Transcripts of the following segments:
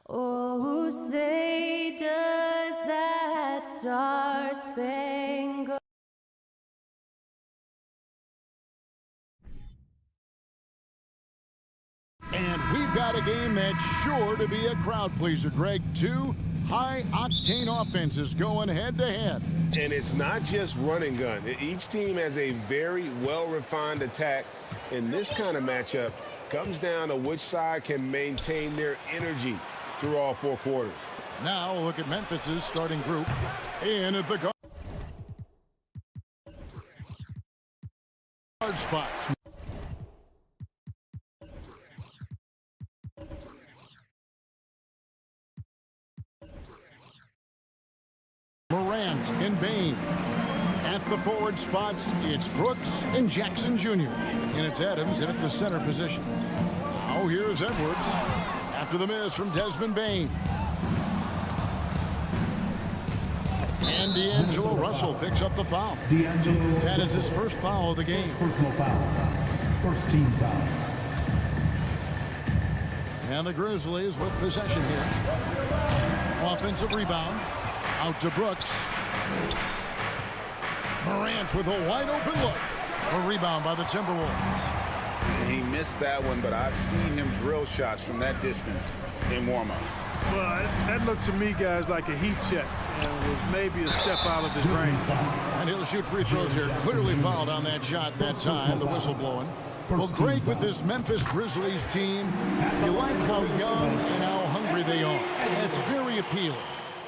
Oh, say does that star-spangled And we've got a game that's sure to be a crowd pleaser, Greg. Two high-octane offenses going head-to-head. And it's not just run and gun. Each team has a very well-refined attack. And this kind of matchup comes down to which side can maintain their energy through all four quarters. Now we'll look at Memphis's starting group in at the guard spots. Morant and Bain. At the forward spots, it's Brooks and Jackson Jr. And it's Adams in at the center position. Now here's Edwards after the miss from Desmond Bain. And D'Angelo Russell picks up the foul. That is his first foul of the game. Personal foul. First team foul. And the Grizzlies with possession here. Offensive rebound. Out to Brooks. Morant with a wide open look. A rebound by the Timberwolves. He missed that one, but I've seen him drill shots from that distance in warm-up. Well, that looked to me, guys, like a heat check. And was maybe a step out of his range. And he'll shoot free throws here. Clearly fouled on that shot that time. The whistle blowing. Well, great with this Memphis Grizzlies team. You like how young and how hungry they are. It's very appealing.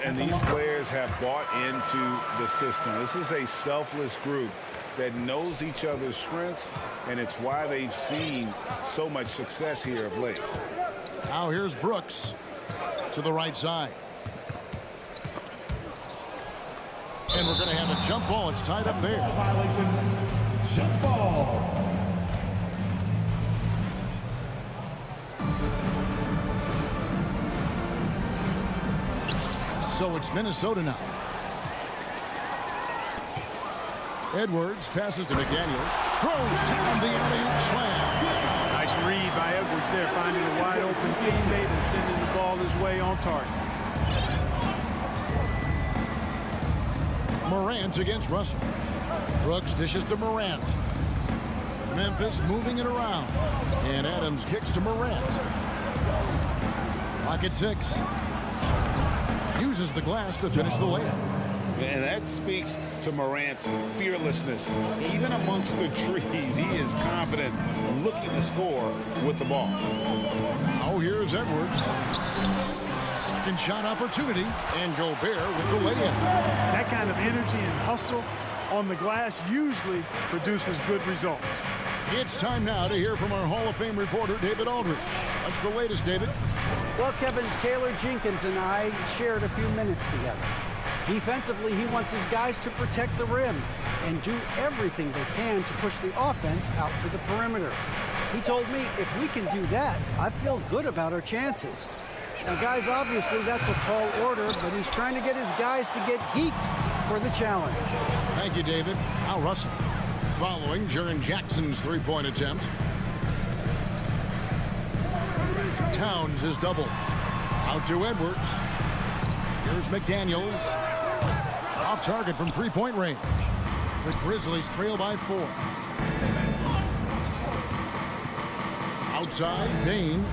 And these players have bought into the system. This is a selfless group that knows each other's strengths, and it's why they've seen so much success here of late. Now here's Brooks to the right side. And we're going to have a jump ball. It's tied up there. Violation. Jump ball. So it's Minnesota now. Edwards passes to McDaniels. Throws down the alley-oop slam. Nice read by Edwards there, finding a wide open teammate and sending the ball his way on target. Morant against Russell. Brooks dishes to Morant. Memphis moving it around. And Adams kicks to Morant. Lock at 6. Uses the glass to finish the layup. And that speaks to Morant's fearlessness. Even amongst the trees, he is confident looking to score with the ball. Oh, here's Edwards. Second shot opportunity. And Gobert with the layup. That kind of energy and hustle on the glass usually produces good results. It's time now to hear from our Hall of Fame reporter, David Aldridge. What's the latest, David? Well, Kevin, Taylor Jenkins and I shared a few minutes together. Defensively, he wants his guys to protect the rim and do everything they can to push the offense out to the perimeter. He told me if we can do that, I feel good about our chances. Now, guys, obviously that's a tall order, but he's trying to get his guys to get geeked for the challenge. Thank you, David. Al Russell following Jaren Jackson's three-point attempt. Towns is double. Out to Edwards. Here's McDaniels. Off target from three-point range. The Grizzlies trail by 4. Outside, Bain.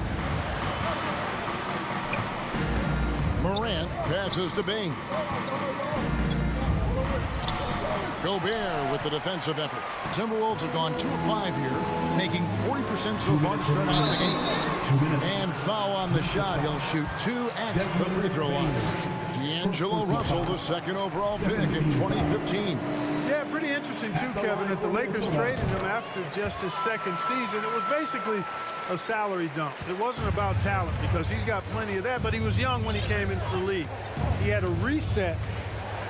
Morant passes to Bain. Gobert with the defensive effort. Timberwolves have gone 2 of 5 here, making 40% so far to start out the game. And foul on the shot. He'll shoot 2 at the free throw line. D'Angelo Russell, the second overall pick in 2015. Yeah, pretty interesting, too, Kevin, that the Lakers traded him after just his second season. It was basically a salary dump. It wasn't about talent because he's got plenty of that, but he was young when he came into the league. He had a reset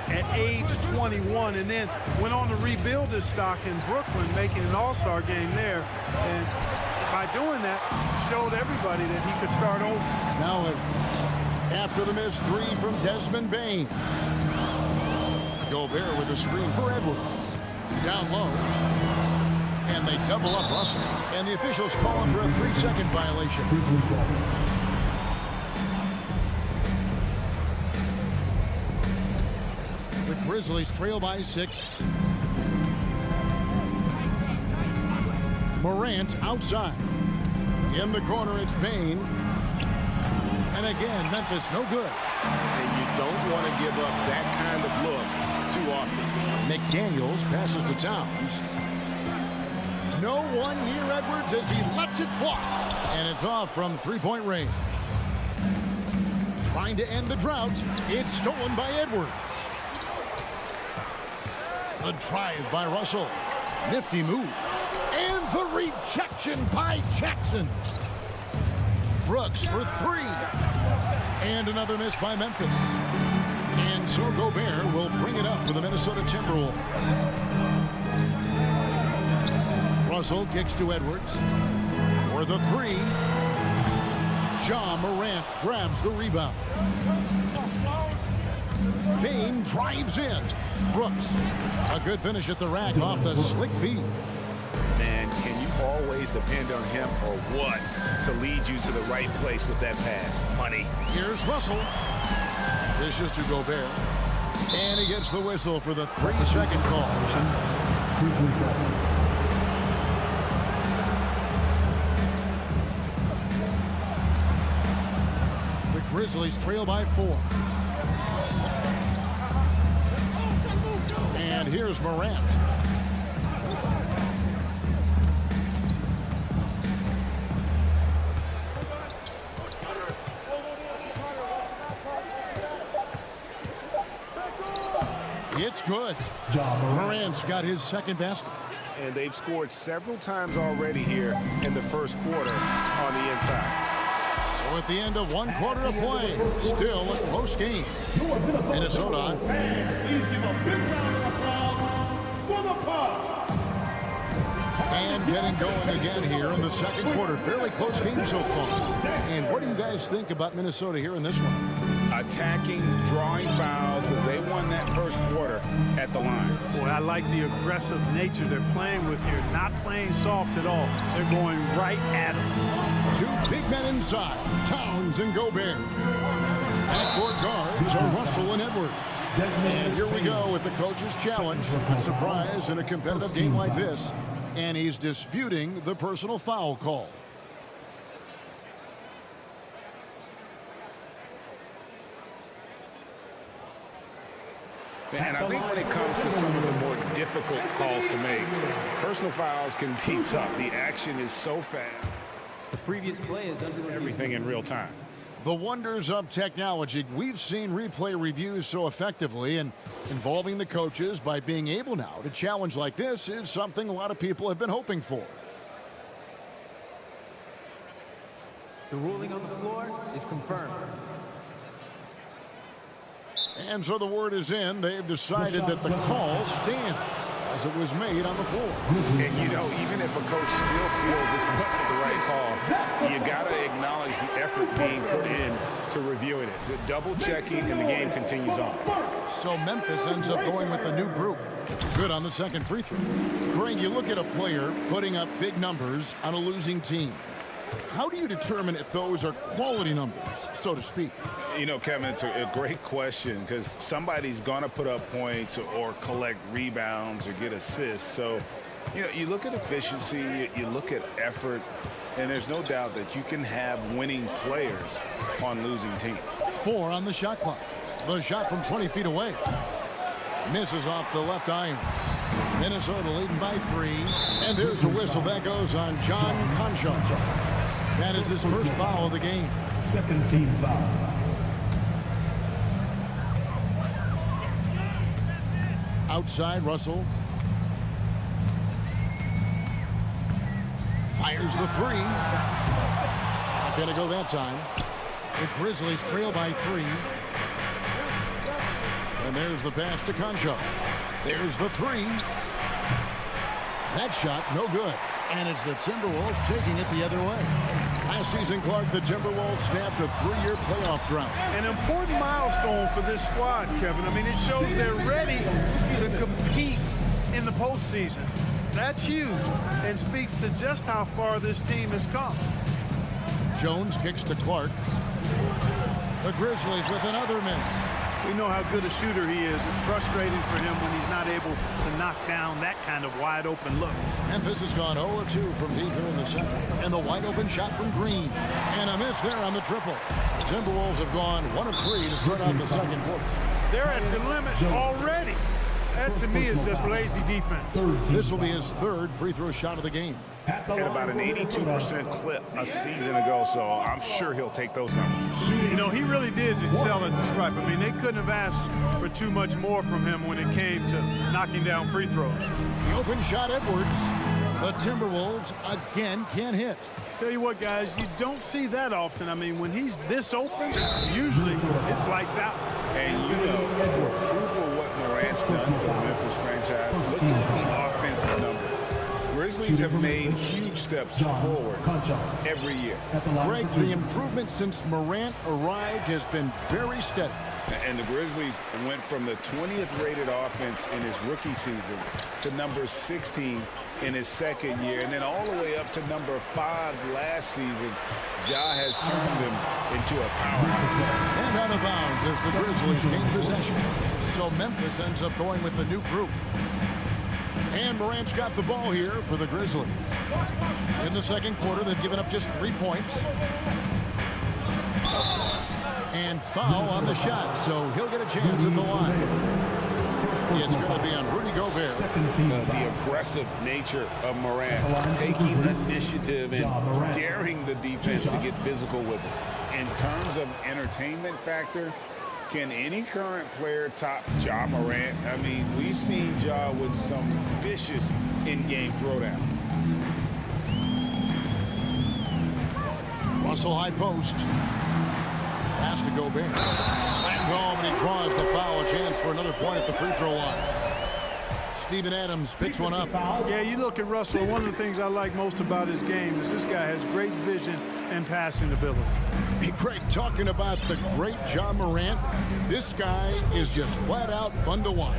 at age 21 and then went on to rebuild his stock in Brooklyn, making an all-star game there. And by doing that, showed everybody that he could start over. Now, after the missed 3 from Desmond Bain. Gobert with a screen for Edwards. Down low. And they double up Russell. And the officials call him for a 3-second violation. The Grizzlies trail by 6. Morant outside. In the corner, it's Bain. And again, Memphis no good. And you don't want to give up that kind of look too often. McDaniels passes to Towns. No one near Edwards as he lets it fly. And it's off from three-point range. Trying to end the drought. It's stolen by Edwards. The drive by Russell. Nifty move. And the rejection by Jackson. Brooks for 3. And another miss by Memphis. And so Gobert will bring it up for the Minnesota Timberwolves. Russell kicks to Edwards. For the 3. Ja Morant grabs the rebound. Bain drives in. Brooks. A good finish at the rack off the slick feed. Man, can you always depend on him or what to lead you to the right place with that pass? Money. Here's Russell. Dishes to Gobert. And he gets the whistle for the 3-second call. The Grizzlies trail by 4. And here's Morant. It's good. Morant's got his second basket. And they've scored several times already here in the first quarter on the inside. So at the end of 1 quarter of play, still a close game. Minnesota. And getting going again here in the second quarter. Fairly close game so far. And what do you guys think about Minnesota here in this one? Attacking, drawing fouls. They won that first quarter at the line. Boy, I like the aggressive nature they're playing with here. Not playing soft at all. They're going right at them. 2 big men inside. Towns and Gobert. Backcourt guards are Russell and Edwards. And here we go with the coach's challenge. A surprise in a competitive game like this. And he's disputing the personal foul call. And I think when it comes to some of the more difficult calls to make, personal fouls can be tough. The action is so fast. The previous play is under everything in real time. The wonders of technology. We've seen replay reviews so effectively, and involving the coaches by being able now to challenge like this is something a lot of people have been hoping for. The ruling on the floor is confirmed. And so the word is in. They've decided that the call stands as it was made on the floor. And, you know, even if a coach still feels it's not the right call, you got to acknowledge the effort being put in to reviewing it. The double checking, and the game continues on. So Memphis ends up going with a new group. Good on the second free throw. Greg, you look at a player putting up big numbers on a losing team. How do you determine if those are quality numbers, so to speak? You know, Kevin, it's a great question because somebody's going to put up points or collect rebounds or get assists. So, you know, you look at efficiency, you look at effort, and there's no doubt that you can have winning players on losing teams. 4 on the shot clock. The shot from 20 feet away. Misses off the left iron. Minnesota leading by 3. And there's a whistle that goes on John Conchar. That is his first foul of the game. Second team foul. Outside, Russell. Fires the 3. Not going to go that time. The Grizzlies trail by 3. And there's the pass to Concho. There's the 3. That shot, no good. And it's the Timberwolves taking it the other way. Last season, Clark, the Timberwolves snapped a 3-year playoff drought. An important milestone for this squad, Kevin. I mean, it shows they're ready to compete in the postseason. That's huge and speaks to just how far this team has come. Jones kicks to Clark. The Grizzlies with another miss. We know how good a shooter he is. It's frustrating for him when he's not able to knock down that kind of wide-open look. Memphis has gone 0-2 from deep here in the second. And the wide-open shot from Green. And a miss there on the triple. The Timberwolves have gone 1 of 3 to start out the second quarter. They're at the limit already. That, to me, is just lazy defense. This will be his 3rd free throw shot of the game. At about an 82% clip a season ago, so I'm sure he'll take those numbers. You know, he really did excel at the stripe. I mean, they couldn't have asked for too much more from him when it came to knocking down free throws. The open shot, Edwards. The Timberwolves again can't hit. Tell you what, guys, you don't see that often. I mean, when he's this open, usually it's lights out. And you know, for what Morant's done for the Memphis franchise, look at the offensive numbers. Grizzlies have made huge steps forward every year. Greg, the improvement since Morant arrived has been very steady. And the Grizzlies went from the 20th rated offense in his rookie season to number 16 in his second year, and then all the way up to number 5 last season. Ja has turned them into a powerhouse. And out of bounds as the Grizzlies gain possession. So Memphis ends up going with the new group. And Morant's got the ball here for the Grizzlies. In the second quarter, they've given up just 3 points. And foul on the shot, so he'll get a chance at the line. It's going to be on Rudy Gobert. The aggressive nature of Morant, taking initiative and daring the defense to get physical with it. In terms of entertainment factor, can any current player top Ja Morant? I mean, we've seen Ja with some vicious in-game throwdown. Russell high post. Pass to Gobert. Slammed home, and he draws the foul. A chance for another point at the free throw line. Steven Adams picks one up. Yeah, you look at Russell, one of the things I like most about his game is this guy has great vision and passing ability. Hey, Craig, talking about the great Ja Morant, this guy is just flat out fun to watch.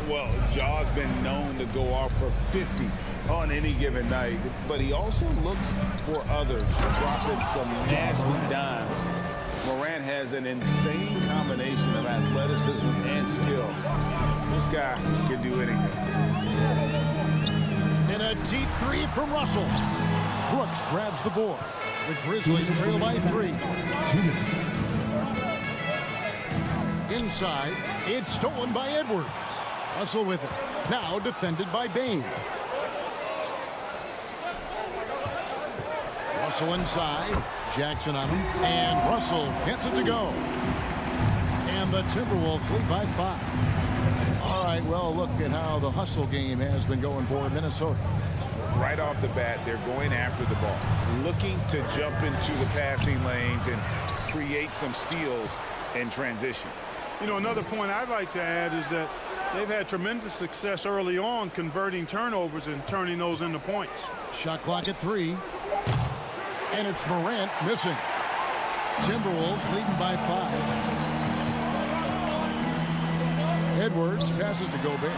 Well, Ja's been known to go off for 50 on any given night, but he also looks for others, dropping some nasty dimes. Morant has an insane combination of athleticism and skill. This guy can do anything. And a deep 3 from Russell. Brooks grabs the board. The Grizzlies trail by 3. Inside, it's stolen by Edwards. Russell with it. Now defended by Bain. Russell inside. Jackson on him. And Russell gets it to go. And the Timberwolves lead by 5. All right, well, look at how the hustle game has been going for Minnesota. Right off the bat, they're going after the ball, looking to jump into the passing lanes and create some steals in transition. You know, another point I'd like to add is that they've had tremendous success early on converting turnovers and turning those into points. Shot clock at 3. And it's Morant missing. Timberwolves leading by 5. Edwards passes to Gobert.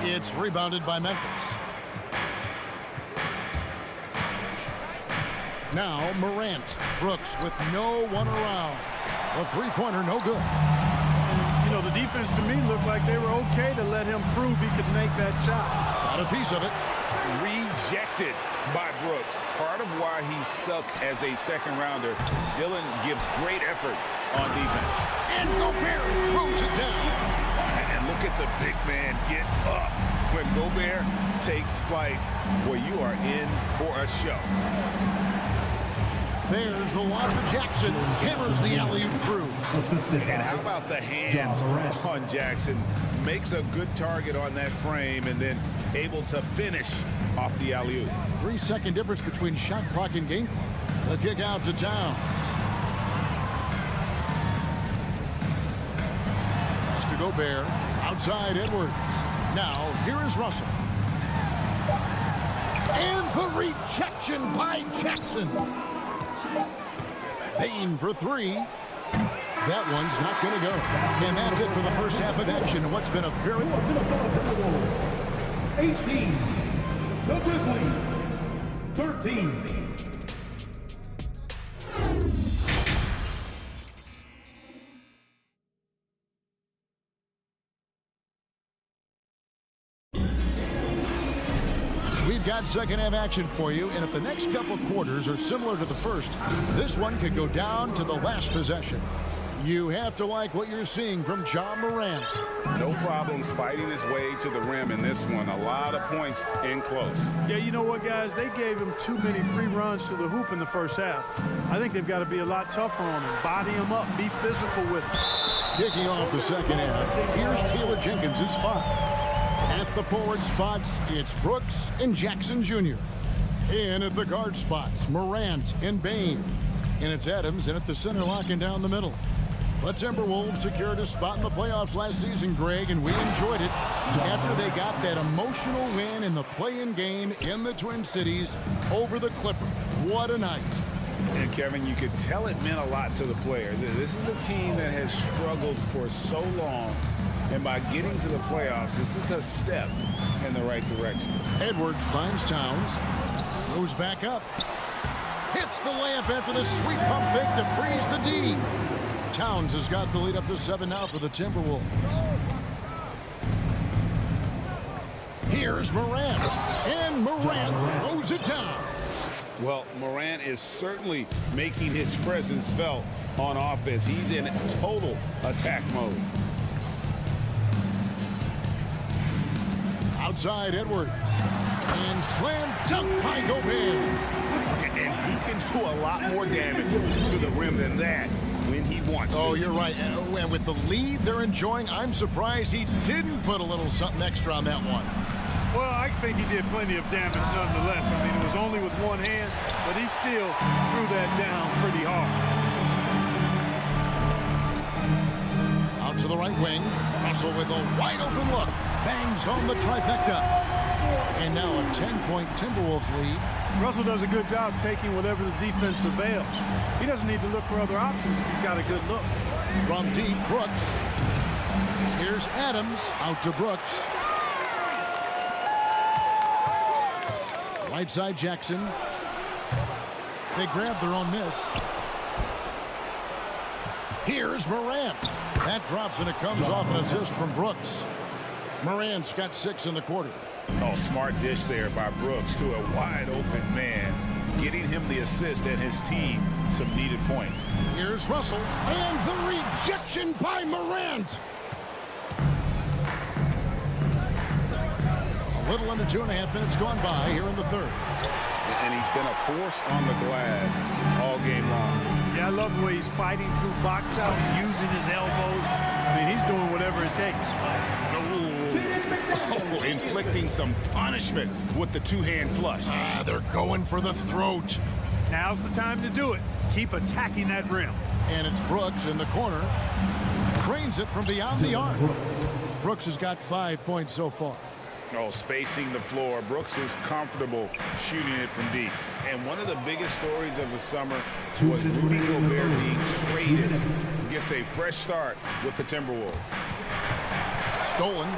It's rebounded by Memphis. Now Morant. Brooks with no one around. A three-pointer, no good. You know, the defense to me looked like they were okay to let him prove he could make that shot. Got a piece of it. Rejected by Brooks. Part of why he's stuck as a second-rounder. Dillon gives great effort on defense. And Gobert throws it down. And look at the big man get up. When Gobert takes flight, well, you are in for a show. There's the lob for Jackson. Hammers the alley-oop through. And how about the hands on Jackson? Makes a good target on that frame and then able to finish off the alley-oop. 3-second difference between shot clock and game clock. The kick out to Towns. Pass to Gobert. Outside Edwards. Now, here is Russell. And the rejection by Jackson. Payne for 3. That one's not going to go. And that's it for the first half of action in what's been a very... 18. The Grizzlies. 13. got second half action for you, and if the next couple quarters are similar to the first, this one could go down to the last possession. You have to like what you're seeing from Ja Morant. No problems fighting his way to the rim in this one. A lot of points in close. Yeah, you know what, guys? They gave him too many free runs to the hoop in the first half. I think they've got to be a lot tougher on him. Body him up. Be physical with him. Kicking off the second half, here's Taylor Jenkins' foul. At the forward spots, it's Brooks and Jackson Jr. In at the guard spots, Morant and Bain. And it's Adams in at the center, locking down the middle. The Timberwolves secured a spot in the playoffs last season, Greg, and we enjoyed it after they got that emotional win in the play-in game in the Twin Cities over the Clippers. What a night. And, Kevin, you could tell it meant a lot to the players. This is a team that has struggled for so long, and by getting to the playoffs, this is a step in the right direction. Edwards finds Towns, goes back up, hits the layup after the sweet pump fake to freeze the D. Towns has got the lead up to 7 now for the Timberwolves. Here's Morant, and Morant throws it down. Well, Morant is certainly making his presence felt on offense. He's in total attack mode. Outside Edwards, and slam dunk by Gobert. And he can do a lot more damage to the rim than that when he wants to. Oh, you're right. And with the lead they're enjoying, I'm surprised he didn't put a little something extra on that one. Well, I think he did plenty of damage nonetheless. I mean, it was only with one hand, but he still threw that down pretty hard. Out to the right wing. Russell with a wide open look. Bangs home the trifecta. And now a 10-point Timberwolves lead. Russell does a good job taking whatever the defense avails. He doesn't need to look for other options if he's got a good look. From deep, Brooks. Here's Adams. Out to Brooks. Right side, Jackson. They grab their own miss. Here's Morant. That drops and it comes off an assist from Brooks. Morant's got 6 in the quarter. Oh, smart dish there by Brooks to a wide open man, getting him the assist and his team some needed points. Here's Russell, and the rejection by Morant. A little under 2.5 minutes gone by here in the third. And he's been a force on the glass all game long. Yeah, I love the way he's fighting through box outs, using his elbows. I mean, he's doing whatever it takes. Oh, inflicting some punishment with the two-hand flush. They're going for the throat. Now's the time to do it. Keep attacking that rim. And it's Brooks in the corner. Cranes it from beyond the arc. Brooks has got 5 points so far. Oh, spacing the floor. Brooks is comfortable shooting it from deep. And one of the biggest stories of the summer was Rudy Gobert being traded. He gets a fresh start with the Timberwolves. Stolen.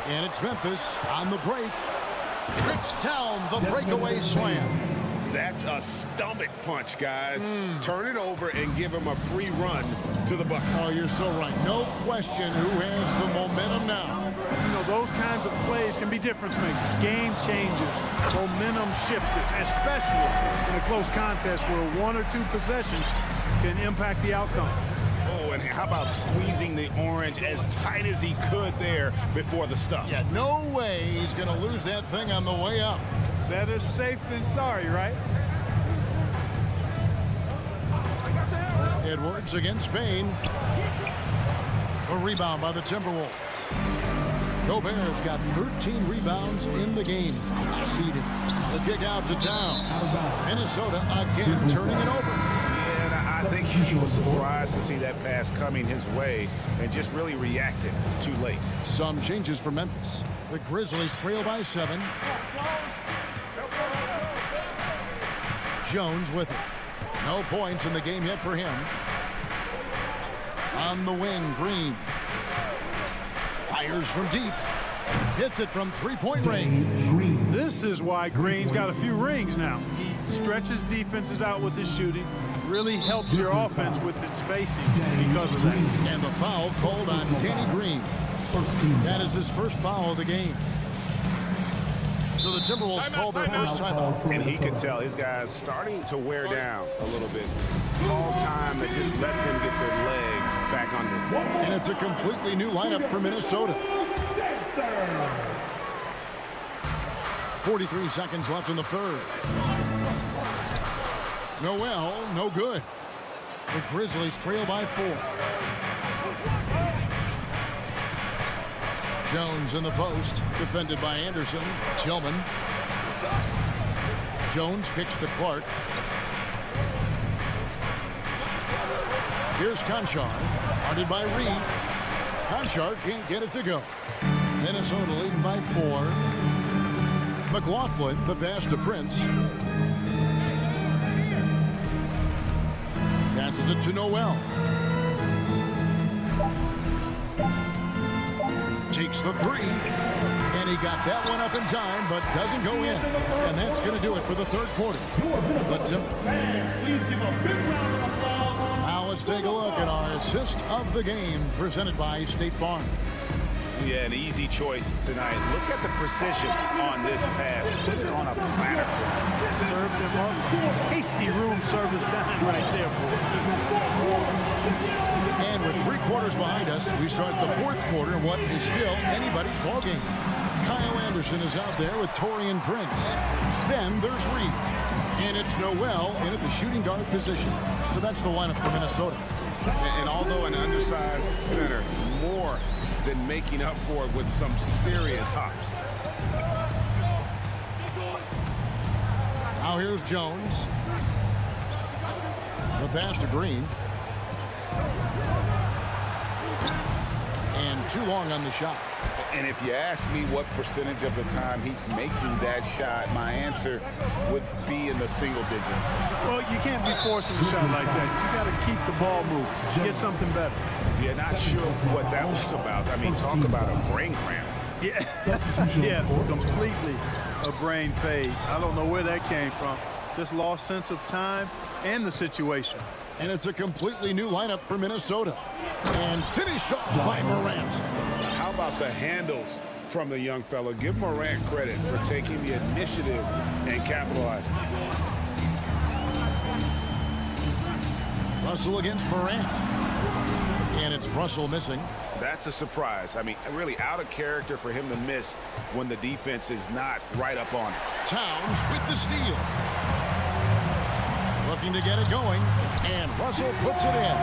And it's Memphis on the break. Trips down the breakaway slam. That's a stomach punch, guys. Turn it over and give him a free run to the bucket. Oh, you're so right. No question who has the momentum now. You know, those kinds of plays can be difference makers, game changers, momentum shifters, especially in a close contest where 1 or 2 possessions can impact the outcome. Oh, and how about squeezing the orange as tight as he could there before the stuff? Yeah, no way he's going to lose that thing on the way up. Better safe than sorry, right? Edwards against Bain. A rebound by the Timberwolves. Gobert's got 13 rebounds in the game. Seeded. The kick out to Town. Minnesota again turning it over. I think he was surprised to see that pass coming his way and just really reacted too late. Some changes for Memphis. The Grizzlies trail by 7. Jones with it. No points in the game yet for him. On the wing, Green. Fires from deep. Hits it from 3-point range. This is why Green's got a few rings now. He stretches defenses out with his shooting. Really helps your offense with its spacing because of that. And the foul called on Danny Green. That is his first foul of the game. So the Timberwolves called their first timeout. And he could tell his guys starting to wear down a little bit. All time to just let them get their legs back under. And it's a completely new lineup for Minnesota. 43 seconds left in the third. Noel, no good. The Grizzlies trail by 4. Jones in the post, defended by Anderson. Tillman. Jones kicks to Clark. Here's Conchar, guarded by Reed. Conchar can't get it to go. Minnesota leading by 4. McLaughlin, the pass to Prince. Passes it to Noel. Takes the 3. And he got that one up in time, but doesn't go in. And that's going to do it for the third quarter. Now let's take a look at our assist of the game presented by State Farm. Yeah, an easy choice tonight. Look at the precision on this pass. Put it on a platter. Served him up. Tasty room service dime right there, boy. And with 3 quarters behind us, we start the fourth quarter in what is still anybody's ballgame. Kyle Anderson is out there with Taurean Prince. Then there's Reed. And it's Noel in at the shooting guard position. So that's the lineup for Minnesota. And although an undersized center, more than making up for it with some serious hops. Now here's Jones. The pass to Green. And too long on the shot. And if you ask me what percentage of the time he's making that shot, my answer would be in the single digits. Well, you can't be forcing a shot like that. You got to keep the ball moving. Get something better. Yeah, not sure what that was about. I mean, talk about a brain cramp. Yeah, yeah, completely a brain fade. I don't know where that came from. Just lost sense of time and the situation. And it's a completely new lineup for Minnesota. And finished off by Morant. How about the handles from the young fella? Give Morant credit for taking the initiative and capitalizing. Russell against Morant. And it's Russell missing. That's a surprise. I mean, really out of character for him to miss when the defense is not right up on it. Towns with the steal. Looking to get it going. And Russell puts it in.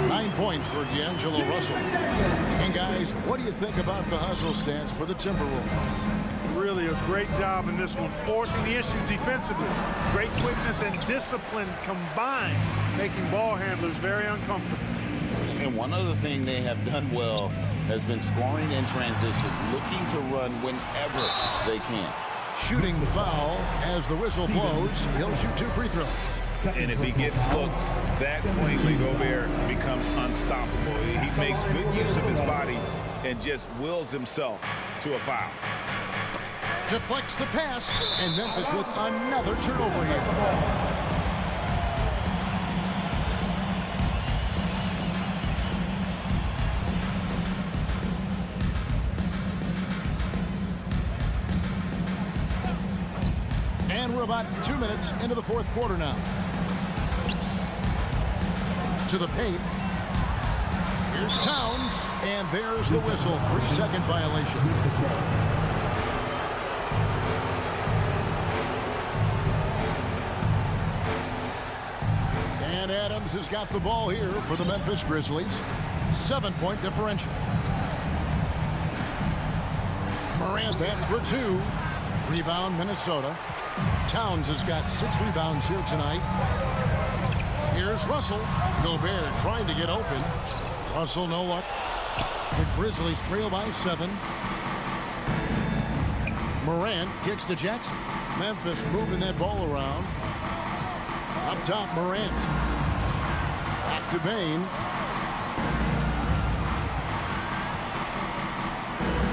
9 points for D'Angelo Russell. And guys, what do you think about the hustle stance for the Timberwolves? Really a great job in this one, forcing the issue defensively. Great quickness and discipline combined, making ball handlers very uncomfortable. And one other thing they have done well has been scoring in transition, looking to run whenever they can. Shooting foul as the whistle blows. He'll shoot 2 free throws. And if he gets cooked that cleanly, Gobert becomes unstoppable. He makes good use of his body and just wills himself to a foul. Deflects the pass, and Memphis with another turnover here. And we're about 2 minutes into the fourth quarter now. To the paint. Here's Towns, and there's the whistle. 3-second violation. And Adams has got the ball here for the Memphis Grizzlies. 7-point differential. Morant, that's for 2. Rebound, Minnesota. Towns has got 6 rebounds here tonight. Here's Russell. Gobert trying to get open. Russell, no luck. The Grizzlies trail by 7. Morant kicks to Jackson. Memphis moving that ball around. Up top, Morant. Back to Bain.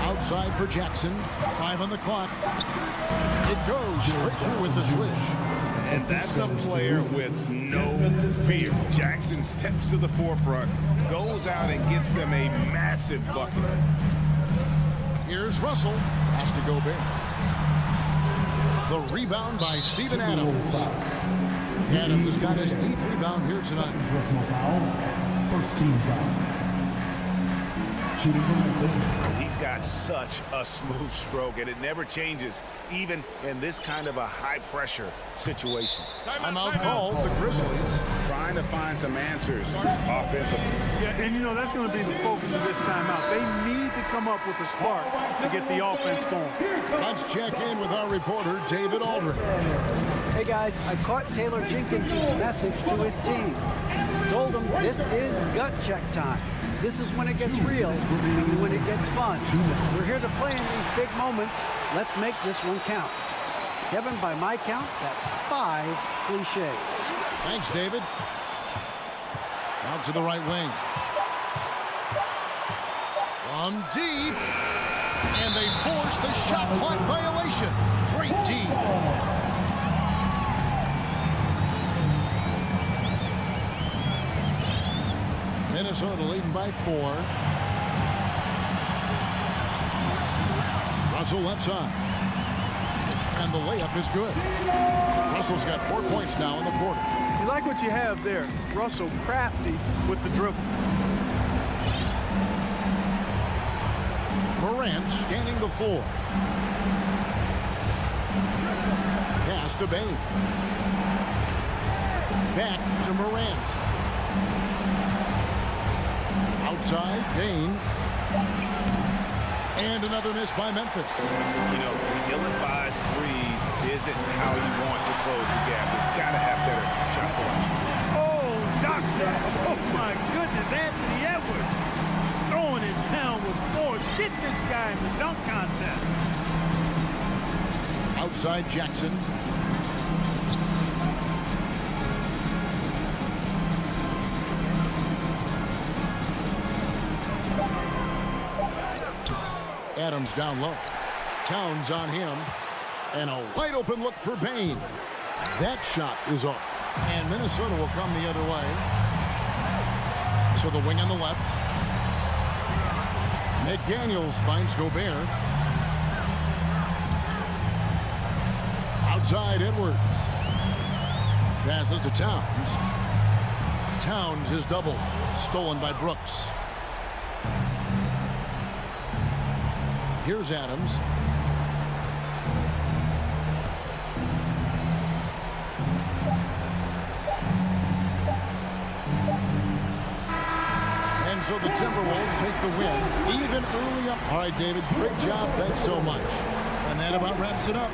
Outside for Jackson. 5 on the clock. It goes straight through with the swish. And that's a player with no fear. Jackson steps to the forefront, goes out and gets them a massive bucket. Here's Russell. Has to Gobert. The rebound by Steven Adams. Adams has got his 8th rebound here tonight. Personal foul. First team foul. Shooting from Memphis. He's got such a smooth stroke, and it never changes, even in this kind of a high-pressure situation. Timeout called the Grizzlies. Trying to find some answers offensively. Yeah, and you know, that's going to be the focus of this timeout. They need to come up with a spark to get the offense going. Let's check in with our reporter, David Aldridge. Hey guys, I caught Taylor Jenkins' message to his team. Told him this is gut check time. This is when it gets real and when it gets fun. We're here to play in these big moments. Let's make this one count. Kevin, by my count, that's 5 cliches. Thanks, David. Out to the right wing. From deep. And they force the shot clock violation. Great D. Minnesota leading by 4. Russell left side. And the layup is good. Russell's got 4 points now in the quarter. You like what you have there. Russell crafty with the dribble. Morant scanning the floor. Pass to Bain. Back to Morant. Outside, Bain. And another miss by Memphis. You know, ill-advised threes isn't how you want to close the gap. You've got to have better shot selection. Oh, doctor. Oh, my goodness. Anthony Edwards throwing it down with force. Get this guy in the dunk contest. Outside, Jackson. Adams down low. Towns on him. And a wide open look for Bain. That shot is off. And Minnesota will come the other way. So the wing on the left. McDaniels finds Gobert. Outside Edwards. Passes to Towns. Towns is doubled. Stolen by Brooks. Here's Adams. And so the Timberwolves take the win, even early up. All right, David, great job. Thanks so much. And that about wraps it up.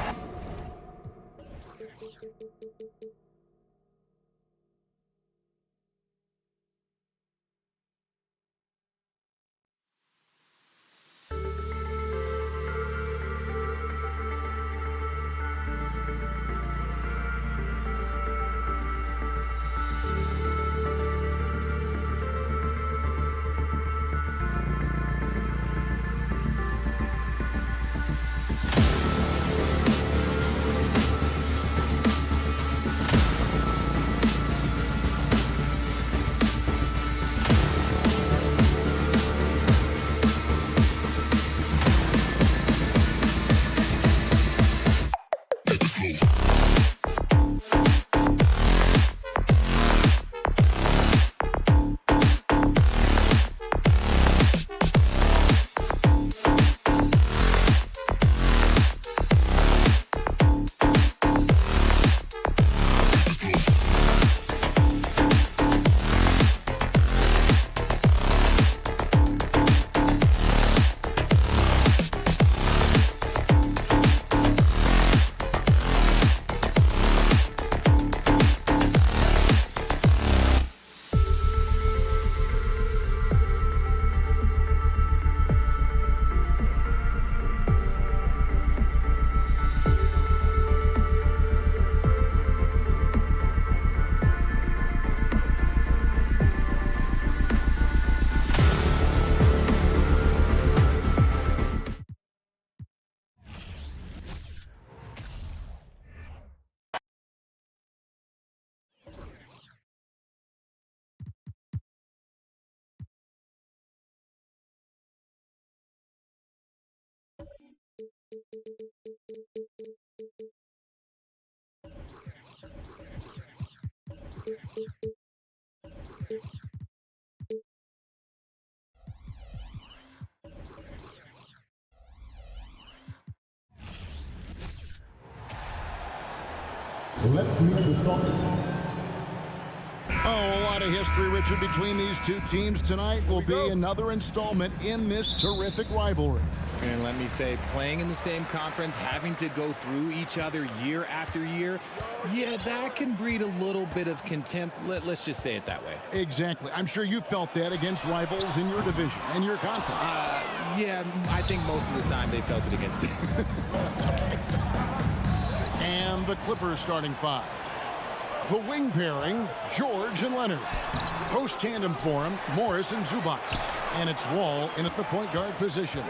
Let's meet the starters. Oh, a lot of history, Richard, between these two teams tonight will be another installment in this terrific rivalry. And let me say, playing in the same conference, having to go through each other year after year, yeah, that can breed a little bit of contempt. Let's just say it that way. Exactly. I'm sure you felt that against rivals in your division and your conference. Yeah, I think most of the time they felt it against me. And the Clippers starting five. The wing pairing, George and Leonard. Post tandem for him, Morris and Zubac. And it's Wall in at the point guard position.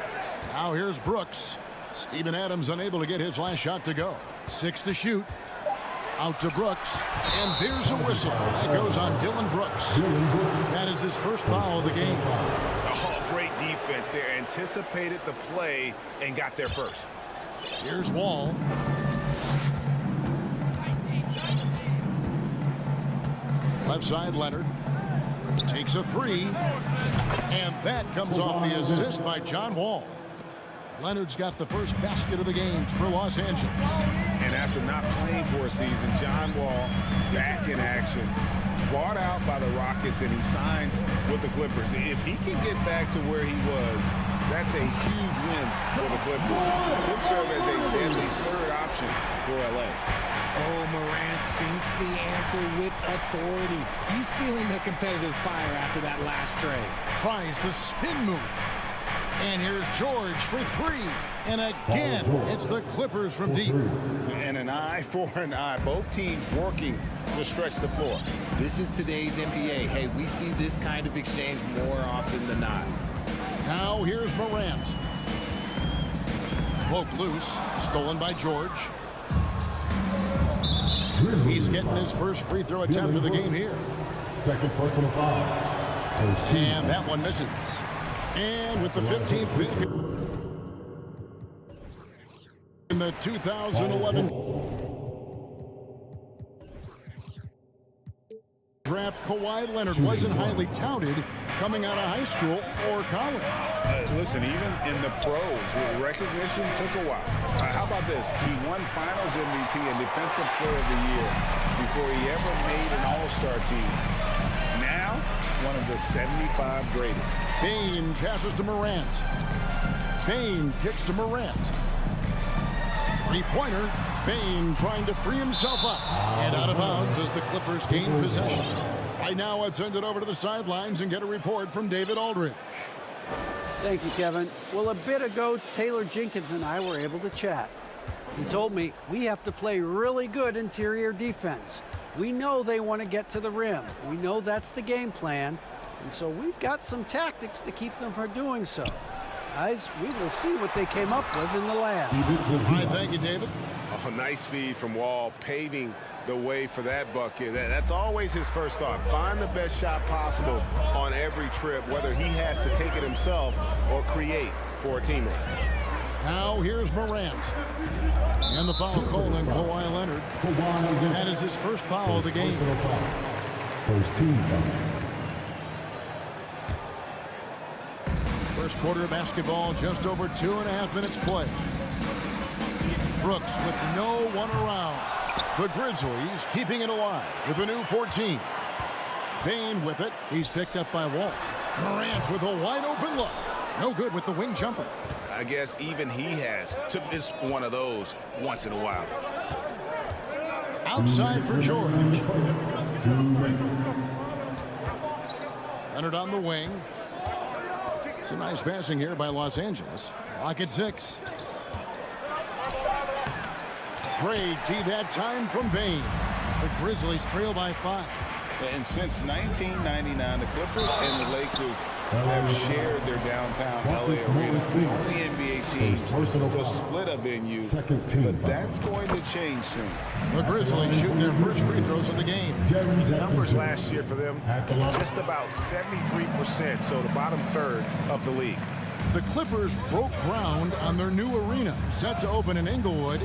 Now here's Brooks. Steven Adams unable to get his last shot to go. 6 to shoot. Out to Brooks. And there's a whistle. That goes on Dylan Brooks. That is his first foul of the game. Oh, great defense there. Anticipated the play and got there first. Here's Wall. Left side, Leonard. Takes a three. And that comes off the assist by John Wall. Leonard's got the first basket of the games for Los Angeles. And after not playing for a season, John Wall back in action. Bought out by the Rockets, and he signs with the Clippers. If he can get back to where he was, that's a huge win for the Clippers. Could serve as a deadly third option for L.A. Oh, Morant sinks the answer with authority. He's feeling the competitive fire after that last trade. Tries the spin move. And here's George for three. And again, it's the Clippers from deep. And an eye for an eye. Both teams working to stretch the floor. This is today's NBA. Hey, we see this kind of exchange more often than not. Now here's Morant. Cloak loose. Stolen by George. He's getting his first free throw attempt of the game here. Second personal foul. And that one misses. And with the 15th pick in the 2011 draft, Kawhi Leonard wasn't highly touted coming out of high school or college. Listen, even in the pros, recognition took a while. How about this? He won Finals MVP and Defensive Player of the Year before he ever made an All-Star team. Now, one of the 75 greatest. Bane passes to Morant. Bane kicks to Morant. Three-pointer. Bane trying to free himself up. And out of bounds as the Clippers gain possession. Right now, I'd send it over to the sidelines and get a report from David Aldridge. Thank you, Kevin. Well, a bit ago, Taylor Jenkins and I were able to chat. He told me we have to play really good interior defense. We know they want to get to the rim. We know that's the game plan. And so we've got some tactics to keep them from doing so. Guys, we will see what they came up with in the lab. Hi, thank you, David. Oh, nice feed from Wall, paving the way for that bucket. That's always his first thought. Find the best shot possible on every trip, whether he has to take it himself or create for a teammate. Now here's Morant. And the foul called on Kawhi Leonard. That is his first foul of the game. First team foul. First quarter of basketball, just over 2.5 minutes play. Brooks with no one around. The Grizzlies keeping it alive with a new 14. Bane with it. He's picked up by Wall. Morant with a wide open look. No good with the wing jumper. I guess even he has to miss one of those once in a while. Outside for George. Leonard on the wing. Some nice passing here by Los Angeles. Clock at 6. Great tee that time from Bane. The Grizzlies trail by 5. And since 1999, the Clippers and the Lakers have shared their downtown LA arena. The only NBA teams to split a venue, but that's going to change soon. The Grizzlies shooting their first free throws of the game. Numbers last year for them, just about 73%, so the bottom third of the league. The Clippers broke ground on their new arena, set to open in Inglewood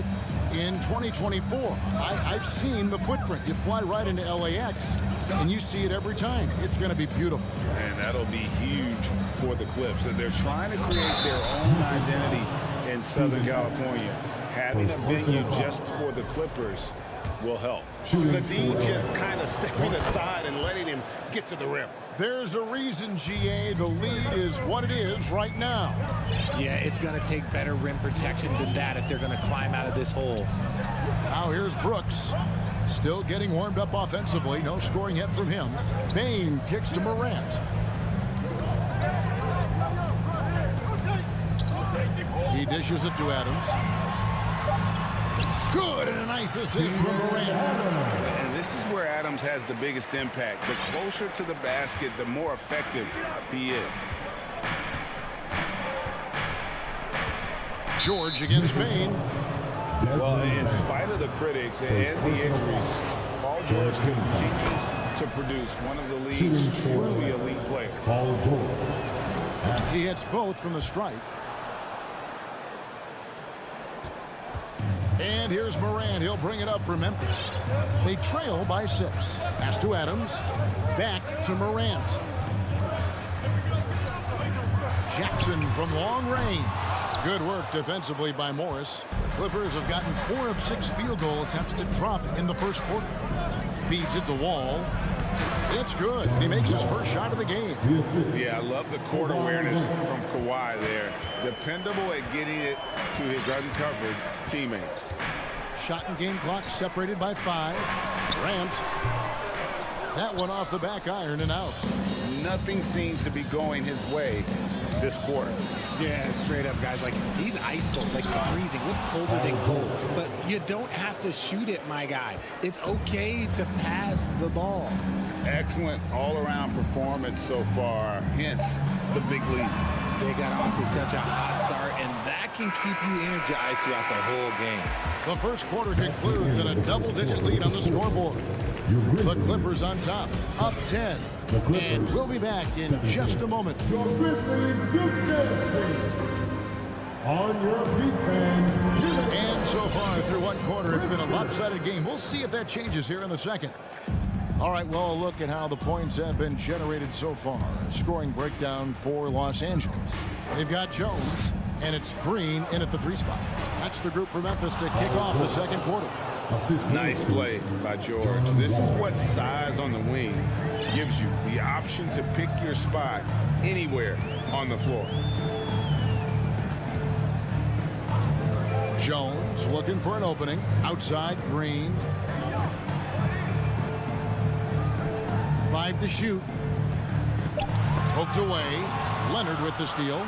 in 2024. I've seen the footprint. You fly right into LAX, and you see it every time. It's going to be beautiful. And that'll be huge for the Clips. They're trying to create their own identity in Southern California. Having a venue just for the Clippers will help. The D just kind of stepping aside and letting him get to the rim. There's a reason, GA, the lead is what it is right now. Yeah, it's going to take better rim protection than that if they're going to climb out of this hole. Now here's Brooks. Still getting warmed up offensively. No scoring yet from him. Bain kicks to Morant. He dishes it to Adams. Good, and a nice assist from Morant. And this is where Adams has the biggest impact. The closer to the basket, the more effective he is. George against Bain. Well, in spite of the critics and the injuries, Paul George continues to produce one of the league's truly elite players. Paul George. He hits both from the stripe. And here's Morant. He'll bring it up for Memphis. They trail by 6. Pass to Adams. Back to Morant. Jackson from long range. Good work defensively by Morris. The Clippers have gotten 4 of 6 field goal attempts to drop in the first quarter. Feeds it to Wall. It's good. He makes his first shot of the game. Yeah, I love the court awareness from Kawhi there. Dependable at getting it to his uncovered teammates. Shot and game clock separated by 5. Grant. That one off the back iron and out. Nothing seems to be going his way this quarter. Yeah, straight up, guys. Like, he's ice cold, like freezing. What's colder than cold? But you don't have to shoot it, my guy. It's okay to pass the ball. Excellent all-around performance so far, hence the big lead. They got off to such a hot start, and that can keep you energized throughout the whole game. The first quarter concludes in a double-digit lead on the scoreboard. The Clippers on top, up 10. And we'll be back in just a moment. Your Grizzlies on your feet, fans. And so far through one quarter, it's been a lopsided game. We'll see if that changes here in the second. All right, well, a look at how the points have been generated so far. A scoring breakdown for Los Angeles. They've got Jones, and it's Green in at the 3 spot. That's the group for Memphis to kick off the second quarter. Nice play by George. This is what size on the wing gives you, the option to pick your spot anywhere on the floor. Jones looking for an opening. Outside, Green. 5 to shoot. Poked away. Leonard with the steal.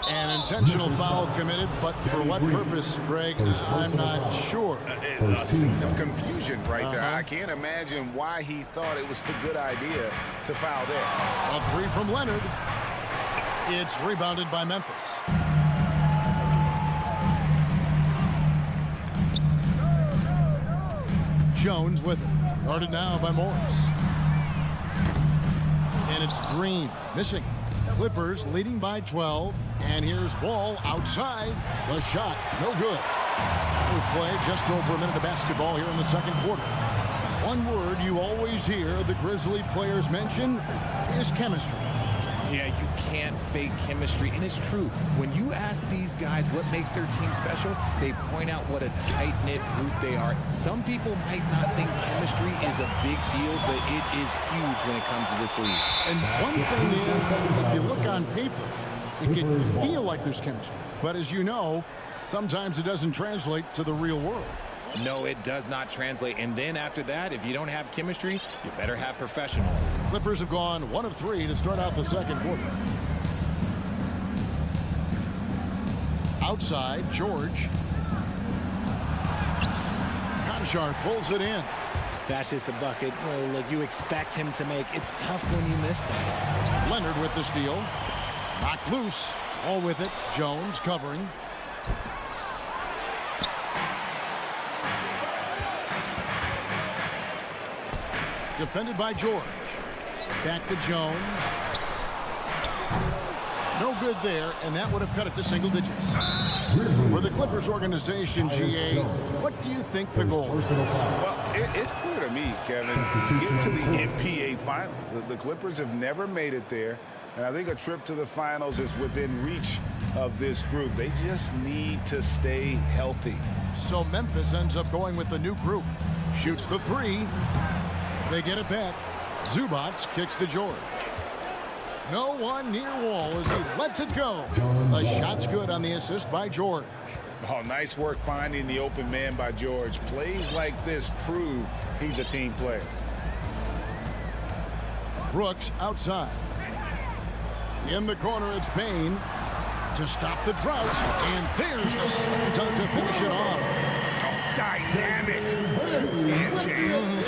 An intentional foul committed, but for what purpose, Greg, I'm not sure. A scene of confusion right there. I can't imagine why he thought it was a good idea to foul there. A 3 from Leonard. It's rebounded by Memphis. Jones with it. Guarded now by Morris. And it's Green missing. Clippers leading by 12. And here's Wall outside. The shot, no good. We play just over a minute of basketball here in the second quarter. One word you always hear the Grizzly players mention is chemistry. Yeah, you can't fake chemistry, and it's true. When you ask these guys what makes their team special, they point out what a tight-knit group they are. Some people might not think chemistry is a big deal, but it is huge when it comes to this league. And one thing is, if you look on paper, it can feel like there's chemistry. But as you know, sometimes it doesn't translate to the real world. No, it does not translate. And then after that, if you don't have chemistry, you better have professionals. Clippers have gone 1 of 3 to start out the second quarter. Outside, George. Conchar pulls it in. That's just a bucket like you expect him to make. It's tough when you miss that. Leonard with the steal. Knocked loose. All with it. Jones covering. Defended by George. Back to Jones. No good there, and that would have cut it to single digits. For the Clippers organization, GA, what do you think the goal is? Well, it's clear to me, Kevin, get to the NBA Finals. The Clippers have never made it there. And I think a trip to the finals is within reach of this group. They just need to stay healthy. So Memphis ends up going with the new group. Shoots the three. They get it back. Zubac kicks to George. No one near Wall as he lets it go. The shot's good on the assist by George. Oh, nice work finding the open man by George. Plays like this prove he's a team player. Brooks outside. In the corner, it's Bain to stop the drought. And there's the slam dunk to finish it off. Dynamic.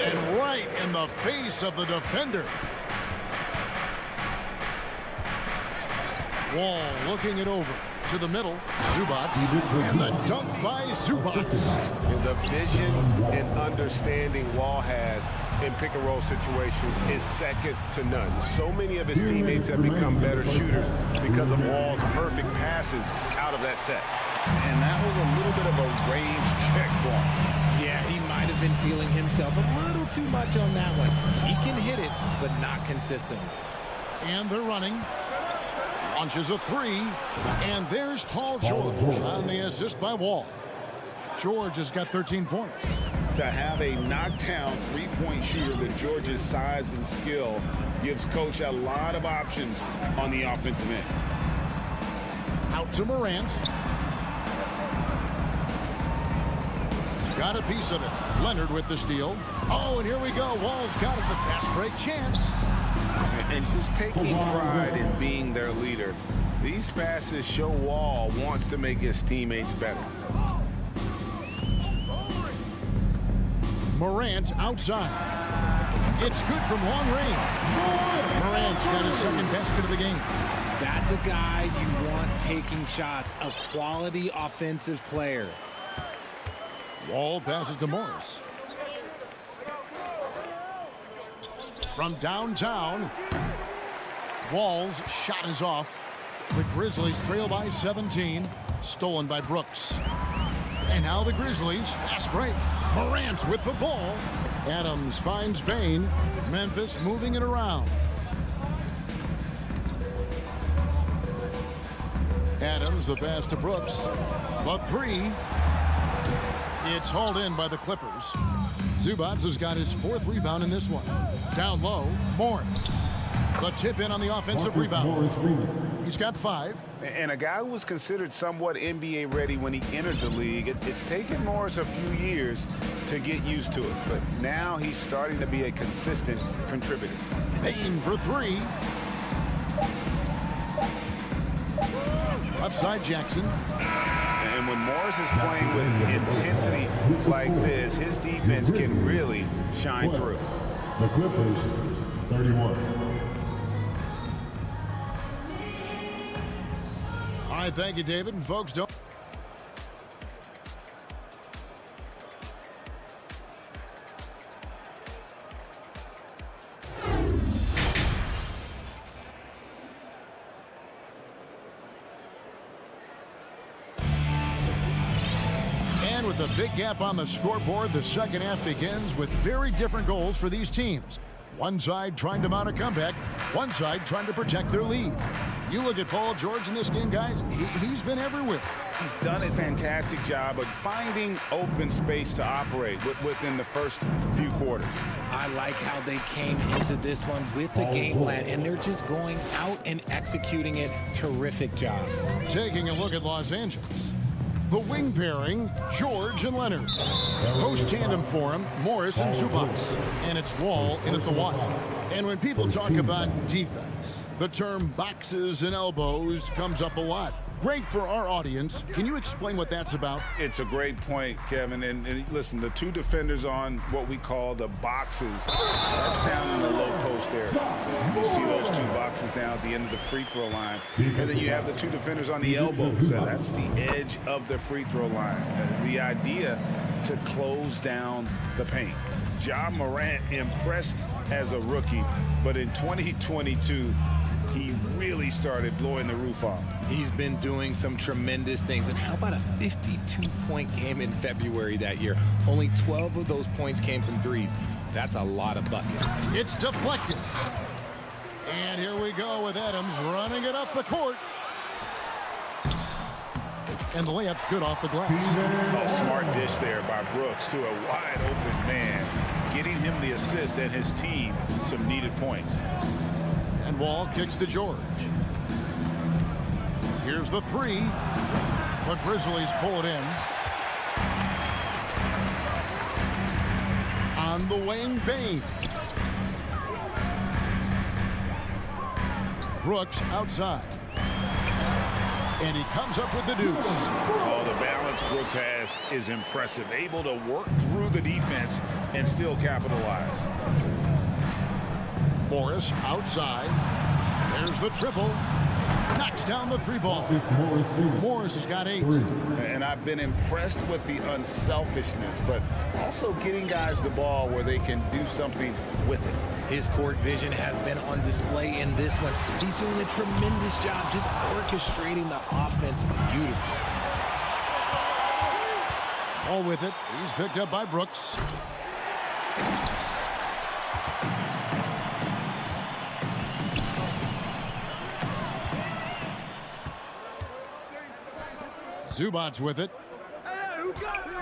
And right in the face of the defender. Wall looking it over to the middle. Zubac. And the dunk by Zubac. The vision and understanding Wall has in pick-and-roll situations is second to none. So many of his teammates have become better shooters because of Wall's perfect passes out of that set. And that was a little bit of a range check for him. Yeah, he might have been feeling himself a little too much on that one. He can hit it, but not consistent. And they're running. Launches a three. And there's Paul George on the assist by Wall. George has got 13 points. To have a knockdown three-point shooter with George's size and skill gives Coach a lot of options on the offensive end. Out to Morant. Got a piece of it. Leonard with the steal. Oh, and here we go. Wall's got it. The fast break chance. And just taking pride in being their leader. These passes show Wall wants to make his teammates better. Morant outside. It's good from long range. Morant's got his second basket of the game. That's a guy you want taking shots, a quality offensive player. Wall passes to Morris. From downtown, Wall's shot is off. The Grizzlies trail by 17. Stolen by Brooks. And now the Grizzlies, fast break. Morant with the ball. Adams finds Bain. Memphis moving it around. Adams, the pass to Brooks. The three. It's hauled in by the Clippers. Zubac has got his fourth rebound in this one. Down low, Morris. The tip in on the offensive rebound. He's got 5. And a guy who was considered somewhat NBA ready when he entered the league. It's taken Morris a few years to get used to it. But now he's starting to be a consistent contributor. Bain for 3. Left side Jackson. And when Morris is playing with intensity like this, his defense can really shine through. The Clippers, 31. All right, thank you, David. And folks, don't. And with a big gap on the scoreboard, the second half begins with very different goals for these teams. One side trying to mount a comeback, one side trying to protect their lead. You look at Paul George in this game, guys, he's been everywhere. He's done a fantastic job of finding open space to operate within the first few quarters. I like how they came into this one with a game plan, and they're just going out and executing it. Terrific job. Taking a look at Los Angeles. The wing pairing, George and Leonard. Post tandem for him, Morris and Zubac. And it's Wall in at the one. And when people talk about defense, the term boxes and elbows comes up a lot. Great for our audience. Can you explain what that's about? It's a great point, Kevin. And listen, the two defenders on what we call the boxes, that's down in the low post there. You see those two boxes down at the end of the free throw line. And then you have the two defenders on the elbows. That's the edge of the free throw line. The idea to close down the paint. Ja Morant impressed as a rookie, but in 2022, he really started blowing the roof off. He's been doing some tremendous things. And how about a 52-point game in February that year? Only 12 of those points came from threes. That's a lot of buckets. It's deflected. And here we go with Adams running it up the court. And the layup's good off the glass. Oh, smart dish there by Brooks to a wide open man, getting him the assist and his team some needed points. And Wall kicks to George. Here's the three. The Grizzlies pull it in. On the wing, Bain. Brooks outside. And he comes up with the deuce. Oh, the balance Brooks has is impressive. Able to work through the defense and still capitalize. Morris outside. There's the triple. Knocks down the three ball. Morris has got 8. And I've been impressed with the unselfishness, but also getting guys the ball where they can do something with it. His court vision has been on display in this one. He's doing a tremendous job just orchestrating the offense beautifully. All with it. He's picked up by Brooks. Zubac's with it.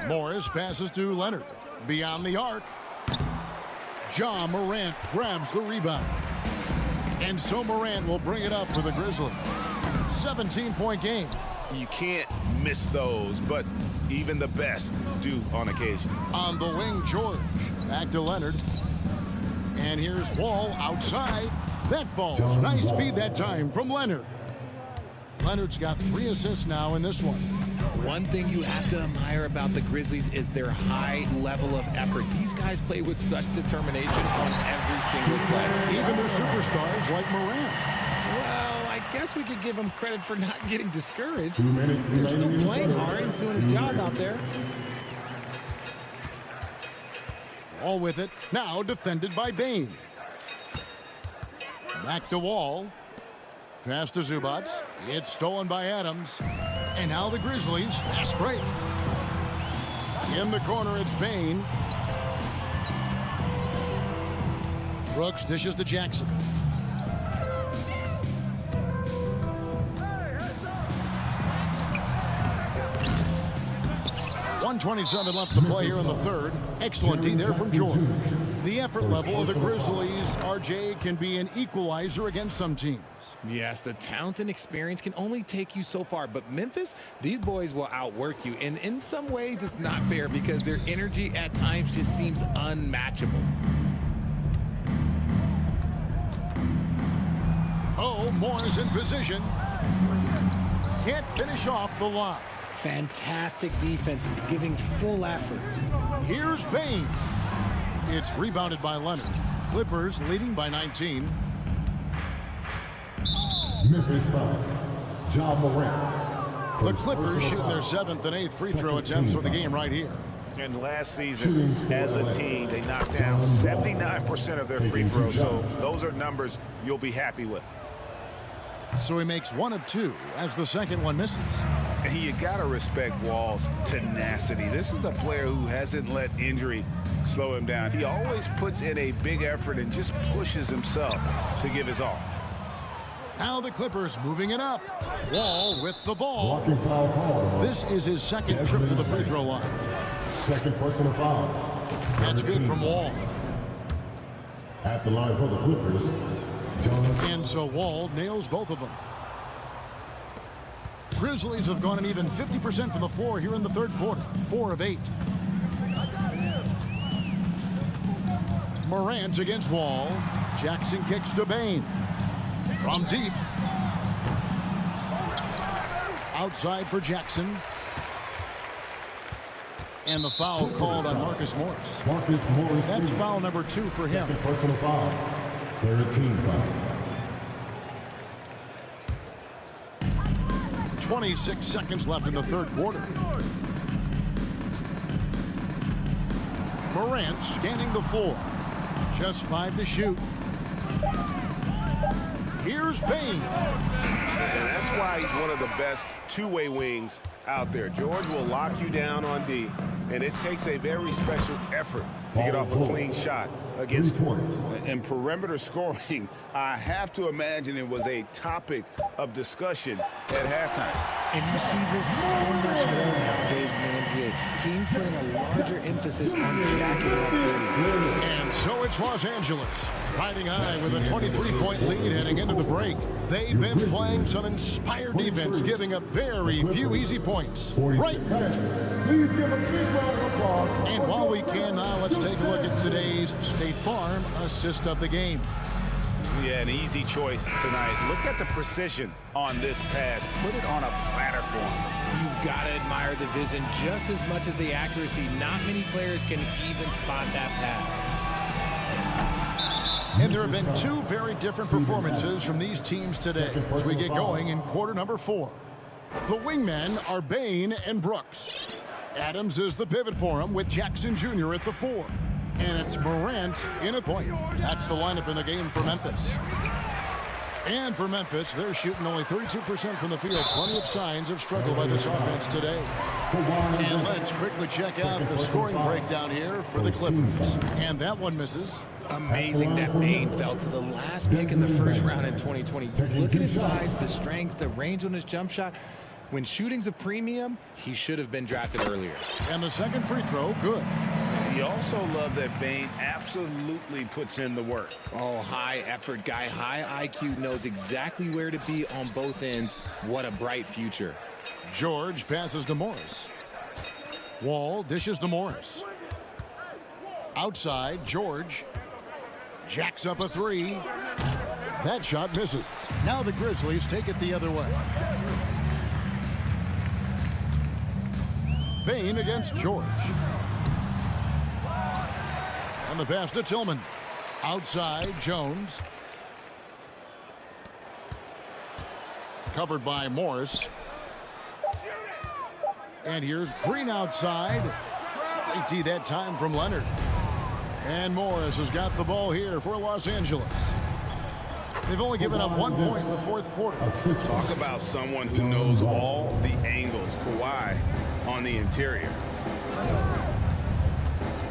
Morris passes to Leonard. Beyond the arc. Ja Morant grabs the rebound. And so Morant will bring it up for the Grizzlies. 17-point game. You can't miss those, but even the best do on occasion. On the wing, George. Back to Leonard. And here's Wall outside. That falls. Nice feed that time from Leonard. Leonard's got 3 assists now in this one. One thing you have to admire about the Grizzlies is their high level of effort. These guys play with such determination on every single play. Even their superstars like Morant. Well, I guess we could give him credit for not getting discouraged. They're still playing hard. He's doing his job out there. All with it. Now defended by Bain. Back to Wall. Pass to Zubac. It's stolen by Adams. And now the Grizzlies. Fast break. In the corner, it's Bain. Brooks dishes to Jackson. .127 left to play here in the third. Excellent D there from George. The effort level of the Grizzlies, RJ, can be an equalizer against some teams. Yes, the talent and experience can only take you so far, but Memphis, these boys will outwork you. And in some ways, it's not fair because their energy at times just seems unmatchable. Oh, Moore's in position. Can't finish off the lob. Fantastic defense, giving full effort. Here's Bain. It's rebounded by Leonard. Clippers leading by 19. Memphis fouls. Ja Morant. The Clippers shooting their 7th and 8th free throw attempts for the game right here. And last season, as a team, they knocked down 79% of their free throws, so those are numbers you'll be happy with. So he makes 1 of 2 as the second one misses. And you got to respect Wall's tenacity. This is a player who hasn't let injury slow him down. He always puts in a big effort and just pushes himself to give his all. Now the Clippers moving it up. Wall with the ball. Blocking foul call. This is his second trip to the free throw line. Second personal foul. That's good from Wall. At the line for the Clippers. And so Wall nails both of them. Grizzlies have gone an even 50% from the floor here in the third quarter. 4 of 8. Morant against Wall. Jackson kicks to Bain. From deep. Outside for Jackson. And the foul called on Marcus Morris. Marcus Morris. That's foul number 2 for him. Second personal foul. 13 foul. 26 seconds left in the third quarter. Morant scanning the floor. Just 5 to shoot. Here's Bain. And that's why he's one of the best two-way wings out there. George will lock you down on D, and it takes a very special effort to get off a clean shot against 3 points. in perimeter scoring. I have to imagine it was a topic of discussion at halftime. And you see this so much more nowadays in the NBA. Teams putting a larger emphasis on jacking up threes. And so it's Los Angeles, riding high with a 23-point lead heading into the break. They've been playing some inspired defense, giving up very few easy points. Right. Please give a big round of applause. And while we can now, let's take a look at today's State Farm assist of the game. Yeah, an easy choice tonight. Look at the precision on this pass. Put it on a platter for him. You've got to admire the vision just as much as the accuracy. Not many players can even spot that pass. And there have been two very different performances from these teams today as we get going in quarter number 4. The wingmen are Bain and Brooks. Adams is the pivot for him with Jackson Jr. at the 4. And it's Morant in a point. That's the lineup in the game for Memphis. And for Memphis, they're shooting only 32% from the field. Plenty of signs of struggle by this offense today. And let's quickly check out the scoring breakdown here for the Clippers. And that one misses. Amazing that Bain fell to the last pick in the first round in 2020. Look at his size, the strength, the range on his jump shot. When shooting's a premium, he should have been drafted earlier. And the second free throw, good. You also love that Bain absolutely puts in the work. Oh, high effort guy, high IQ, knows exactly where to be on both ends. What a bright future. George passes to Morris. Wall dishes to Morris. Outside, George jacks up a 3. That shot misses. Now the Grizzlies take it the other way. Bain against George. On the pass to Tillman. Outside, Jones. Covered by Morris. And here's Green outside. Late D that time from Leonard. And Morris has got the ball here for Los Angeles. They've only given up 1 point in the fourth quarter. Talk about someone who knows all the angles. Kawhi on the interior.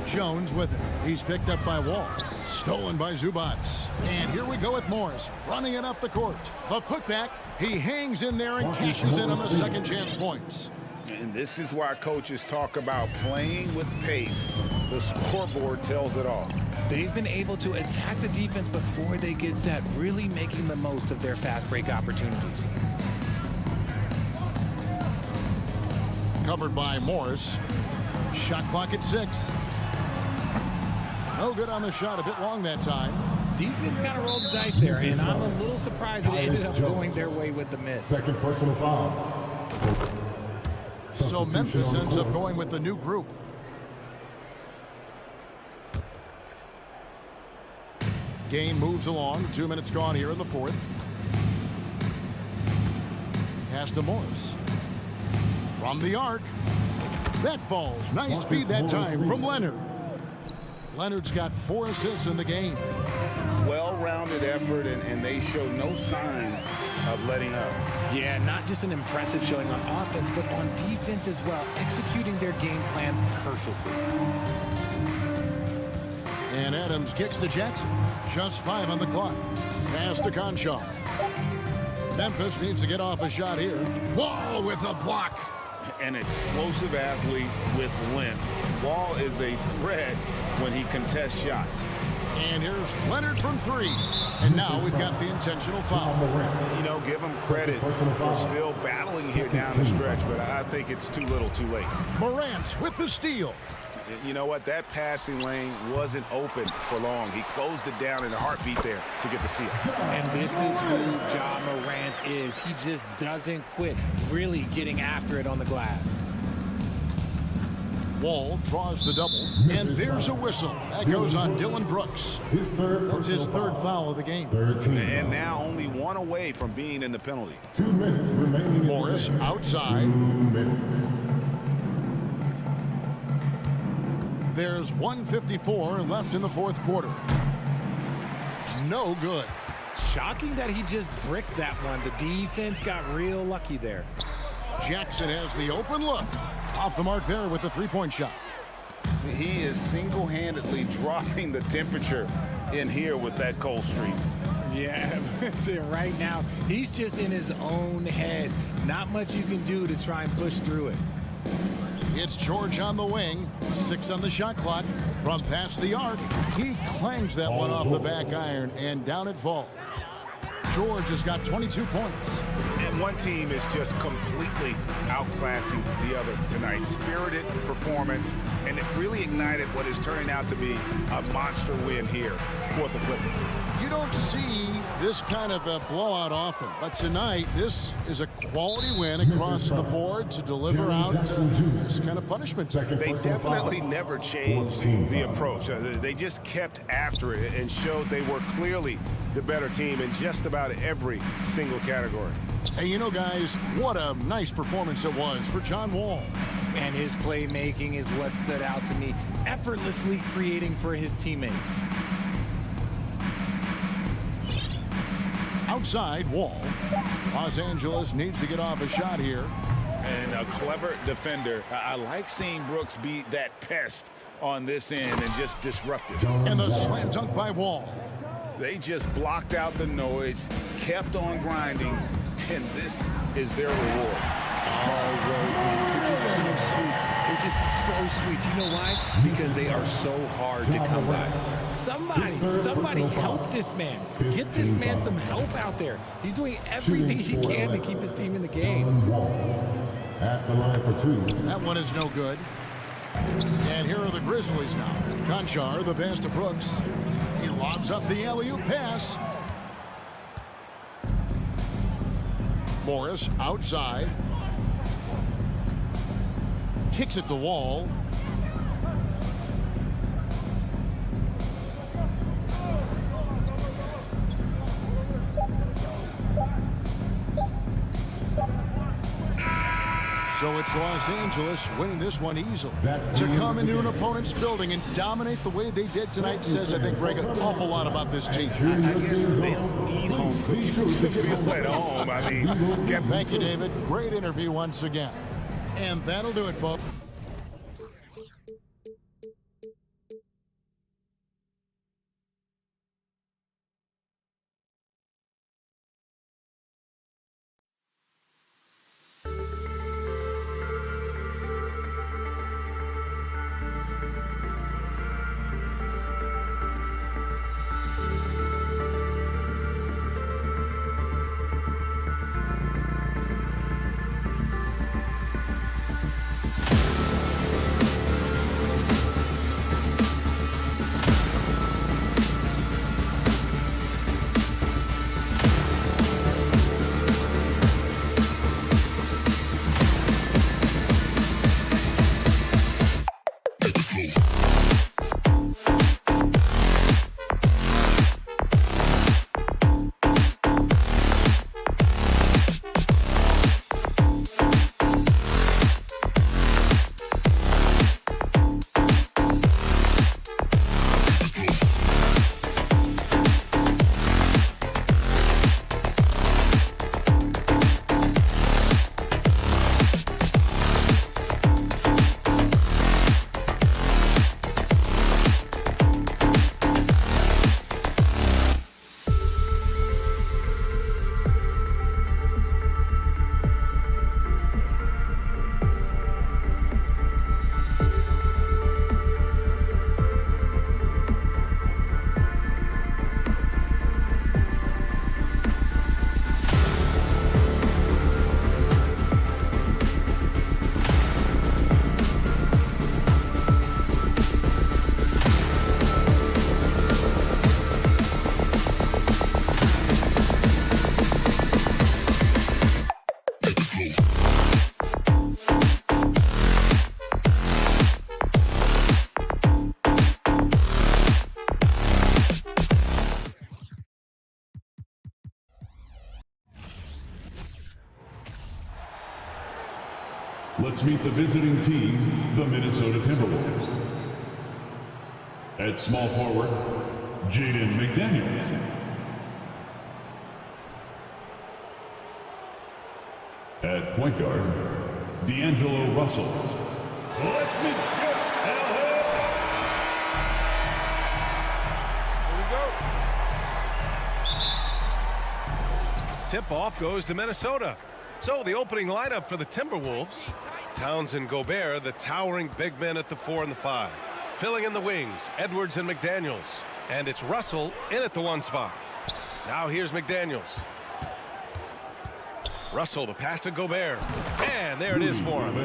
Jones with it. He's picked up by Wall. Stolen by Zubac. And here we go with Morris running it up the court. The putback. He hangs in there and cashes in on the second chance points. And this is why coaches talk about playing with pace. The scoreboard tells it all. They've been able to attack the defense before they get set, really making the most of their fast break opportunities. Covered by Morris. Shot clock at 6. No good on the shot, a bit long that time. Defense kind of rolled the dice there, and I'm a little surprised it ended up going their way with the miss. Second personal foul. So Memphis ends up going with the new group. Game moves along. 2 minutes gone here in the fourth. Pass to Morris. From the arc. That falls. Nice feed that time from Leonard. Leonard's got 4 assists in the game. Well-rounded effort, and they show no signs of letting up. Yeah, not just an impressive showing on offense, but on defense as well, executing their game plan perfectly. And Adams kicks to Jackson. Just 5 on the clock. Pass to Conchar. Memphis needs to get off a shot here. Wall with a block. An explosive athlete with length. Wall is a threat when he contests shots. And here's Leonard from 3. And now we've got the intentional foul. You know, give him credit for still battling here down the stretch, but I think it's too little too late. Morant with the steal. You know what? That passing lane wasn't open for long. He closed it down in a heartbeat there to get the steal. And this is who Ja Morant is. He just doesn't quit, really getting after it on the glass. Wall draws the double, and there's a whistle. That goes on Dylan Brooks. That's his third foul of the game. And now only 1 away from being in the penalty. 2 minutes remaining. Morris outside. There's 1:54 left in the fourth quarter. No good. Shocking that he just bricked that one. The defense got real lucky there. Jackson has the open look. Off the mark there with the 3-point shot. He is single-handedly dropping the temperature in here with that cold streak. Yeah, right now, he's just in his own head. Not much you can do to try and push through it. It's George on the wing, 6 on the shot clock. From past the arc, he clangs that one off the back iron, and down it falls. George has got 22 points. And one team is just completely outclassing the other tonight. Spirited performance, and it really ignited what is turning out to be a monster win here for the Clippers. You don't see this kind of a blowout often, but tonight this is a quality win across the board to deliver out this kind of punishment. They definitely never changed the approach. They just kept after it and showed they were clearly the better team in just about every single category. Hey, you know, guys, what a nice performance it was for John Wall. And his playmaking is what stood out to me, effortlessly creating for his teammates. Outside, Wall. Los Angeles needs to get off a shot here. And a clever defender. I like seeing Brooks be that pest on this end and just disrupt it. And the slam dunk by Wall. They just blocked out the noise, kept on grinding, and this is their reward. Oh, road they're just so sweet. They're just so sweet. You know why? Because they are so hard to come by. Somebody help this man. Get this man some help out there. He's doing everything he can to keep his team in the game. At the line for 2. That one is no good. And here are the Grizzlies now. Conchar, the pass to Brooks. He lobs up the alley-oop pass. Morris outside. Kicks at the wall. So it's Los Angeles winning this one easily. To come into an opponent's building and dominate the way they did tonight says, I think, Greg, an awful lot about this team. I guess they don't need home cooking to feel at home. I mean, thank you, David. Great interview once again. And that'll do it, folks. Let's meet the visiting team, the Minnesota Timberwolves. At small forward, Jaden McDaniels. At point guard, D'Angelo Russell. Let's meet Tip-off goes to Minnesota. So the opening lineup for the Timberwolves. Towns and Gobert, the towering big men at the 4 and the 5. Filling in the wings, Edwards and McDaniels. And it's Russell in at the 1 spot. Now here's McDaniels. Russell, the pass to Gobert. And there it is for him.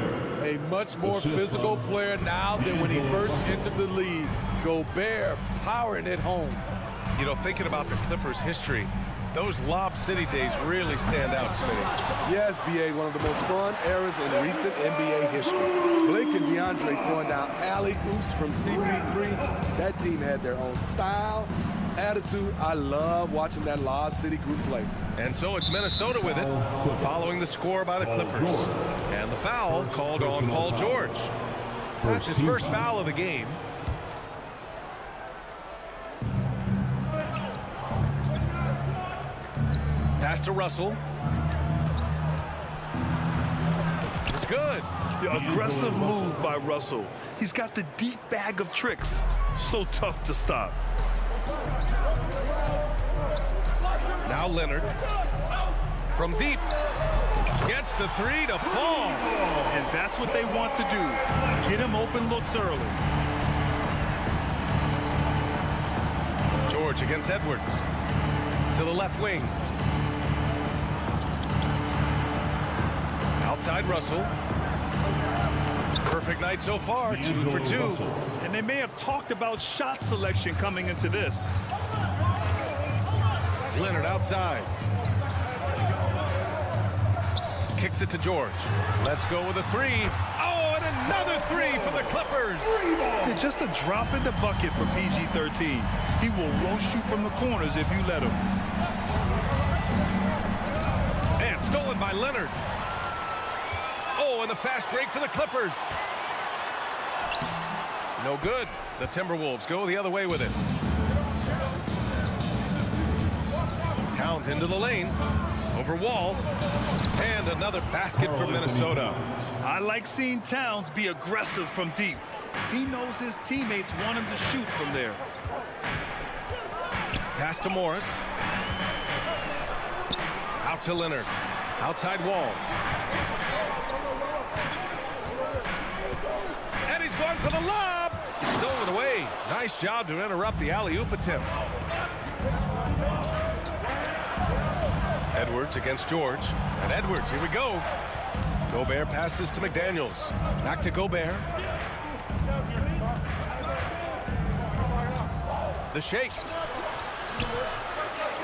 A much more physical player now than when he first entered the league. Gobert powering it home. You know, thinking about the Clippers' history, those Lob City days really stand out, Smitty. Yes, B.A., one of the most fun eras in recent NBA history. Blake and DeAndre throwing down alley-oops from CP3. That team had their own style, attitude. I love watching that Lob City group play. And so it's Minnesota with it, following the score by the Clippers. And the foul called on Paul George. That's his first foul of the game. Pass to Russell. It's good. Aggressive move by Russell. He's got the deep bag of tricks. So tough to stop. Now Leonard. From deep. Gets the 3 to fall. And that's what they want to do. Get him open looks early. George against Edwards. To the left wing. Outside Russell. Perfect night so far, 2 for 2. And they may have talked about shot selection coming into this. Leonard outside. Kicks it to George. Let's go with a 3. Oh, and another 3 for the Clippers. Yeah, just a drop in the bucket for PG-13. He will roast you from the corners if you let him. And stolen by Leonard. Oh, and the fast break for the Clippers. No good. The Timberwolves go the other way with it. Towns into the lane. Over Wall. And another basket from Minnesota. I like seeing Towns be aggressive from deep. He knows his teammates want him to shoot from there. Pass to Morris. Out to Leonard. Outside Wall. And he's going for the lob. Stolen away. Nice job to interrupt the alley-oop attempt. Edwards against George. And Edwards, here we go. Gobert passes to McDaniels. Back to Gobert. The shake.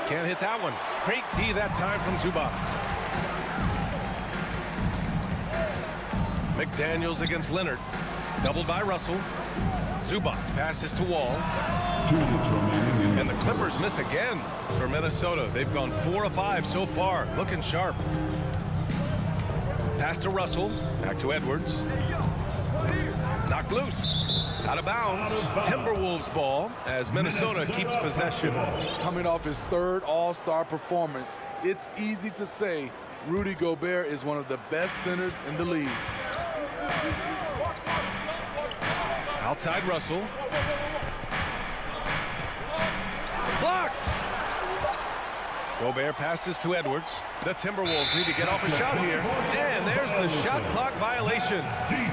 Can't hit that one. Great D that time from Zubats. McDaniels against Leonard. Doubled by Russell. Zubats passes to Wall. And the Clippers miss again for Minnesota. They've gone 4 of 5 so far. Looking sharp. Pass to Russell. Back to Edwards. Knocked loose. Out of bounds. Timberwolves ball as Minnesota keeps possession. Coming off his 3rd All-Star performance, it's easy to say Rudy Gobert is one of the best centers in the league. Outside Russell. Blocked. Gobert passes to Edwards. The Timberwolves need to get off a shot here. And there's the shot clock violation.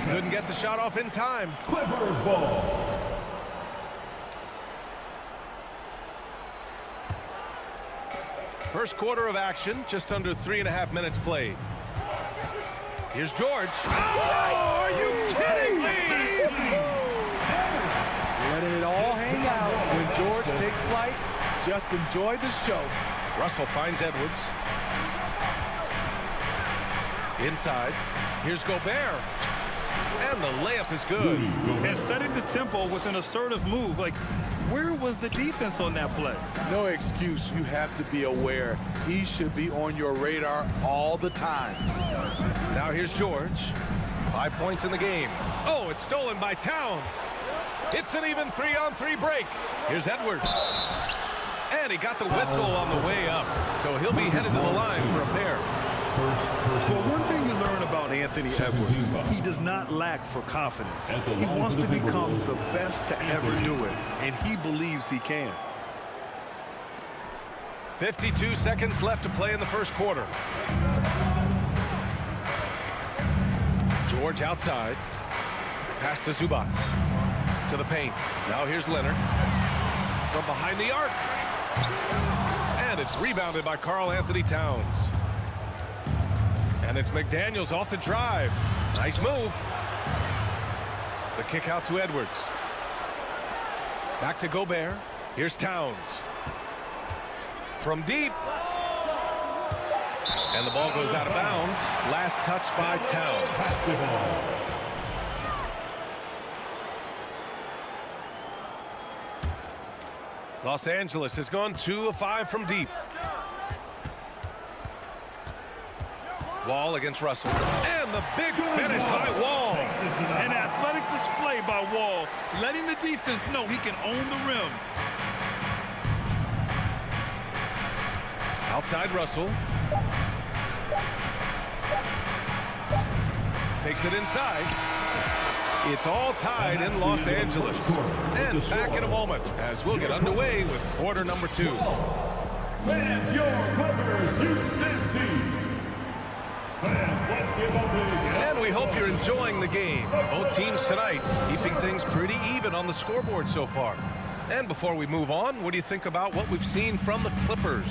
Couldn't get the shot off in time. Clippers ball. First quarter of action, just under 3.5 minutes played. Here's George. Oh, are you kidding me? Letting it all hang out when George takes flight. Just enjoy the show. Russell finds Edwards. Inside. Here's Gobert. And the layup is good. And setting the tempo with an assertive move. Like, where was the defense on that play? No excuse. You have to be aware. He should be on your radar all the time. Now here's George. 5 points in the game. Oh, it's stolen by Towns. It's an even 3-on-3 break. Here's Edwards. And he got the whistle on the way up. So he'll be headed to the line for a pair. So one thing you learn about Anthony Edwards, he does not lack for confidence. He wants to become the best to ever do it, and he believes he can. 52 seconds left to play in the first quarter. George outside. Pass to Zubats. To the paint. Now here's Leonard. From behind the arc. And it's rebounded by Karl Anthony Towns. And it's McDaniels off the drive. Nice move. The kick out to Edwards. Back to Gobert. Here's Towns. From deep. And the ball goes out of bounds. Last touch by Towns. Los Angeles has gone 2 of 5 from deep. Wall against Russell. And the big finish by Wall. An athletic display by Wall, letting the defense know he can own the rim. Outside Russell. Takes it inside. It's all tied in Los Angeles. And back in a moment as we'll get underway with quarter number 2. And your Clippers Houston team. And we hope you're enjoying the game. Both teams tonight keeping things pretty even on the scoreboard so far. And before we move on, what do you think about what we've seen from the Clippers?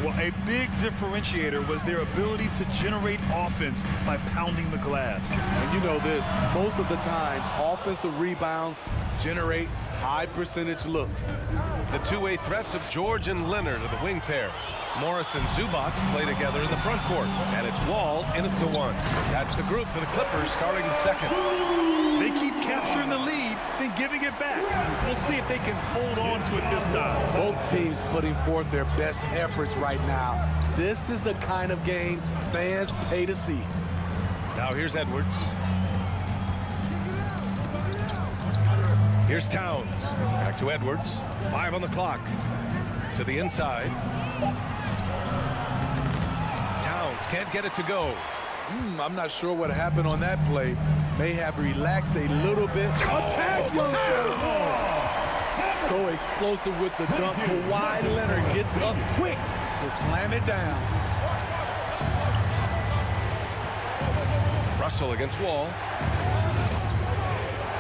Well, a big differentiator was their ability to generate offense by pounding the glass. And you know this, most of the time, offensive rebounds generate high percentage looks. The two-way threats of George and Leonard are the wing pair. Morris and Zubats play together in the front court. And it's Wall in at the 1. That's the group for the Clippers starting the second. They keep capturing the lead, then giving it back. We'll see if they can hold on to it this time. Both teams putting forth their best efforts right now. This is the kind of game fans pay to see. Now here's Edwards. Here's Towns. Back to Edwards. 5 on the clock. To the inside. Towns can't get it to go. I'm not sure what happened on that play. May have relaxed a little bit. Attack! So explosive with the dunk. Kawhi Leonard gets up quick to slam it down. Russell against Wall.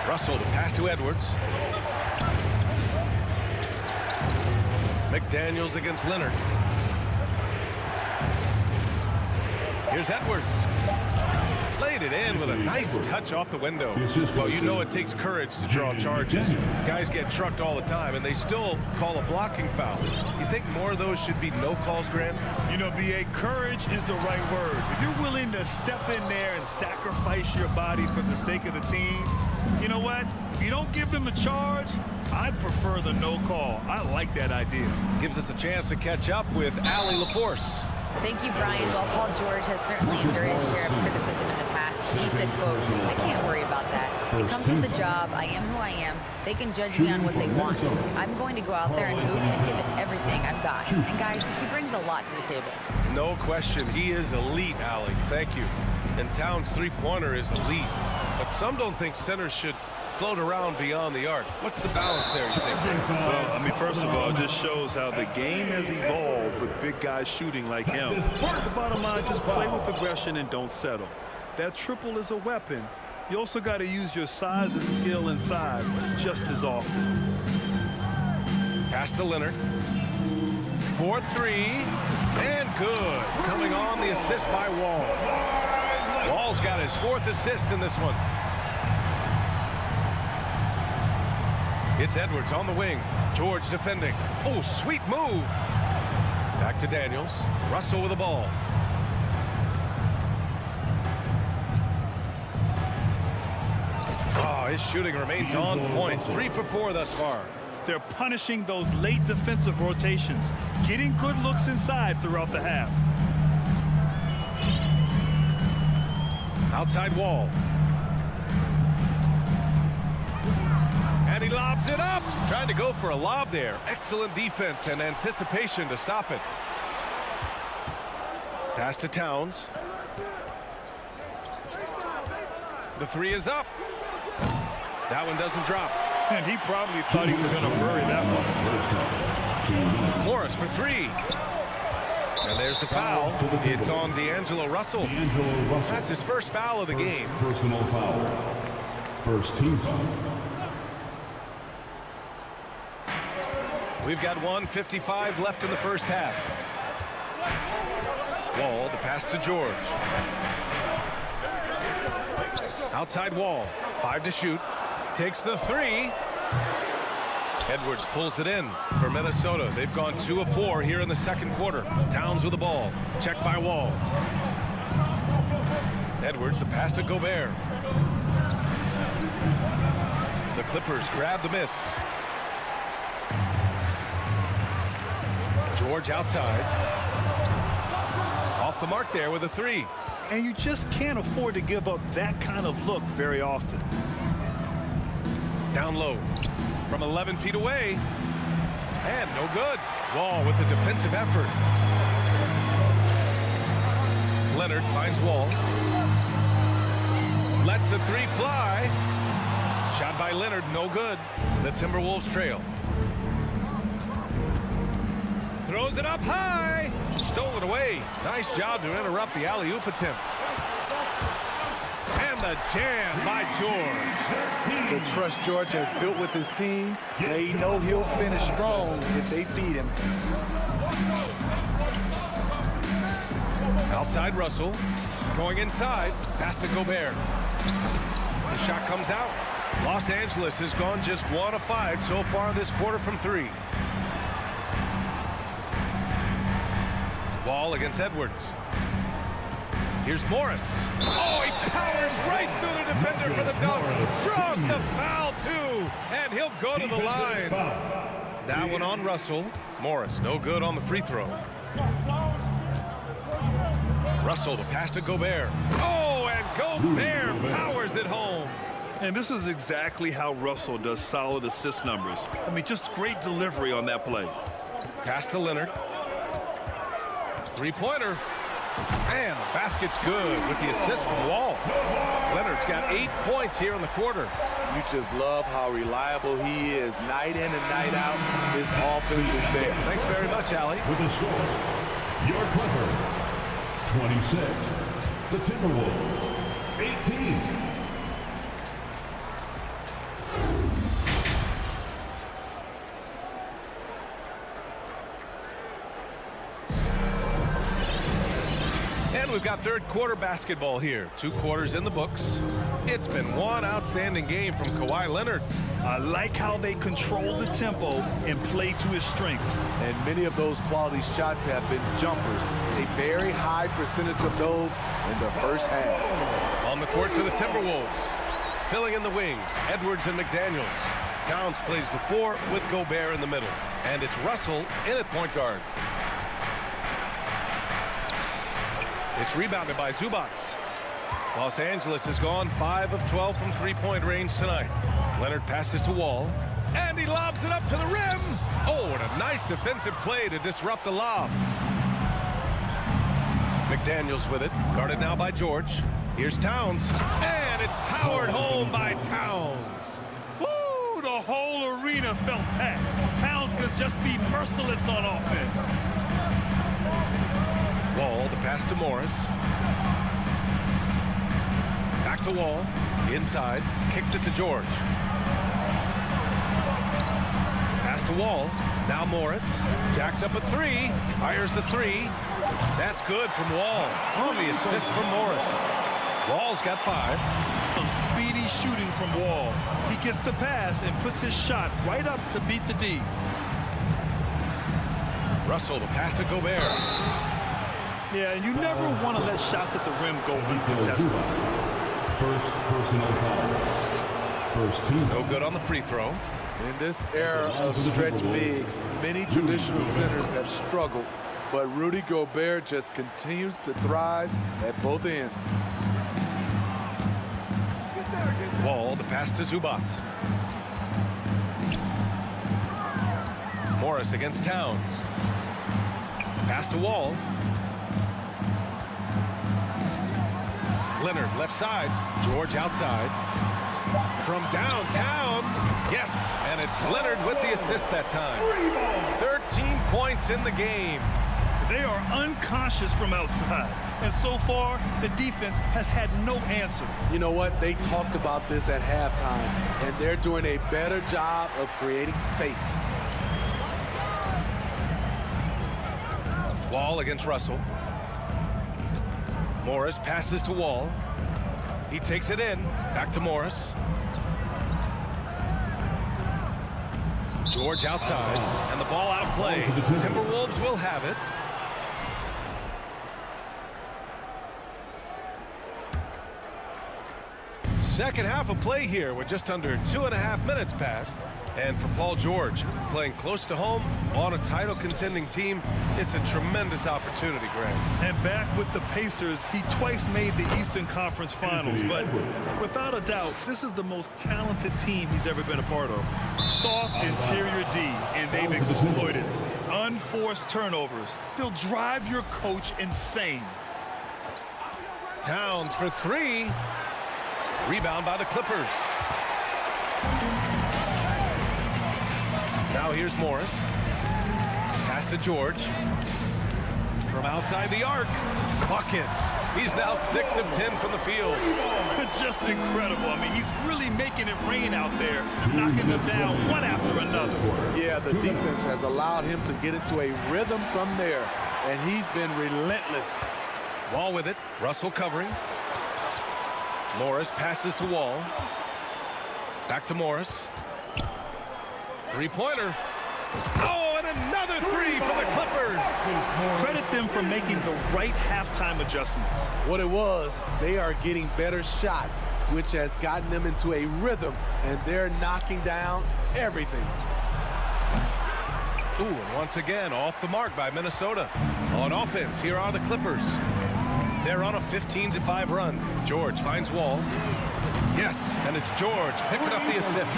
Russell to pass to Edwards. McDaniels against Leonard. Here's Edwards. Laid it in with a nice touch off the window. Well, you know it takes courage to draw charges. Guys get trucked all the time, and they still call a blocking foul. You think more of those should be no calls, Grant? You know, B.A., courage is the right word. If you're willing to step in there and sacrifice your body for the sake of the team, you know what? If you don't give them a charge, I'd prefer the no call. I like that idea. Gives us a chance to catch up with Allie LaForce. Thank you, Brian. Well, Paul George has certainly endured his share of criticism in the past. He said, quote, I can't worry about that. It comes with the job. I am who I am. They can judge me on what they want. I'm going to go out there and hoop and give it everything I've got. And guys, he brings a lot to the table. No question. He is elite, Allie. Thank you. And Towns' three-pointer is elite. But some don't think centers should float around beyond the arc. What's the balance there, you think? Well, I mean, first of all, it just shows how the game has evolved with big guys shooting like him. The bottom line, just play with aggression and don't settle. That triple is a weapon. You also got to use your size and skill inside just as often. Pass to Leonard. 4-3, and good. Coming on, the assist by Wall. Wall's got his 4th assist in this one. It's Edwards on the wing. George defending. Oh, sweet move. Back to Daniels. Russell with the ball. Oh, his shooting remains on point. 3 for 4 thus far. They're punishing those late defensive rotations, getting good looks inside throughout the half. Outside Wall. And he lobs it up. Trying to go for a lob there. Excellent defense and anticipation to stop it. Pass to Towns. The 3 is up. That one doesn't drop. And he probably thought he was going to bury that one. Morris for three. And there's the foul. It's on D'Angelo Russell. That's his first foul of the game. Personal foul. First team foul. We've got 1:55 left in the first half. Wall, the pass to George. Outside Wall, 5 to shoot. Takes the three. Edwards pulls it in for Minnesota. They've gone 2 of 4 here in the second quarter. Towns with the ball. Checked by Wall. Edwards, the pass to Gobert. The Clippers grab the miss. George outside. Off the mark there with a three. And you just can't afford to give up that kind of look very often. Down low from 11 feet away. And no good. Wall with the defensive effort. Leonard finds Wall. Lets the three fly. Shot by Leonard, no good. The Timberwolves trail. Throws it up high. Stole it away. Nice job to interrupt the alley-oop attempt. And the jam by George. The trust George has built with his team, they know he'll finish strong if they feed him. Outside Russell. Going inside. Pass to Gobert. The shot comes out. Los Angeles has gone just 1 of 5 so far this quarter from 3. Wall against Edwards. Here's Morris. Oh, he powers right through the defender for the dunk. Draws the foul, too. And he'll go to the line. That one on Russell. Morris, no good on the free throw. Russell, the pass to Gobert. Oh, and Gobert powers it home. And this is exactly how Russell does solid assist numbers. I mean, just great delivery on that play. Pass to Leonard. Three-pointer. And the basket's good with the assist from Wall. Leonard's got 8 points here in the quarter. You just love how reliable he is. Night in and night out, his offense is there. Thanks very much, Allie. With the score, your Clippers, 26. The Timberwolves, 18. And we've got third quarter basketball here. 2 quarters in the books. It's been one outstanding game from Kawhi Leonard. I like how they control the tempo and play to his strengths. And many of those quality shots have been jumpers. A very high percentage of those in the first half. On the court for the Timberwolves. Filling in the wings, Edwards and McDaniels. Towns plays the 4 with Gobert in the middle. And it's Russell in at point guard. It's rebounded by Zubac. Los Angeles has gone 5 of 12 from three-point range tonight. Leonard passes to Wall. And he lobs it up to the rim. Oh, and a nice defensive play to disrupt the lob. McDaniels with it. Guarded now by George. Here's Towns. And it's powered home by Towns. Woo! The whole arena felt that. Towns could just be merciless on offense. Wall, the pass to Morris. Back to Wall. Inside. Kicks it to George. Pass to Wall. Now Morris. Jacks up a 3. Fires the 3. That's good from Wall. On the assist from Morris. Wall's got 5. Some speedy shooting from Wall. He gets the pass and puts his shot right up to beat the D. Russell, the pass to Gobert. Yeah, and you never want to let shots at the rim go uncontested. First personal foul. First team. No good on the free throw. In this era of stretch bigs, many traditional centers have struggled, but Rudy Gobert just continues to thrive at both ends. Wall, the pass to Zubac. Morris against Towns. Pass to Wall. Leonard left side. George outside. From downtown. Yes, and it's Leonard with the assist that time. 13 14 points in the game. They are unconscious from outside. And so far, the defense has had no answer. You know what? They talked about this at halftime, and they're doing a better job of creating space. Wall against Russell. Morris passes to Wall. He takes it in. Back to Morris. George outside. And the ball out of play. Timberwolves will have it. Second half of play here with just under 2.5 minutes passed. And for Paul George, playing close to home on a title contending team, it's a tremendous opportunity, Grant. And back with the Pacers, he twice made the Eastern Conference Finals, but without a doubt, this is the most talented team he's ever been a part of. Soft interior D, and they've exploited unforced turnovers. They'll drive your coach insane. Towns for three. Rebound by the Clippers. Now here's Morris. Pass to George. From outside the arc. Buckets. He's now 6 of 10 from the field. Just incredible. I mean, he's really making it rain out there, knocking them down one after another. Yeah, the defense has allowed him to get into a rhythm from there, and he's been relentless. Wall with it. Russell covering. Morris passes to Wall. Back to Morris. Three-pointer. Oh, and another three for the Clippers. Credit them for making the right halftime adjustments. What it was, they are getting better shots, which has gotten them into a rhythm, and they're knocking down everything. Ooh, and once again, off the mark by Minnesota. On offense, here are the Clippers. They're on a 15-5 run. George finds Wall. Yes, and it's George picking up the assist.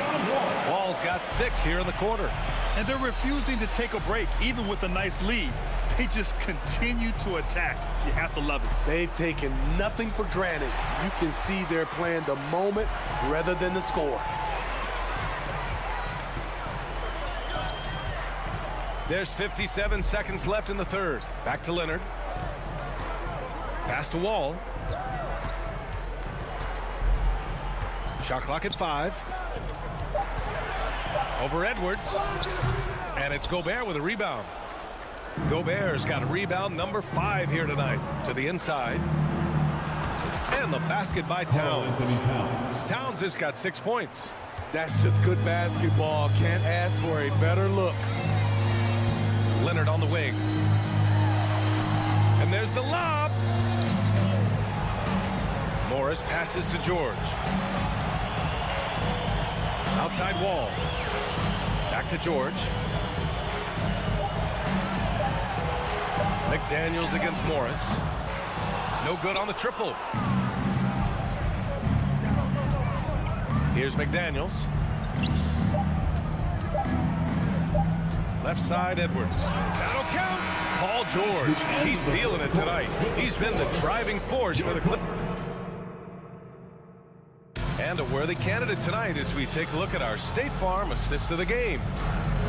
Wall's got 6 here in the quarter. And they're refusing to take a break, even with a nice lead. They just continue to attack. You have to love it. They've taken nothing for granted. You can see they're playing the moment rather than the score. There's 57 seconds left in the third. Back to Leonard. Pass to Wall. Shot clock at 5. Over Edwards. And it's Gobert with a rebound. Gobert's got a rebound number 5 here tonight. To the inside. And the basket by Towns. Towns has got 6 points. That's just good basketball. Can't ask for a better look. Leonard on the wing. And there's the lob. Morris passes to George. Outside Wall. Back to George. McDaniels against Morris. No good on the triple. Here's McDaniels. Left side, Edwards. That'll count. Paul George. He's feeling it tonight. He's been the driving force for the Clippers. And a worthy candidate tonight as we take a look at our State Farm assist of the game.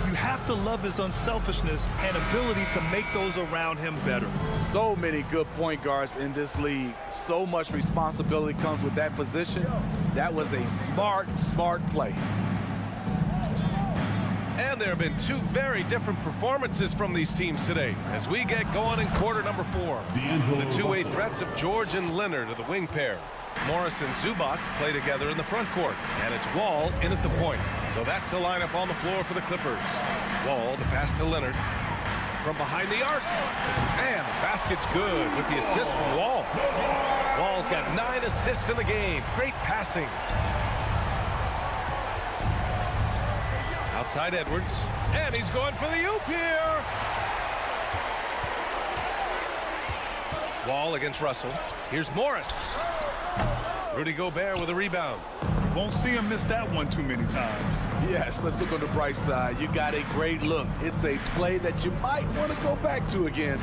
You have to love his unselfishness and ability to make those around him better. So many good point guards in this league. So much responsibility comes with that position. That was a smart play. And there have been 2 very different performances from these teams today as we get going in quarter number 4. The two-way threats of George and Leonard are the wing pair. Morris and Zubac play together in the front court, and it's Wall in at the point. So that's the lineup on the floor for the Clippers. Wall, the pass to Leonard. From behind the arc. And the basket's good with the assist from Wall. Wall's got 9 assists in the game. Great passing. Outside Edwards. And he's going for the oop here. Wall against Russell. Here's Morris. Rudy Gobert with a rebound. Won't see him miss that one too many times. Yes, let's look on the bright side. You got a great look. It's a play that you might want to go back to again.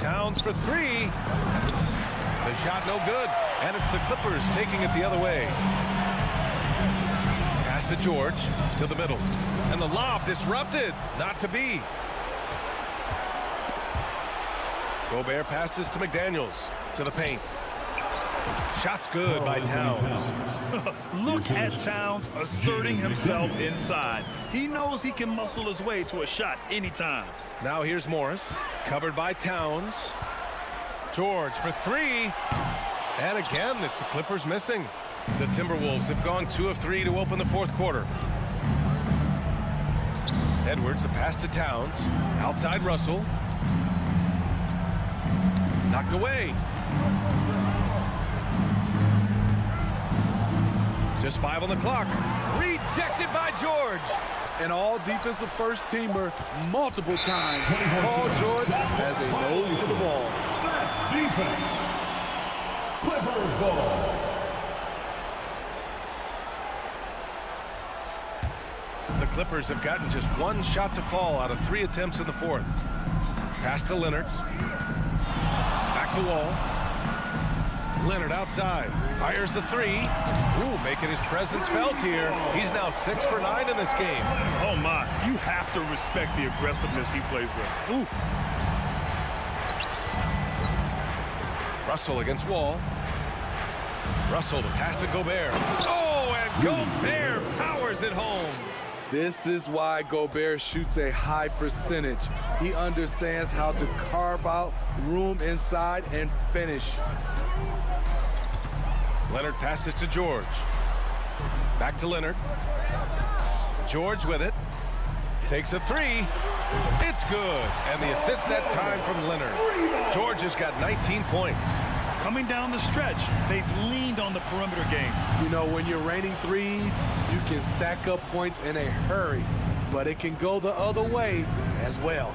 Towns for 3. The shot no good. And it's the Clippers taking it the other way. Pass Pass to George, to the middle. And the lob disrupted. Not to be. Gobert passes to McDaniels, to the paint. Shot's good by Towns. Look at Towns asserting himself inside. He knows he can muscle his way to a shot anytime. Now here's Morris, covered by Towns. George for three. And again, it's the Clippers missing. The Timberwolves have gone 2 of 3 to open the fourth quarter. Edwards, a pass to Towns. Outside Russell. Knocked away. Just 5 on the clock. Rejected by George. An all-defensive first-teamer multiple times. Paul George has a nose for the ball. That's defense. Clippers ball. The Clippers have gotten just 1 shot to fall out of 3 attempts in the fourth. Pass to Leonard. Back to Wall. Leonard outside. Fires the 3. Ooh, making his presence felt here. He's now 6 for 9 in this game. Oh, my. You have to respect the aggressiveness he plays with. Ooh. Russell against Wall. Russell to pass to Gobert. Oh, and Gobert powers it home. This is why Gobert shoots a high percentage. He understands how to carve out room inside and finish. Leonard passes to George. Back to Leonard. George with it. Takes a 3. It's good. And the assist that time from Leonard. George has got 19 points. Coming down the stretch, they've leaned on the perimeter game. You know, when you're raining threes, you can stack up points in a hurry, but it can go the other way as well.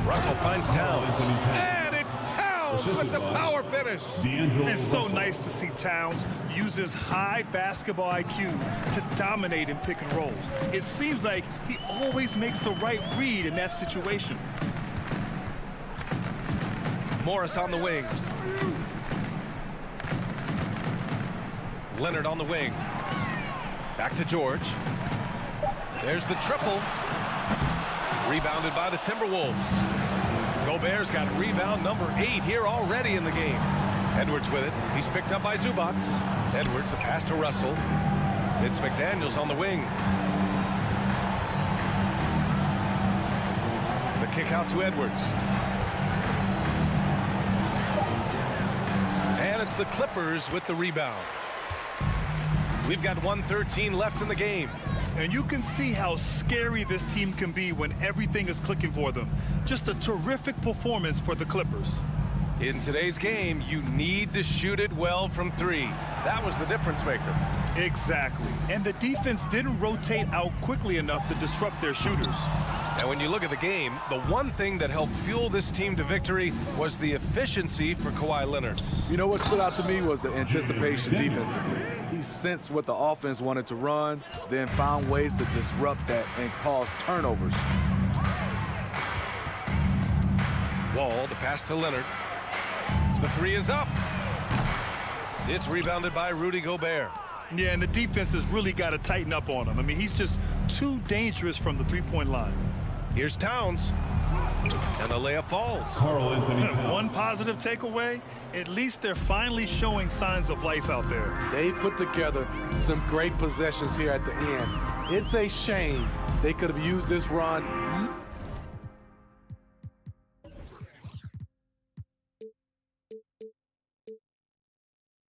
Russell finds Towns. And it's Towns with the power finish. It's so nice to see Towns use his high basketball IQ to dominate in pick and rolls. It seems like he always makes the right read in that situation. Morris on the wing. Leonard on the wing. Back to George. There's the triple. Rebounded by the Timberwolves. Gobert's got rebound number 8 here already in the game. Edwards with it. He's picked up by Zubats. Edwards, a pass to Russell. It's McDaniels on the wing. The kick out to Edwards. And it's the Clippers with the rebound. We've got 1:13 left in the game. And you can see how scary this team can be when everything is clicking for them. Just a terrific performance for the Clippers. In today's game, you need to shoot it well from 3. That was the difference maker. Exactly. And the defense didn't rotate out quickly enough to disrupt their shooters. And when you look at the game, the one thing that helped fuel this team to victory was the efficiency for Kawhi Leonard. You know what stood out to me was the anticipation defensively. He sensed what the offense wanted to run, then found ways to disrupt that and cause turnovers. Wall, the pass to Leonard. The 3 is up. It's rebounded by Rudy Gobert. Yeah, and the defense has really got to tighten up on him. I mean, he's just too dangerous from the three-point line. Here's Towns. And the layup falls. Carl Anthony Towns. One positive takeaway, at least they're finally showing signs of life out there. They put together some great possessions here at the end. It's a shame they could have used this run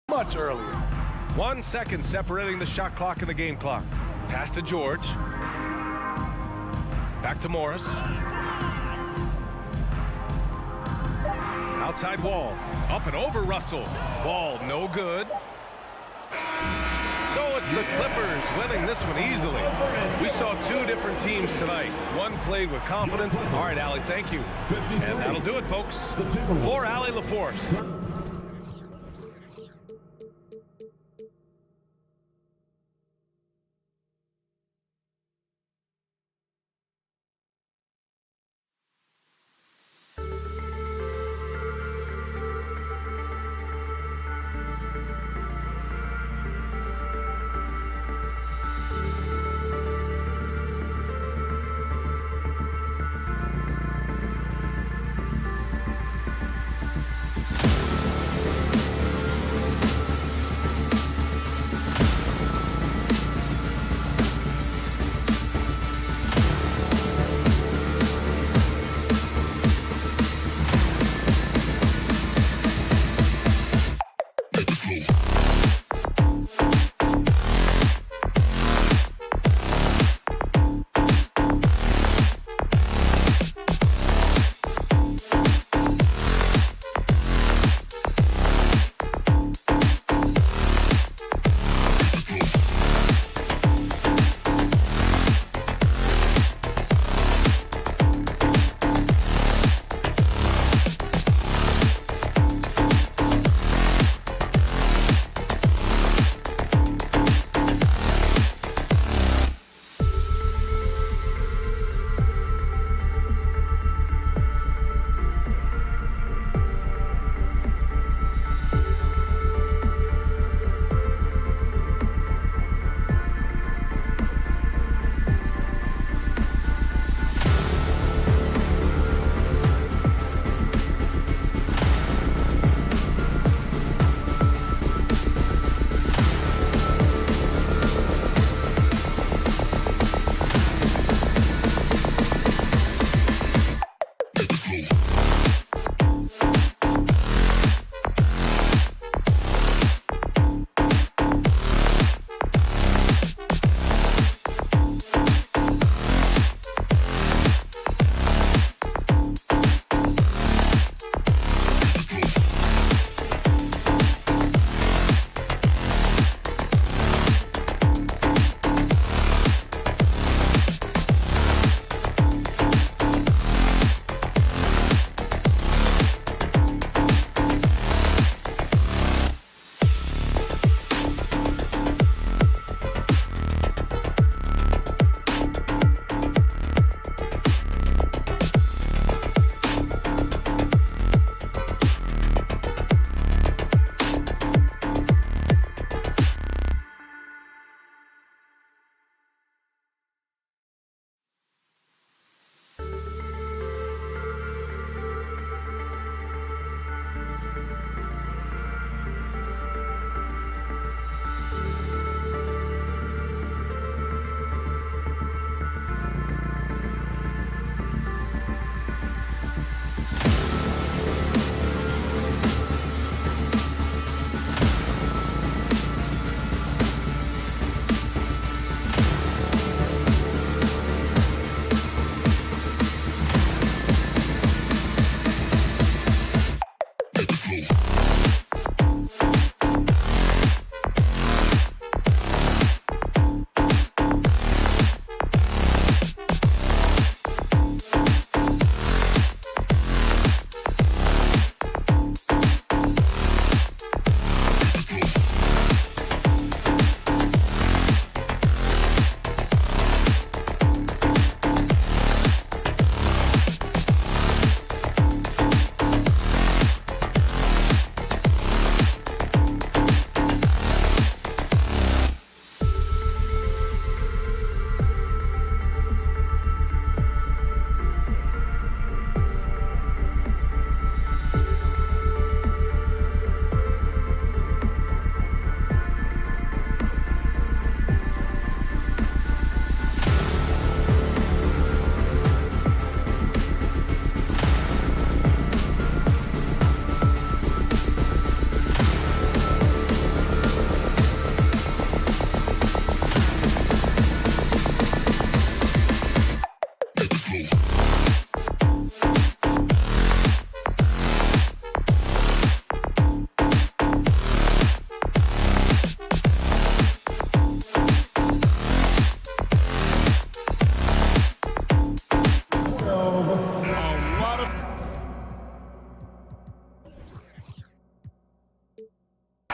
much earlier. 1 second separating the shot clock and the game clock. Pass to George. Back to Morris. Outside Wall. Up and over Russell. Wall no good. So it's the Clippers winning this one easily. We saw 2 different teams tonight. One played with confidence. All right, Allie, thank you. And that'll do it, folks. For Allie LaForce.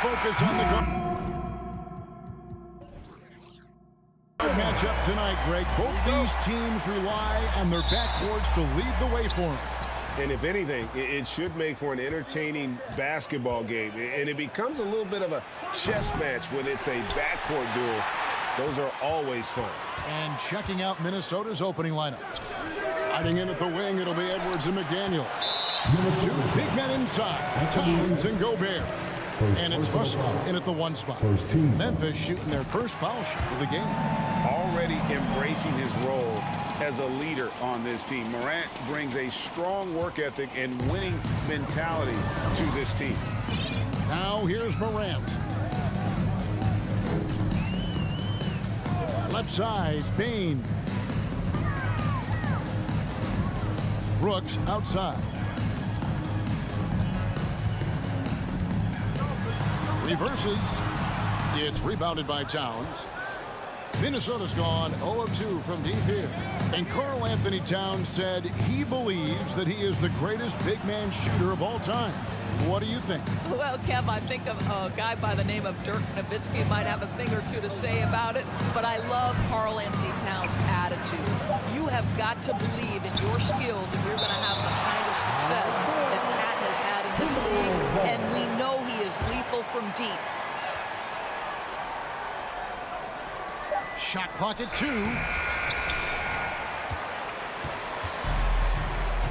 focus on the matchup tonight, Greg. Both these teams rely on their backboards to lead the way for them. And if anything, it should make for an entertaining basketball game. And it becomes a little bit of a chess match when it's a backcourt duel. Those are always fun. And checking out Minnesota's opening lineup. Hiding in at the wing, it'll be Edwards and McDaniel. Two big men inside, Towns and Gobert. And it's Russell in at the one spot. Memphis shooting their first foul shot of the game. Already embracing his role as a leader on this team. Morant brings a strong work ethic and winning mentality to this team. Now here's Morant. Left side, Bain. Brooks outside. Reverses. It's rebounded by Towns. Minnesota's gone 0 of 2 from deep here. And Karl Anthony Towns said he believes that he is the greatest big man shooter of all time. What do you think? Well, Kev, I think of a guy by the name of Dirk Nowitzki might have a thing or two to say about it, but I love Karl Anthony Towns' attitude. You have got to believe in your skills if you're going to have the kind of success that Pat has had in this league, and we know he is lethal from deep. Shot clock at 2.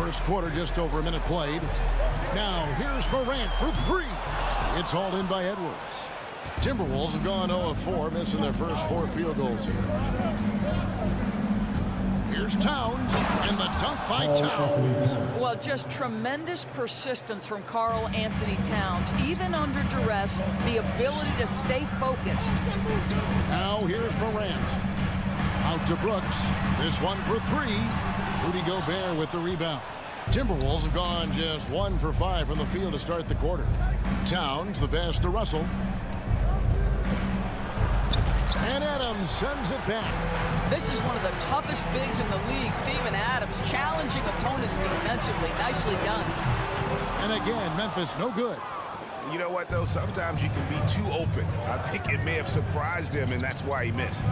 First quarter, just over a minute played. Now, here's Morant for 3. It's hauled in by Edwards. Timberwolves have gone 0 of 4, missing their first 4 field goals here. Here's Towns, and the dunk by Towns. Well, just tremendous persistence from Karl Anthony Towns. Even under duress, the ability to stay focused. Now here's Morant. Out to Brooks. This one for 3. Rudy Gobert with the rebound. Timberwolves have gone just 1 for 5 from the field to start the quarter. Towns, the pass to Russell. And Adams sends it back. This is one of the toughest bigs in the league, Steven Adams, challenging opponents defensively. Nicely done. And again, Memphis no good. You know what, though? Sometimes you can be too open. I think it may have surprised him, and that's why he missed.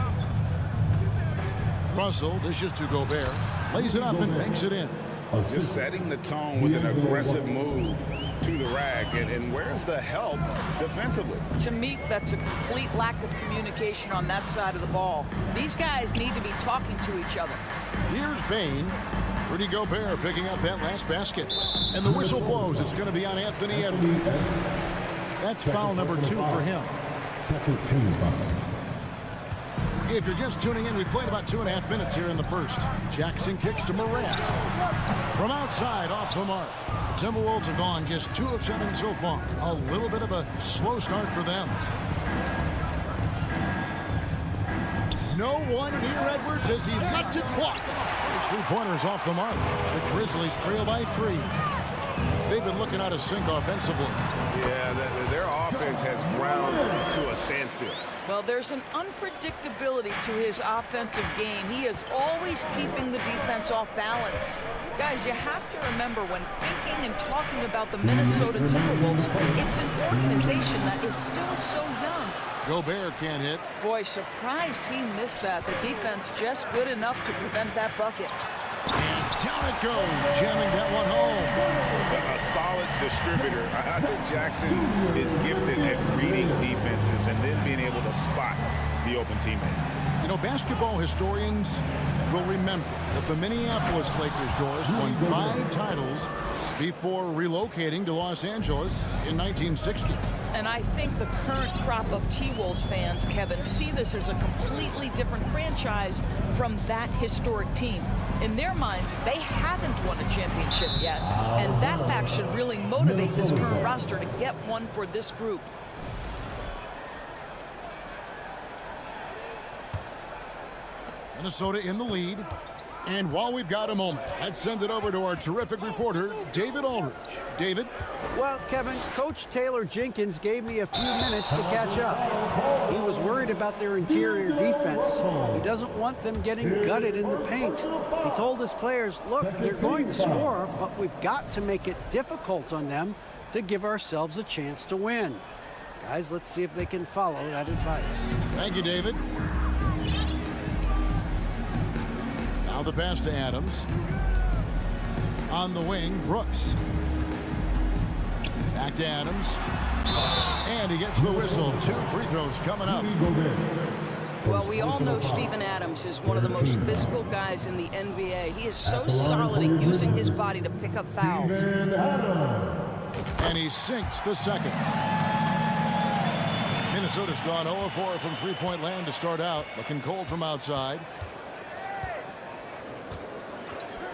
Russell dishes to Gobert. Lays it up and banks it in. Just setting the tone with an aggressive move to the rack. And where's the help defensively? To me, that's a complete lack of communication on that side of the ball. These guys need to be talking to each other. Here's Bain. Rudy Gobert picking up that last basket. And the whistle blows. It's going to be on Anthony Edwards. That's foul number 2 for him. Second team foul. If you're just tuning in, we played about 2.5 minutes here in the first. Jackson kicks to Morant. From outside, off the mark. The Timberwolves have gone just 2 of 7 so far. A little bit of a slow start for them. No one near Edwards as he lets it fly. His 3-pointers off the mark. The Grizzlies trail by 3. They've been looking out of sync offensively. Yeah, their offense has ground to a standstill. Well, there's an unpredictability to his offensive game. He is always keeping the defense off balance. Guys, you have to remember when thinking and talking about the Minnesota Timberwolves, it's an organization that is still so young. Gobert can't hit. Boy, surprised he missed that. The defense just good enough to prevent that bucket. And down it goes, jamming that one home. A solid distributor. I think Jackson is gifted at reading defenses and then being able to spot the open teammate. You know, basketball historians will remember that the Minneapolis Lakers, Doris, won 5 titles before relocating to Los Angeles in 1960. And I think the current crop of T-Wolves fans, Kevin, see this as a completely different franchise from that historic team. In their minds, they haven't won a championship yet. And that fact should really motivate this current roster to get one for this group. Minnesota in the lead. And while we've got a moment, let's send it over to our terrific reporter, David Aldridge. David? Well, Kevin, Coach Taylor Jenkins gave me a few minutes to catch up. He was worried about their interior defense. He doesn't want them getting gutted in the paint. He told his players, look, they're going to score, but we've got to make it difficult on them to give ourselves a chance to win. Guys, let's see if they can follow that advice. Thank you, David. Now the pass to Adams. On the wing, Brooks. Back to Adams. And he gets the whistle. 2 free throws coming up. Well, we all know Steven Adams is one of the most physical guys in the NBA. He is so solid at using his body to pick up fouls. And he sinks the second. Minnesota's gone 0-4 from three-point land to start out. Looking cold from outside.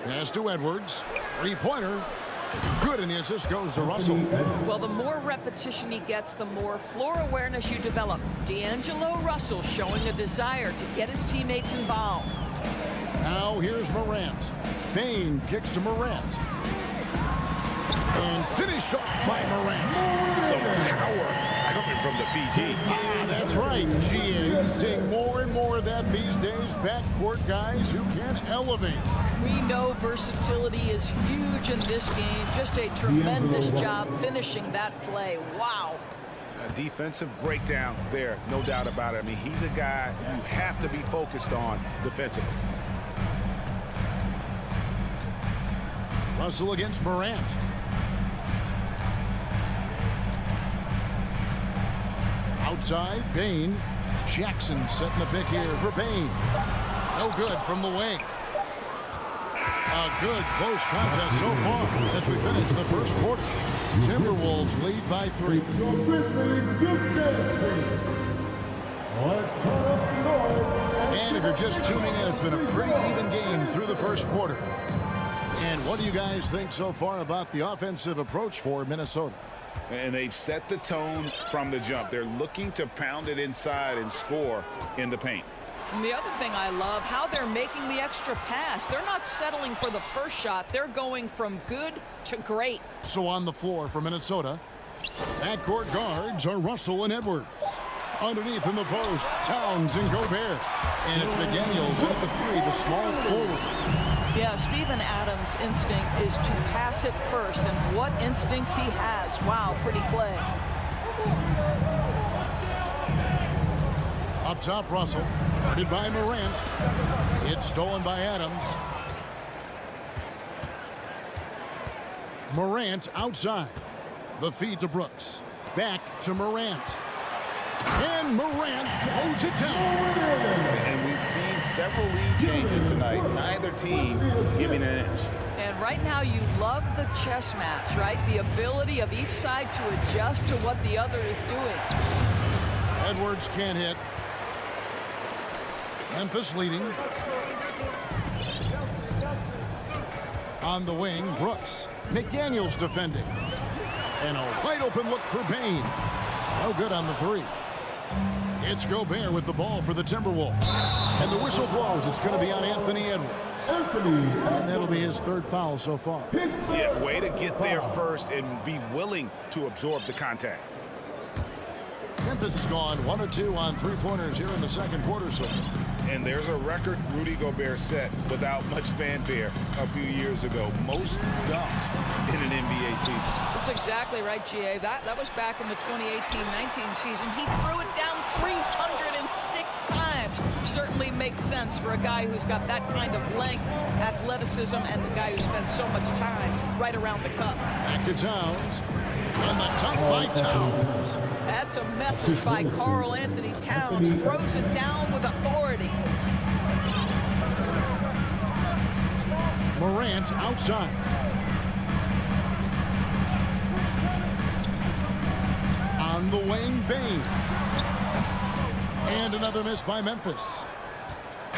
Pass to Edwards. Three-pointer. Good, and the assist goes to Russell. Well, the more repetition he gets, the more floor awareness you develop. D'Angelo Russell showing a desire to get his teammates involved. Now here's Morant. Bain kicks to Morant. And finished off by Morant. Some power coming from the PG. That's right. She is seeing more and more of that these days. Backcourt guys who can elevate. We know versatility is huge in this game. Just a tremendous job finishing that play. Wow. A defensive breakdown there, no doubt about it. I mean, he's a guy you have to be focused on defensively. Russell against Morant. Outside, Bain. Jackson setting the pick here for Bain. No good from the wing. A good close contest so far as we finish the first quarter. Timberwolves lead by 3. And if you're just tuning in, it's been a pretty even game through the first quarter. And what do you guys think so far about the offensive approach for Minnesota? And they've set the tone from the jump. They're looking to pound it inside and score in the paint. And the other thing I love, how they're making the extra pass. They're not settling for the first shot. They're going from good to great. So on the floor for Minnesota, backcourt guards are Russell and Edwards. Underneath in the post, Towns and Gobert. And it's McDaniels at the 3, the small forward. Yeah, Steven Adams' instinct is to pass it first, and what instincts he has. Wow, pretty play. Up top, Russell, guarded by Morant. It's stolen by Adams. Morant outside. The feed to Brooks. Back to Morant. And Morant throws it down. And we've seen several lead changes tonight. Neither team giving an edge. And right now you love the chess match, right? The ability of each side to adjust to what the other is doing. Edwards can't hit. Memphis leading. On the wing, Brooks. McDaniels defending. And a wide open look for Bain. No good on the 3. It's Gobert with the ball for the Timberwolves. And the whistle blows. It's going to be on Anthony Edwards. And that'll be his 3rd foul so far. Yeah, way to get there first and be willing to absorb the contact. Memphis has gone 1 or 2 on 3-pointers here in the second quarter. So. And there's a record Rudy Gobert set without much fanfare a few years ago. Most dunks in an NBA season. That's exactly right, GA. That was back in the 2018-19 season. He threw it down 306 times. Certainly makes sense for a guy who's got that kind of length, athleticism, and the guy who spends so much time right around the cup. Back to Towns. And the dunk by Towns. That's a message by Karl Anthony Towns. Throws it down with authority. Morant outside. On the wing, Bain. And another miss by Memphis.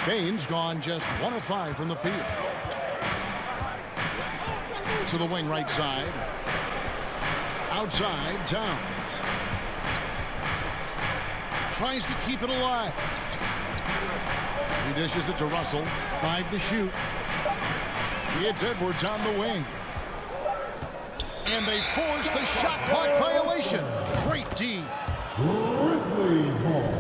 Bain's gone just 1 of 5 from the field. To the wing right side. Outside, Towns. Tries to keep it alive. He dishes it to Russell. 5 to shoot. It's Edwards on the wing. And they force the shot clock violation. Great D. Grizzlies ball.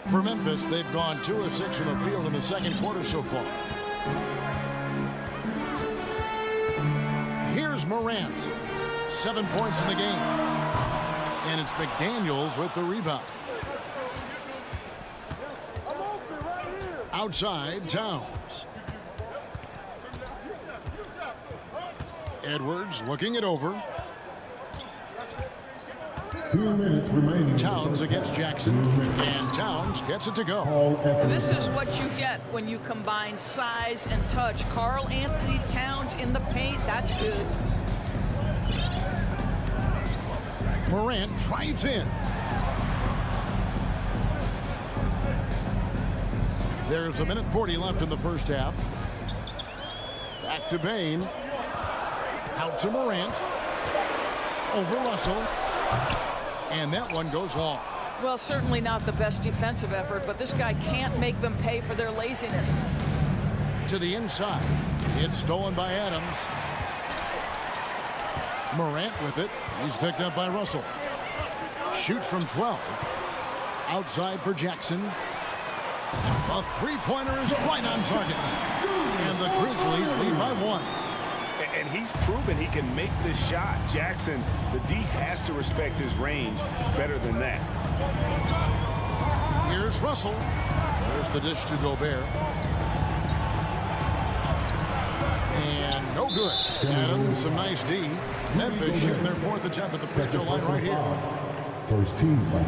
For Memphis, they've gone 2 of 6 from the field in the second quarter so far. Here's Here's Morant. 7 points in the game. And it's McDaniels with the rebound. Outside, Towns. Edwards looking it over. 2 minutes remaining. Towns against Jackson, and Towns gets it to go. This is what you get when you combine size and touch. Karl Anthony Towns in the paint, that's good. Morant drives in. There's 1:40 left in the first half. Back to Bain. Out to Morant. Over Russell. And that one goes long. Well, certainly not the best defensive effort, but this guy can't make them pay for their laziness. To the inside. It's stolen by Adams. Morant with it. He's picked up by Russell. Shoots from 12. Outside for Jackson. A three-pointer is right on target. And the Grizzlies lead by 1. And he's proven he can make this shot. Jackson, the D has to respect his range better than that. Here's Russell. There's the dish to Gobert. And no good. Adams, some nice D. Memphis shooting their 4th attempt at the free throw line right here. First team foul.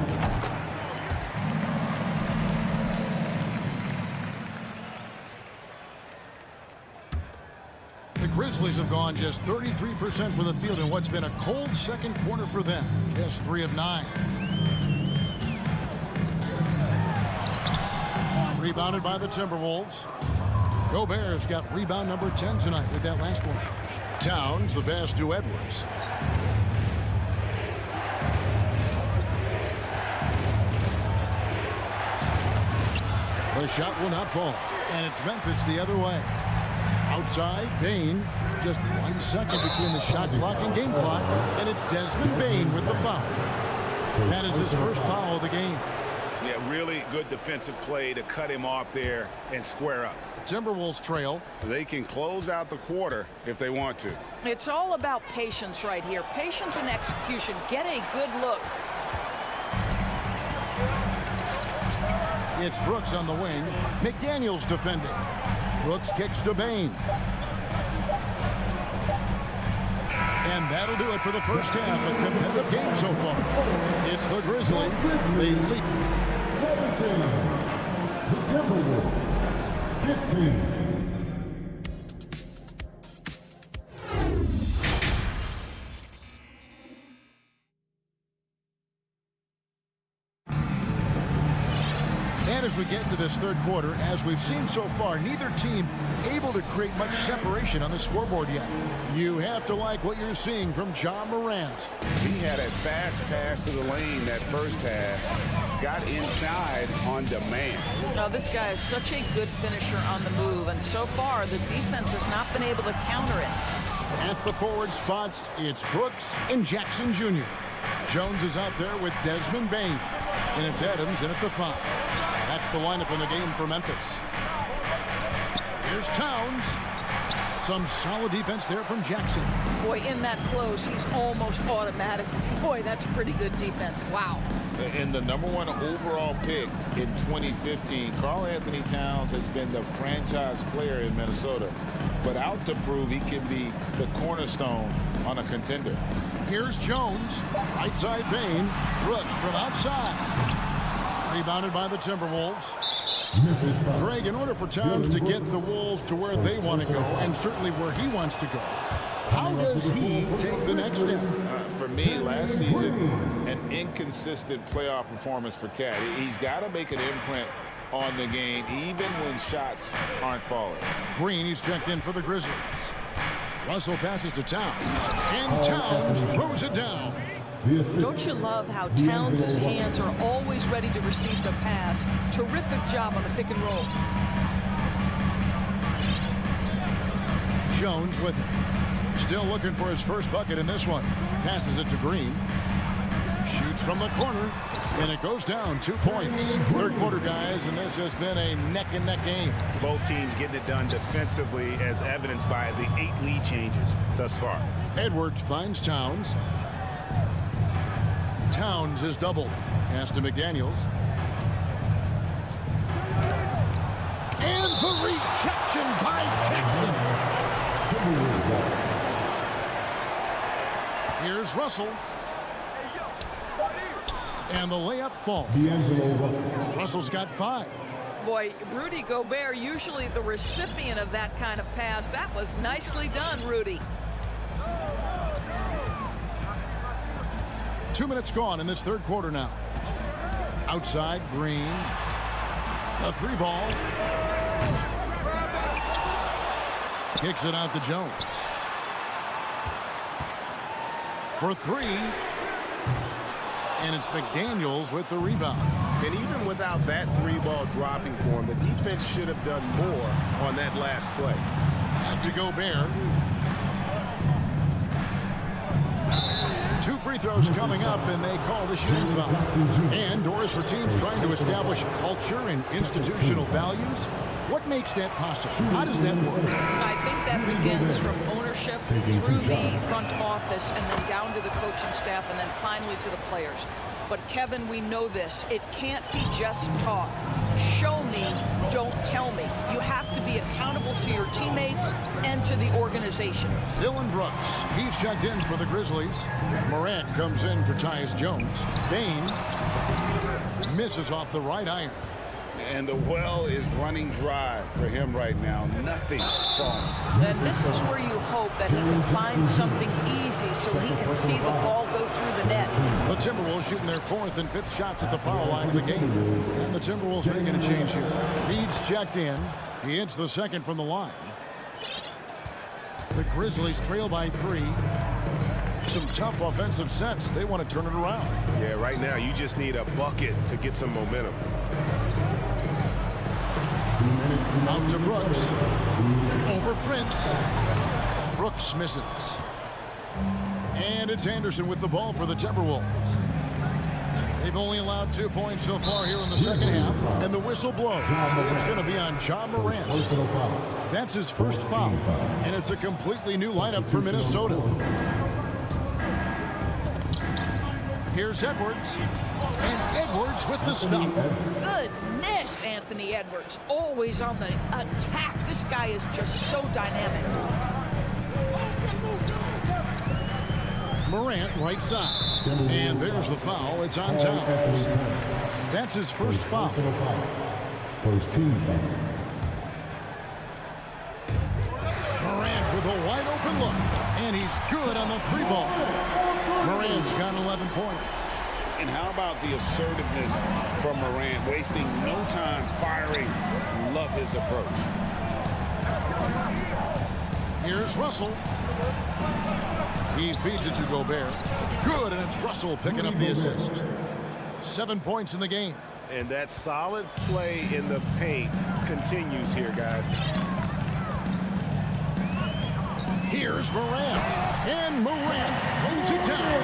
The Grizzlies have gone just 33% from the field in what's been a cold second quarter for them. Just 3 of 9. Rebounded by the Timberwolves. Gobert's got rebound number 10 tonight with that last one. Towns, the pass to Edwards. The shot will not fall. And it's Memphis the other way. Outside, Bain. Just 1 second between the shot clock and game clock. And it's Desmond Bain with the foul. That is his first foul of the game. Yeah, really good defensive play to cut him off there and square up. Timberwolves trail. They can close out the quarter if they want to. It's all about patience right here. Patience and execution. Get a good look. It's Brooks on the wing. McDaniels defending. Brooks kicks to Bain. And that'll do it for the first half of the competitive game so far. It's the Grizzlies. They lead. 17. The Timberwolves. 15. As we get into this third quarter, as we've seen so far, neither team able to create much separation on the scoreboard yet. You have to like what you're seeing from Ja Morant. He had a fast pass to the lane that first half. Got inside on demand. Now, this guy is such a good finisher on the move, and so far the defense has not been able to counter it. At the forward spots, it's Brooks and Jackson Jr. Jones is out there with Desmond Bain. And it's Adams in at the 5. That's the lineup in the game for Memphis. Here's Towns. Some solid defense there from Jackson. Boy, in that close, he's almost automatic. Boy, that's pretty good defense. Wow. And the #1 overall pick in 2015, Karl Anthony Towns has been the franchise player in Minnesota, but out to prove he can be the cornerstone on a contender. Here's Jones. Right side Bain. Brooks from outside. Rebounded by the Timberwolves. Greg, in order for Towns to get the Wolves to where they want to go, and certainly where he wants to go, how does he take the next step? For me, last season, an inconsistent playoff performance for Cat. He's got to make an imprint on the game, even when shots aren't falling. Green, he's checked in for the Grizzlies. Russell passes to Towns, and Towns throws it down. Don't you love how Towns' hands are always ready to receive the pass? Terrific job on the pick and roll. Jones with it. Still looking for his first bucket in this one. Passes it to Green. Shoots Shoots from the corner, and it goes down 2 points. Third quarter, guys, and this has been a neck-and-neck game. Both teams getting it done defensively, as evidenced by the 8 lead changes thus far. Edwards finds Towns. Towns is doubled. Pass to McDaniels. And the rejection by Jackson. Here's Russell. And the layup falls. Russell's got 5. Boy, Rudy Gobert, usually the recipient of that kind of pass. That was nicely done, Rudy. 2 minutes gone in this third quarter now. Outside, Green. A 3-ball. Kicks it out to Jones. For 3. And it's McDaniels with the rebound. And even without that 3-ball dropping for him, the defense should have done more on that last play. Back to Gobert. 2 free throws coming up, and they call the shooting foul. And doors for teams trying to establish culture and institutional values. What makes that possible? How does that work? I think that begins from ownership through the front office and then down to the coaching staff and then finally to the players. But Kevin, we know this. It can't be just talk. Show me, don't tell me. You have to be accountable to your teammates and to the organization. Dylan Brooks, he's checked in for the Grizzlies. Morant comes in for Tyus Jones. Bain misses off the right iron. And the well is running dry for him right now. Nothing falling. And this is where you hope that he can find something easy so he can see the ball go through the net. The Timberwolves shooting their 4th and 5th shots at the foul line of the game. And the Timberwolves making a change here. Reed's checked in. He hits the 2nd from the line. The Grizzlies trail by 3. Some tough offensive sets. They want to turn it around. Yeah, right now you just need a bucket to get some momentum. Out to Brooks. Over Prince. Brooks misses. And it's Anderson with the ball for the Timberwolves. They've only allowed 2 points so far here in the second half. And the whistle blows. It's going to be on Ja Morant. That's his first foul. And it's a completely new lineup for Minnesota. Here's Edwards. And Edwards with the stop. Goodness, Anthony Edwards. Always on the attack. This guy is just so dynamic. Morant, right side. And there's the foul. It's on Towns. That's his first foul. First team foul. Morant with a wide open look. And he's good on the 3-ball. Morant's got 11 points. And how about the assertiveness from Morant, wasting no time firing. Love his approach. Here's Russell. He feeds it to Gobert. Good, and it's Russell picking up the assist. 7 points in the game. And that solid play in the paint continues here, guys. Here's Morant. And Morant throws it down.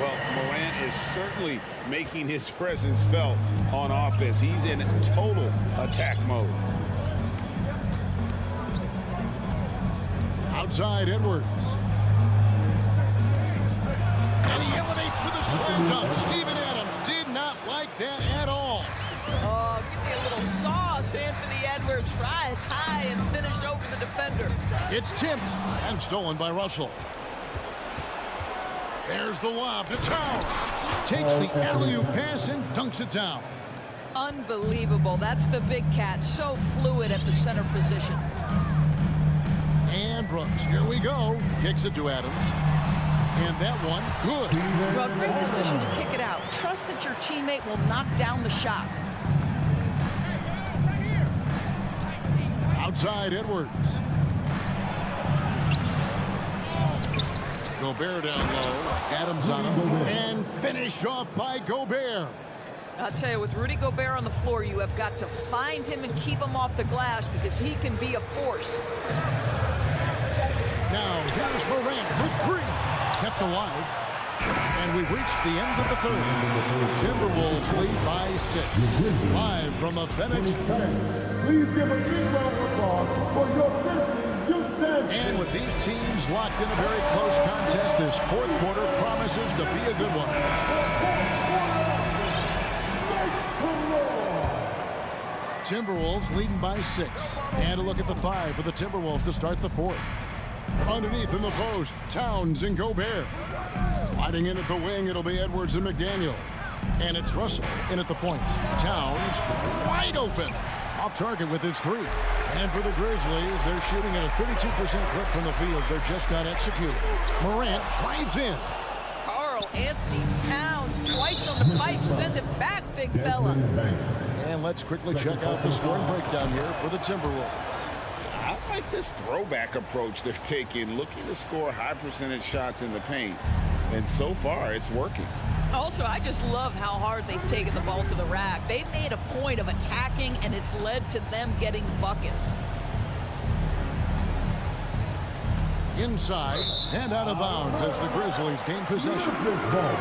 Well, Morant is certainly making his presence felt on offense. He's in total attack mode. Outside Edwards. And he elevates with a slam dunk. Steven Adams did not like that at all. Oh, give me a little sauce, Anthony Edwards. Rise high and finish over the defender. It's tipped and stolen by Russell. There's the lob to Towns. Takes the alley-oop pass and dunks it down. Unbelievable. That's the big cat. So fluid at the center position. And Brooks, here we go. Kicks it to Adams. And that one, good. Well, great decision to kick it out. Trust that your teammate will knock down the shot. Outside Edwards. Gobert down low. Adams on him. And finished off by Gobert. I'll tell you, with Rudy Gobert on the floor, you have got to find him and keep him off the glass because he can be a force. Now, here's Morant for 3. Kept alive. And we've reached the end of the third. Timberwolves lead by 6. Live from the FedEx. Please give a big round of applause for your Grizzlies youth dance. And with these teams locked in a very close contest, this fourth quarter promises to be a good one. Timberwolves leading by 6. And a look at the 5 for the Timberwolves to start the fourth. Underneath in the post, Towns and Gobert. Sliding in at the wing, it'll be Edwards and McDaniel. And it's Russell in at the point. Towns wide open. Off target with his 3. And for the Grizzlies, they're shooting at a 32% clip from the field. They're just not executing. Morant drives in. Karl Anthony Towns twice on the pipe. Send it back, big fella. And let's quickly check out the scoring breakdown here for the Timberwolves. I like this throwback approach they're taking, looking to score high percentage shots in the paint. And so far, it's working. Also, I just love how hard they've taken the ball to the rack. They've made a point of attacking, and it's led to them getting buckets. Inside and out of bounds as the Grizzlies gain possession of this ball.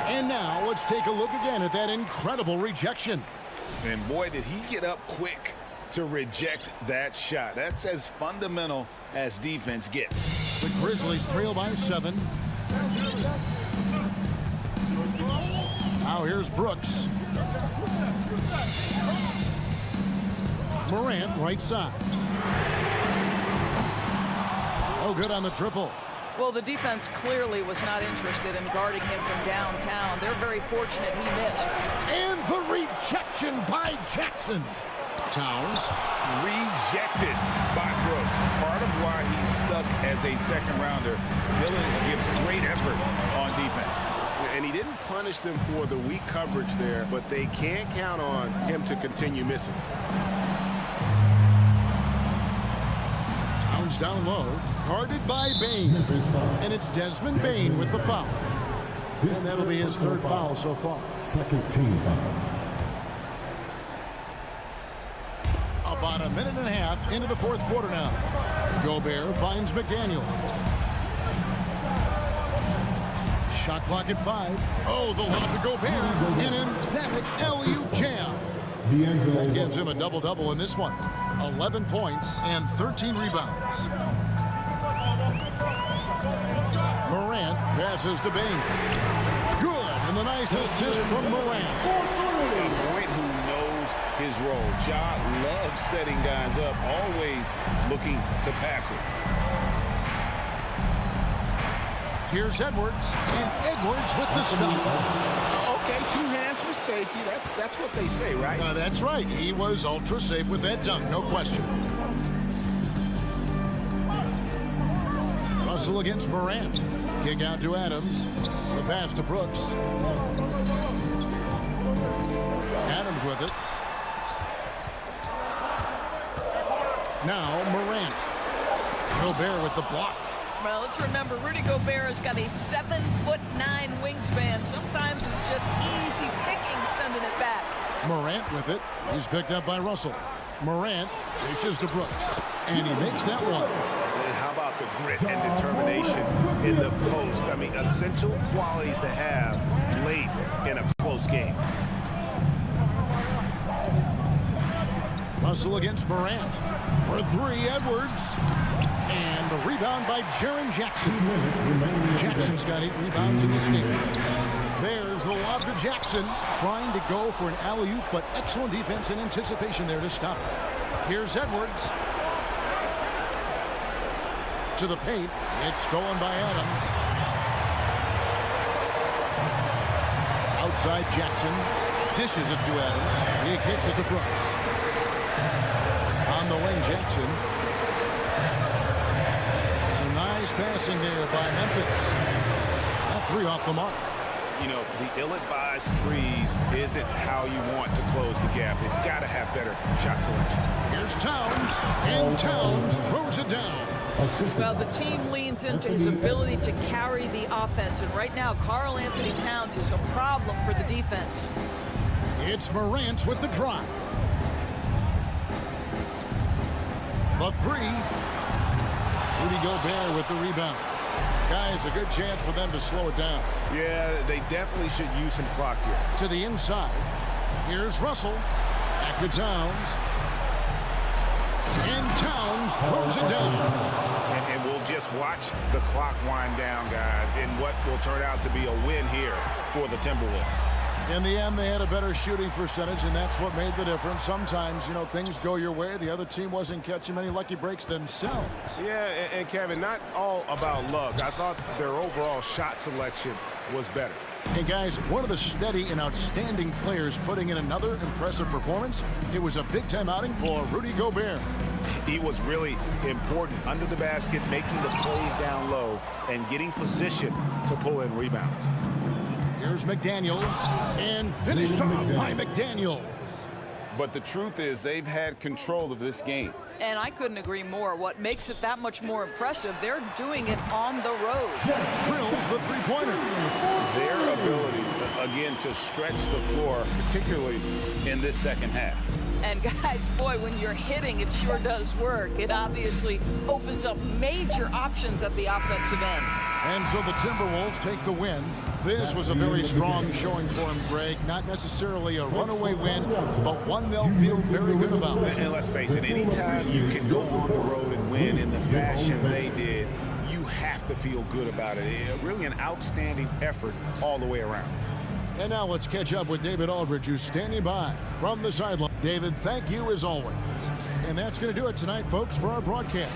And now let's take a look again at that incredible rejection. And boy, did he get up quick to reject that shot. That's as fundamental as defense gets. The Grizzlies trail by 7. Now here's Brooks. Morant right side. Oh, good on the triple. Well, the defense clearly was not interested in guarding him from downtown. They're very fortunate he missed. And the rejection by Jackson. Towns rejected by Brooks. Part of why he's stuck as a second rounder. Dillon gives great effort on defense. And he didn't punish them for the weak coverage there, but they can't count on him to continue missing. Towns down low, guarded by Bane. And it's Desmond Bane with the foul. And that'll be his third foul so far. Second team foul. About a minute and a half into the fourth quarter now. Gobert finds McDaniel. Shot clock at 5. Oh, the lob to Gobert. An emphatic alley-oop jam. That gives him a double-double in this one. 11 points and 13 rebounds. Morant passes to Bane. Good, and the nice assist from Morant. A point who knows his role. Ja loves setting guys up, always looking to pass it. Here's Edwards, and Edwards with the stop. Okay, 2 hands for safety. That's what they say, right? That's right. He was ultra safe with that dunk, no question. Russell against Morant. Kick out to Adams. The pass to Brooks. Adams with it. Now Morant. Gobert with the block. Well, let's remember, Rudy Gobert has got a 7'9" wingspan. Sometimes it's just easy picking sending it back. Morant with it. He's picked up by Russell. Morant dishes to Brooks. And he makes that one. And how about the grit and determination in the post? I mean, essential qualities to have late in a close game. Russell against Morant. For 3, Edwards. And the rebound by Jaren Jackson. Jackson's got 8 rebounds in this game. There's the lob to Jackson, trying to go for an alley-oop, but excellent defense and anticipation there to stop it. Here's Edwards. To the paint. It's stolen by Adams. Outside Jackson. Dishes it to Adams. He kicks it to Brooks. On the wing, Jackson. Nice passing there by Memphis. That 3 off the mark. You know, the ill-advised threes isn't how you want to close the gap. They've got to have better shot selection. Here's Towns, and Towns throws it down. Well, the team leans into his ability to carry the offense, and right now, Karl Anthony Towns is a problem for the defense. It's Morant with the drive. The 3. Rudy Gobert with the rebound. Guys, a good chance for them to slow it down. Yeah, they definitely should use some clock here. To the inside. Here's Russell. Back to Towns. And Towns throws it down. And we'll just watch the clock wind down, guys, in what will turn out to be a win here for the Timberwolves. In the end, they had a better shooting percentage, and that's what made the difference. Sometimes, you know, things go your way. The other team wasn't catching many lucky breaks themselves. Yeah, and Kevin, not all about luck. I thought their overall shot selection was better. Hey, guys, one of the steady and outstanding players putting in another impressive performance. It was a big-time outing for Rudy Gobert. He was really important under the basket, making the plays down low and getting position to pull in rebounds. Here's McDaniels, and finished off by McDaniels. But the truth is they've had control of this game. And I couldn't agree more. What makes it that much more impressive, they're doing it on the road. Drills the three-pointer. Their ability, again, to stretch the floor, particularly in this second half. And guys, boy, when you're hitting, it sure does work. It obviously opens up major options at the offensive end. And so the Timberwolves take the win. This was a very strong showing for him, Greg. Not necessarily a runaway win, but one they'll feel very good about. And let's face it, anytime you can go on the road and win in the fashion they did, you have to feel good about it. Really an outstanding effort all the way around. And now let's catch up with David Aldridge, who's standing by from the sideline. David, thank you as always. And that's going to do it tonight, folks, for our broadcast.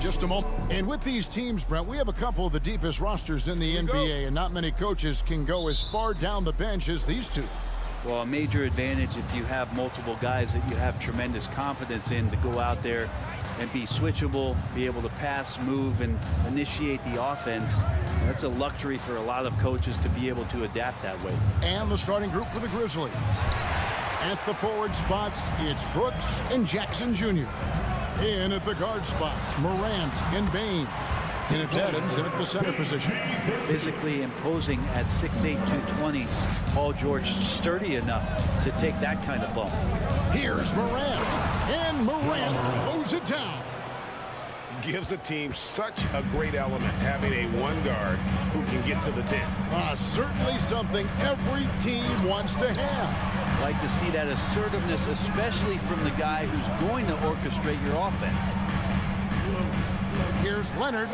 just a moment. And with these teams, Brent, we have a couple of the deepest rosters in the NBA, and not many coaches can go as far down the bench as these two. Well, a major advantage if you have multiple guys that you have tremendous confidence in to go out there and be switchable, be able to pass, move, and initiate the offense. That's a luxury for a lot of coaches to be able to adapt that way. And the starting group for the Grizzlies. At the forward spots, it's Brooks and Jackson Jr. In at the guard spots, Morant and Bane. And it's Adams in at the center position. Physically imposing at 6'8", 220. Paul George sturdy enough to take that kind of bump. Here's Morant. And Morant throws it down. Gives the team such a great element having a one guard who can get to the 10. Certainly something every team wants to have. Like to see that assertiveness, especially from the guy who's going to orchestrate your offense. Here's Leonard.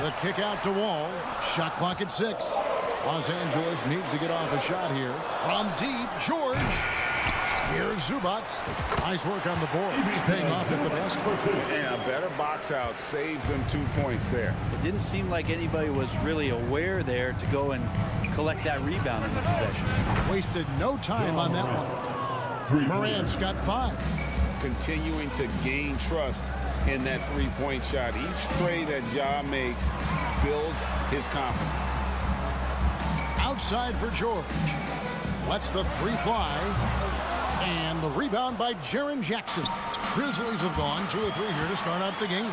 The kick out to Wall. Shot clock at 6. Los Angeles needs to get off a shot here. From deep, George. Here's Zubac. Nice work on the board. He's paying off at the basket. And a better box out saves them 2 points there. It didn't seem like anybody was really aware there to go and collect that rebound in the possession. Wasted no time on that one. Morant's got 5. Continuing to gain trust in that three-point shot. Each trade that Ja makes builds his confidence. Outside for George. Lets the 3 fly. And the rebound by Jaren Jackson. Grizzlies have gone 2 or 3 here to start out the game.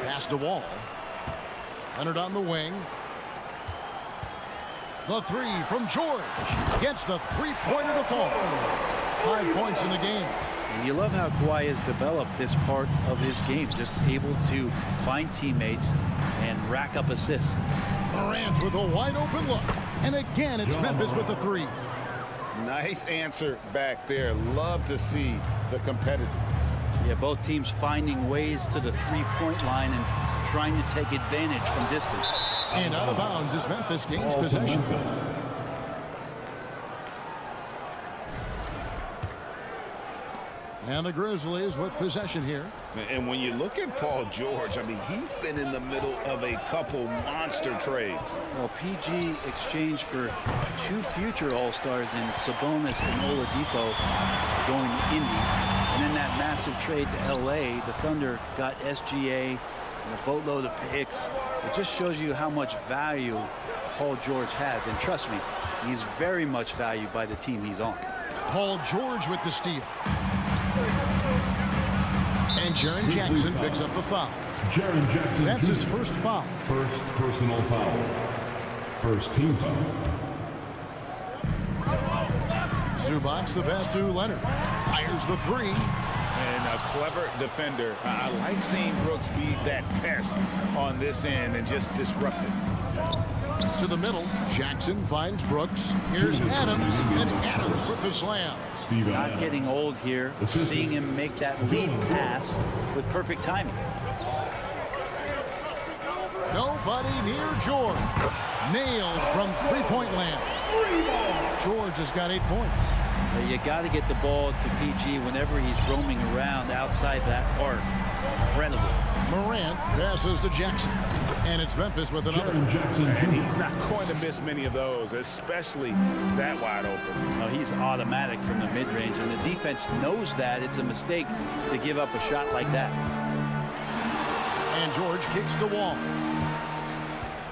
Pass to Wall. Leonard on the wing. The 3 from George. Gets the three-pointer to fall. 5 points in the game. And you love how Kawhi has developed this part of his game. Just able to find teammates and rack up assists. Morant with a wide open look. And again, it's Memphis with the 3. Nice answer back there. Love to see the competitiveness. Yeah, both teams finding ways to the three-point line and trying to take advantage from distance. And out of bounds as Memphis gains possession. And the Grizzlies with possession here. And when you look at Paul George, I mean, he's been in the middle of a couple monster trades. Well, PG exchanged for 2 future All-Stars in Sabonis and Oladipo going to Indy. And in that massive trade to L.A., the Thunder got SGA and a boatload of picks. It just shows you how much value Paul George has. And trust me, he's very much valued by the team he's on. Paul George with the steal. And Jaren Jackson picks up the foul. Jaren Jackson. That's his first foul. First personal foul. First team foul. Zubac the pass to Leonard. Fires the 3. And a clever defender. I like seeing Brooks be that pest on this end and just disrupt it. To the middle, Jackson finds Brooks. Here's Adams, and Adams with the slam. Not getting old here, seeing him make that lead pass with perfect timing. Nobody near George. Nailed from three-point land. George has got 8 points. You got to get the ball to PG whenever he's roaming around outside that arc. Incredible. Morant passes to Jackson. And it's Memphis with another. And he's not going to miss many of those, especially that wide open. No, he's automatic from the mid-range, and the defense knows that it's a mistake to give up a shot like that. And George kicks the wall.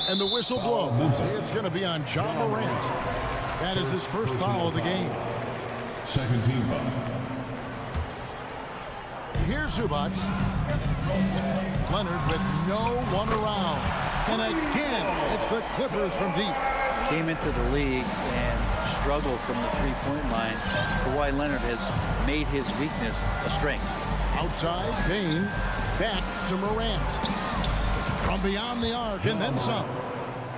And the whistle blows. It's going to be on Ja Morant. That is his first foul of the game. Second team foul. Here's Zubac. Leonard with no one around. And again, it's the Clippers from deep. Came into the league and struggled from the three-point line. Kawhi Leonard has made his weakness a strength. Outside, Bane. Back to Morant. From beyond the arc, and then some.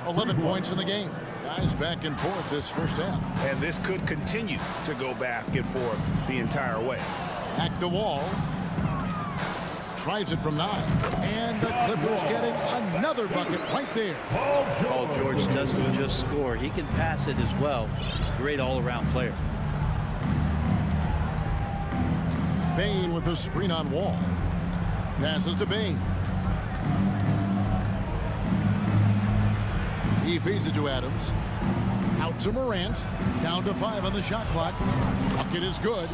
11 points in the game. Guys back and forth this first half. And this could continue to go back and forth the entire way. Back to Wall. Tries it from 9. And the Clippers getting another bucket right there. Paul George doesn't just score. He can pass it as well. He's a great all-around player. Bane with the screen on Wall. Passes to Bain. He feeds it to Adams. Out to Morant. Down to 5 on the shot clock. Bucket is good.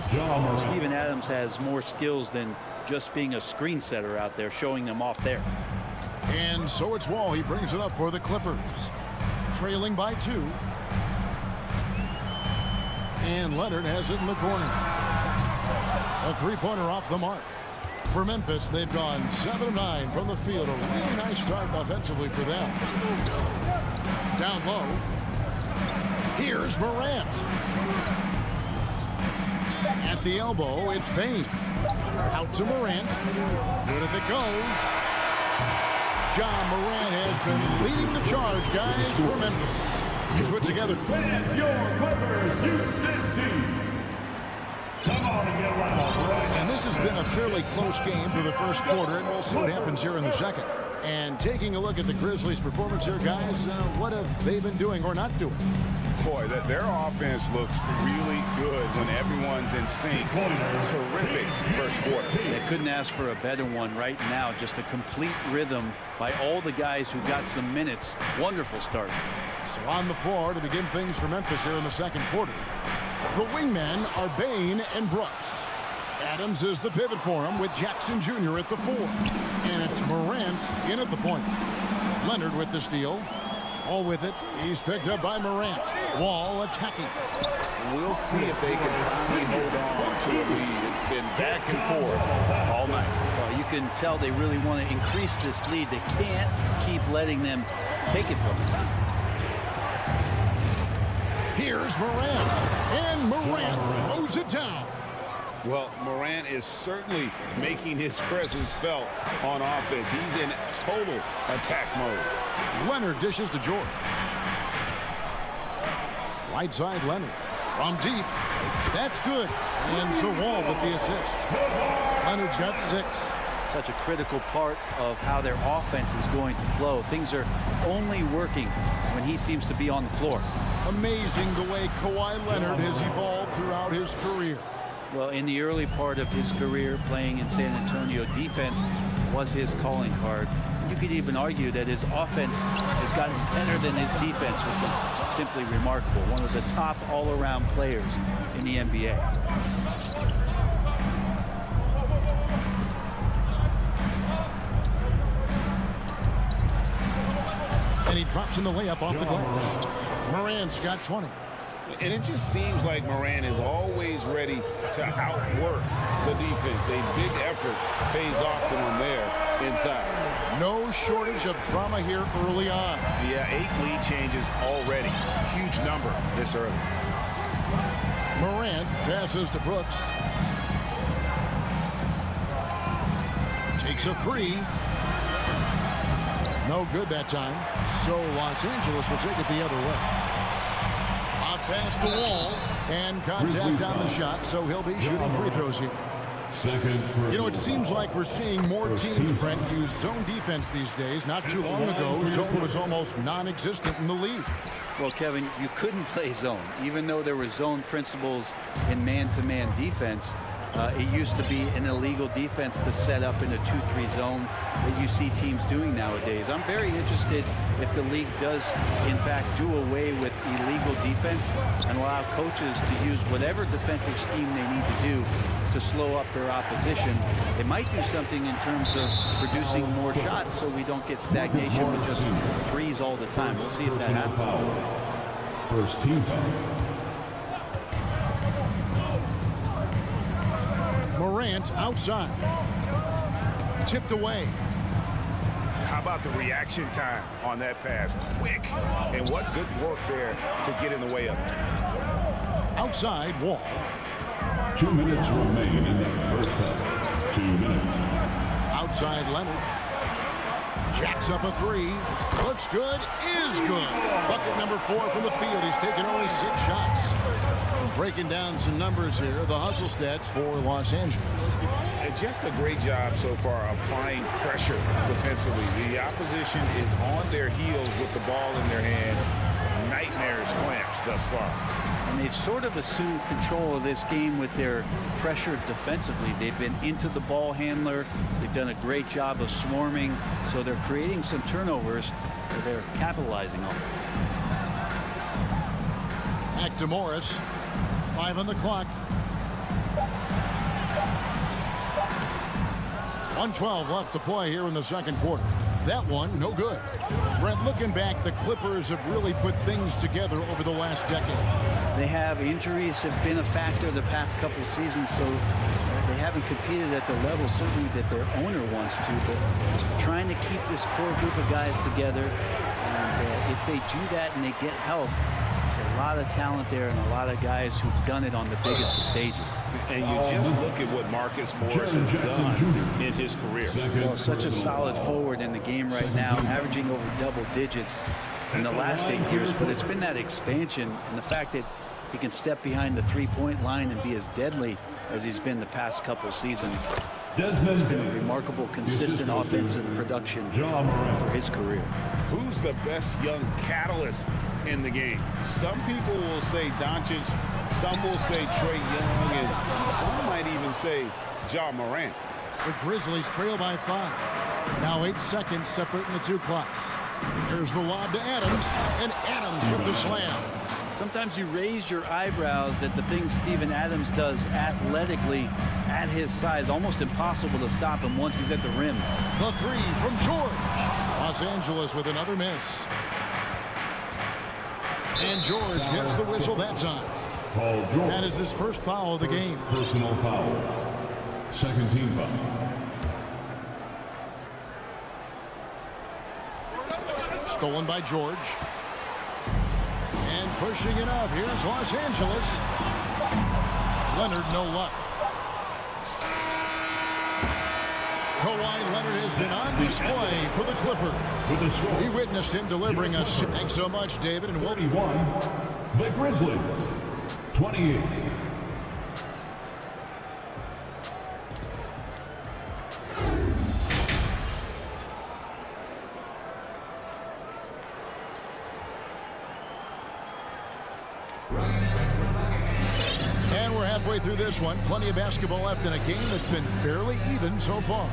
Steven Adams has more skills than just being a screen setter out there, showing them off there. And so it's Wall. He brings it up for the Clippers. Trailing by 2. And Leonard has it in the corner. A three-pointer off the mark. For Memphis, they've gone 7 of 9 from the field. A really nice start offensively for them. Down low. Here's Morant. At the elbow, it's Bain. Out to Morant. Good if it goes. John Morant has been leading the charge, guys, for Memphis. He put together. And this has been a fairly close game for the first quarter, and we'll see what happens here in the second. And taking a look at the Grizzlies' performance here, guys, what have they been doing or not doing? Boy, their offense looks really good when everyone's in sync. Terrific first quarter. They couldn't ask for a better one right now. Just a complete rhythm by all the guys who got some minutes. Wonderful start. So on the floor to begin things for Memphis here in the second quarter. The wingmen are Bain and Brooks. Adams is the pivot for him with Jackson Jr. at the 4. And it's Morant in at the point. Leonard with the steal. All with it. He's picked up by Morant. Wall attacking. We'll see if they can finally hold on to a lead. It's been back and forth all night. Well, you can tell they really want to increase this lead. They can't keep letting them take it from them. Here's Morant. And Morant throws it down. Well, Morant is certainly making his presence felt on offense. He's in total attack mode. Leonard dishes to George. Right side Leonard. From deep. That's good. And so Wall with the assist. Leonard's got 6. Such a critical part of how their offense is going to flow. Things are only working when he seems to be on the floor. Amazing the way Kawhi Leonard has evolved throughout his career. Well, in the early part of his career playing in San Antonio, defense was his calling card. You could even argue that his offense has gotten better than his defense, which is simply remarkable. One of the top all-around players in the NBA. And he drops in the layup off the glass. Morant's got 20. And it just seems like Morant is always ready to outwork the defense. A big effort pays off for him there inside. No shortage of drama here early on. Yeah, 8 lead changes already. Huge number this early. Morant passes to Brooks. Takes a 3. No good that time. So Los Angeles will take it the other way. Pass the Wall and contact on the shot, so he'll be shooting free throws here. You know, it seems like we're seeing more teams, Brent, use zone defense these days. Not too long ago, zone was almost non-existent in the league. Well, Kevin, you couldn't play zone. Even though there were zone principles in man-to-man defense, it used to be an illegal defense to set up in a 2-3 zone that you see teams doing nowadays. I'm very interested if the league does, in fact, do away with illegal defense and allow coaches to use whatever defensive scheme they need to do to slow up their opposition. It might do something in terms of producing more shots so we don't get stagnation with just threes all the time. We'll see if that happens. First team foul. Morant outside. Tipped away. How about the reaction time on that pass? Quick. And what good work there to get in the way of it. Outside Wall. 2 minutes remain in the first half. 2 minutes. Outside Leonard. Jacks up a 3. Looks good. Is good. Bucket number 4 from the field. He's taken only 6 shots. Breaking down some numbers here, the hustle stats for Los Angeles. And just a great job so far applying pressure defensively. The opposition is on their heels with the ball in their hand. Nightmarish clamps thus far. And they've sort of assumed control of this game with their pressure defensively. They've been into the ball handler. They've done a great job of swarming. So they're creating some turnovers that they're capitalizing on. Back to Morris. 5 on the clock. 1:12 left to play here in the second quarter. That one, no good. Brett, looking back, the Clippers have really put things together over the last decade. They have injuries have been a factor the past couple seasons, so they haven't competed at the level certainly that their owner wants to, but trying to keep this core group of guys together. And if they do that and they get health, there's a lot of talent there and a lot of guys who've done it on the biggest of stages. And you just look at what Marcus Morris has done in his career. Well, such a solid forward in the game right now, averaging over double digits in the last 8 years. But it's been that expansion and the fact that he can step behind the three-point line and be as deadly as he's been the past couple seasons. It's been a remarkable, consistent offensive production for his career. Who's the best young catalyst in the game? Some people will say Doncic, some will say Trae Young, and some might even say Ja Morant. The Grizzlies trail by 5. Now 8 seconds separating the two clocks. Here's the lob to Adams, and Adams with the slam. Sometimes you raise your eyebrows at the things Steven Adams does athletically at his size. Almost impossible to stop him once he's at the rim. The 3 from George. Los Angeles with another miss. And George gets the whistle that time. That is his first foul of the game. Personal foul. Second team foul. Stolen by George. And pushing it up. Here's Los Angeles. Leonard, no luck. Kawhi Leonard has been on display for the Clippers. We witnessed him delivering us. Thanks so much, David. And 31, the Grizzlies. 28. And we're halfway through this one. Plenty of basketball left in a game that's been fairly even so far.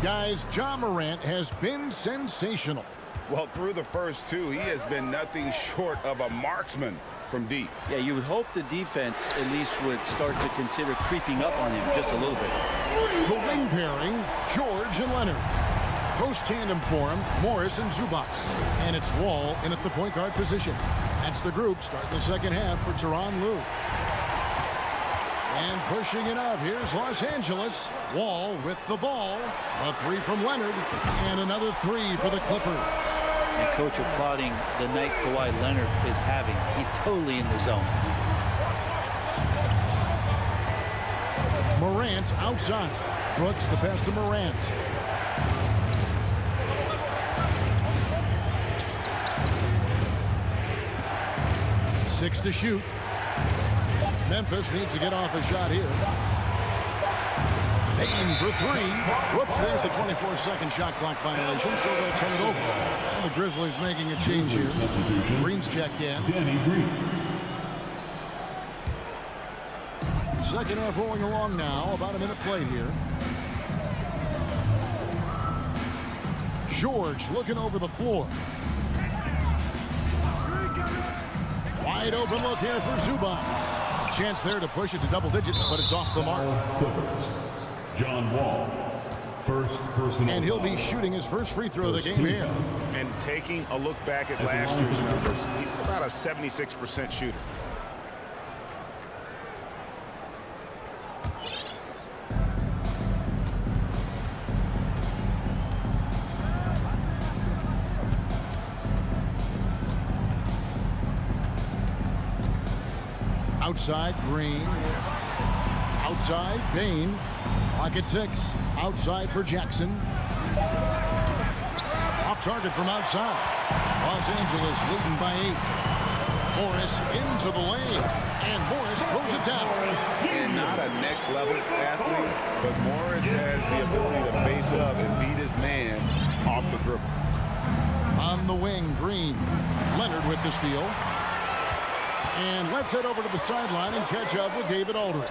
Guys, Ja Morant has been sensational. Well, through the first 2, he has been nothing short of a marksman from deep. Yeah, you would hope the defense at least would start to consider creeping up on him just a little bit. The wing pairing, George and Leonard. Post tandem for him, Morris and Zubac. And it's Wall in at the point guard position. That's the group starting the second half for Tyronn Lue. And pushing it up, here's Los Angeles. Wall with the ball. A 3 from Leonard. And another 3 for the Clippers. And coach applauding the night Kawhi Leonard is having. He's totally in the zone. Morant outside. Brooks the pass to Morant. Six to shoot. Memphis needs to get off a shot here. Payne for 3. Whoops, there's the 24-second shot clock violation, so they'll turn it over. And the Grizzlies making a change here. Green's checked in. Second half rolling along now. About a minute played here. George looking over the floor. Wide open look here for Zubac. Chance there to push it to double digits, but it's off the mark. John Wall, first personal. And he'll be shooting his first free throw of the game here. And taking a look back at last year's numbers, he's about a 76% shooter. Outside, Green. Outside, Payne. Pocket 6. Outside for Jackson. Off target from outside. Los Angeles leading by 8. Morris into the lane, and Morris throws it down. And not a next-level athlete, but Morris has the ability to face up and beat his man off the dribble. On the wing, Green. Leonard with the steal. And let's head over to the sideline and catch up with David Aldridge.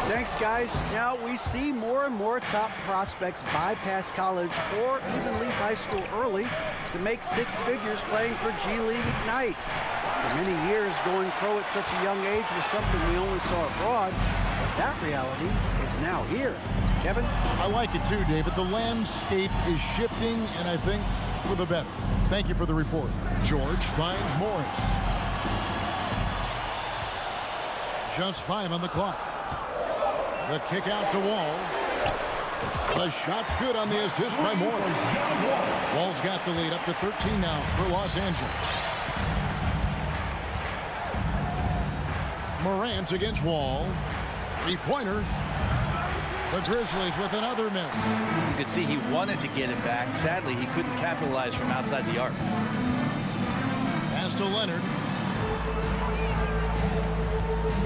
Thanks, guys. Now, we see more and more top prospects bypass college or even leave high school early to make six figures playing for G League Ignite. For many years, going pro at such a young age was something we only saw abroad, but that reality is now here. Kevin? I like it too, David. The landscape is shifting, and I think for the better. Thank you for the report. George finds Morris. Just 5 on the clock. The kick out to Wall. The shot's good on the assist by Morris. Wall's got the lead up to 13 now for Los Angeles. Morant against Wall. Three-pointer. The Grizzlies with another miss. You could see he wanted to get it back. Sadly, he couldn't capitalize from outside the arc. Pass to Leonard.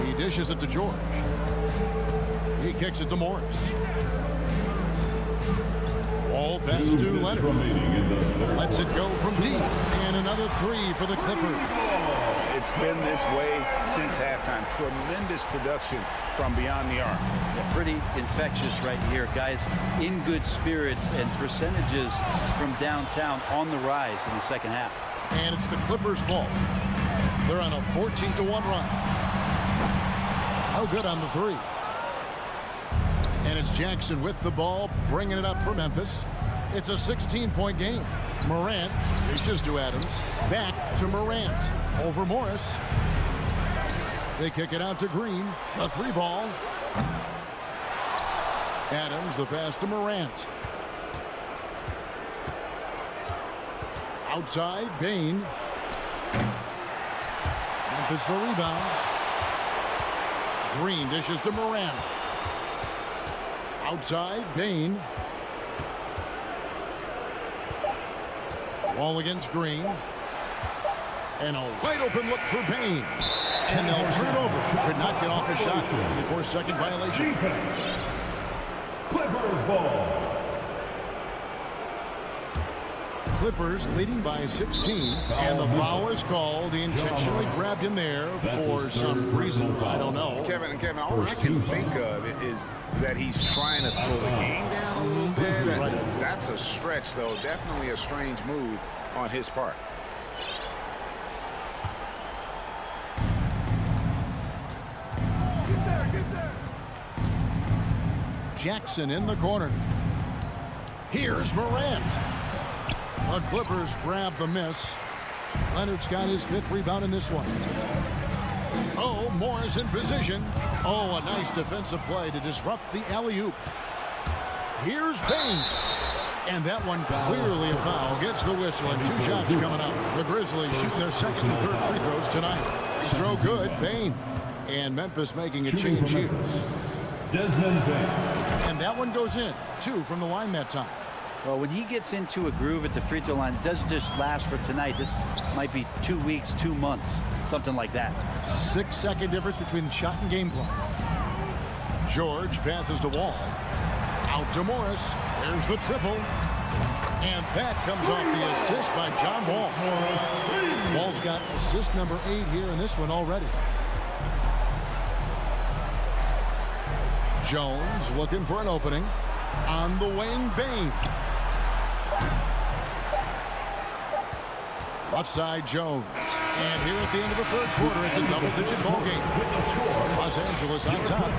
He dishes it to George. He kicks it to Morris. Wall pass to Leonard. Lets it go from deep. And another three for the Clippers. It's been this way since halftime. Tremendous production from beyond the arc. Yeah, pretty infectious right here. Guys in good spirits and percentages from downtown on the rise in the second half. And it's the Clippers' ball. They're on a 14-1 run. No good on the three. And it's Jackson with the ball, bringing it up for Memphis. It's a 16-point game. Morant reaches to Adams. Back to Morant. Over Morris. They kick it out to Green. A three ball. Adams, the pass to Morant. Outside, Bain. Memphis the rebound. Green dishes to Morant. Outside, Bain. Wall against Green. And a wide open look for Bain. And they'll turn it over. Could not get off a shot. 24-second violation. Clippers ball. Clippers leading by 16. And the foul is called. He intentionally grabbed in there for some reason. I don't know. Kevin, all I can think of is that he's trying to slow the game down a little bit. That's a stretch, though. Definitely a strange move on his part. Jackson in the corner. Here's Morant. The Clippers grab the miss. Leonard's got his 5th rebound in this one. Oh, Morris in position. Oh, a nice defensive play to disrupt the alley-oop. Here's Bain. And that one clearly a foul. Gets the whistle and 2 shots coming up. The Grizzlies shooting their 2nd and 3rd free throws tonight. Free throw good, Bain. And Memphis making a change here. Desmond Bain. And that one goes in. 2 from the line that time. Well, when he gets into a groove at the free throw line, it doesn't just last for tonight. This might be 2 weeks, 2 months, something like that. 6-second difference between the shot and game clock. George passes to Wall. Out to Morris. There's the triple. And that comes off the assist by John Wall. Wall's got assist number 8 here in this one already. Jones looking for an opening. On the wing, Bain. Left side, Jones. And here at the end of the 3rd quarter, it's a double-digit ball game. Los Angeles on top.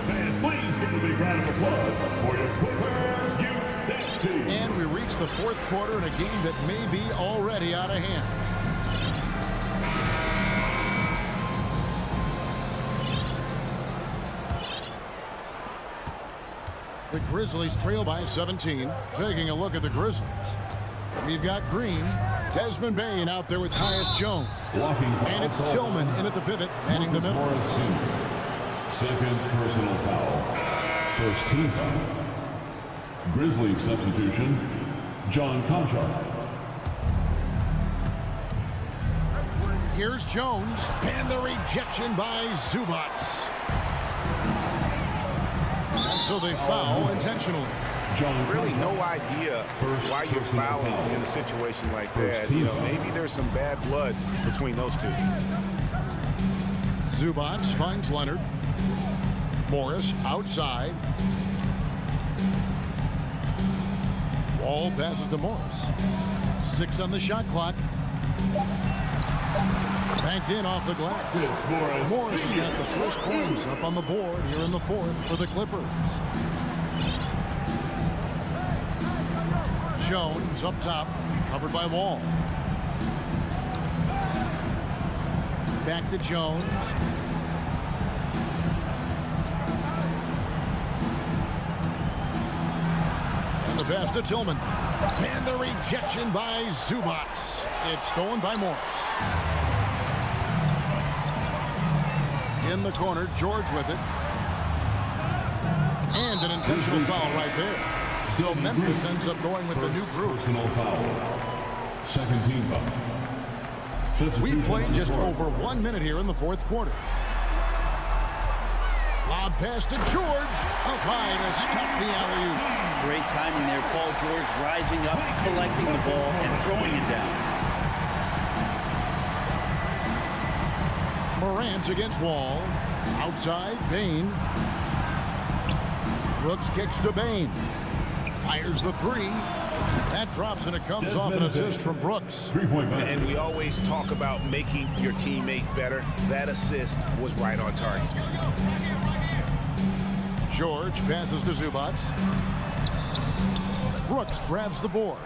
And please give a big round of applause for your Clippers Youth team. And we reach the 4th quarter in a game that may be already out of hand. The Grizzlies trail by 17. Taking a look at the Grizzlies. We've got Green. Desmond Bain out there with Tyus Jones. And it's Tillman in at the pivot, manning the middle. 2nd personal foul. 1st team foul. Grizzlies substitution, John Conchar. Here's Jones, and the rejection by Zubats. And so they foul intentionally. Really no idea why you're fouling in a situation like that. You know, maybe there's some bad blood between those two. Zubats finds Leonard. Morris outside. Wall passes to Morris. 6 on the shot clock. Banked in off the glass. Morris has got the first points up on the board here in the 4th for the Clippers. Jones up top, covered by Wall. Back to Jones. And the pass to Tillman. And the rejection by Zubats. It's stolen by Morris. In the corner, George with it. And an intentional foul right there. So Memphis ends up going with the new group. Personal foul. Second team foul. We played just over 1 minute here in the 4th quarter. Lob pass to George. Up high to stop the alley-oop. Great timing there. Paul George rising up, collecting the ball, and throwing it down. Morant against Wall. Outside, Bain. Brooks kicks to Bain. Fires the 3. That drops, and it comes off an assist from Brooks. And we always talk about making your teammate better. That assist was right on target. George passes to Zubats. Brooks grabs the board.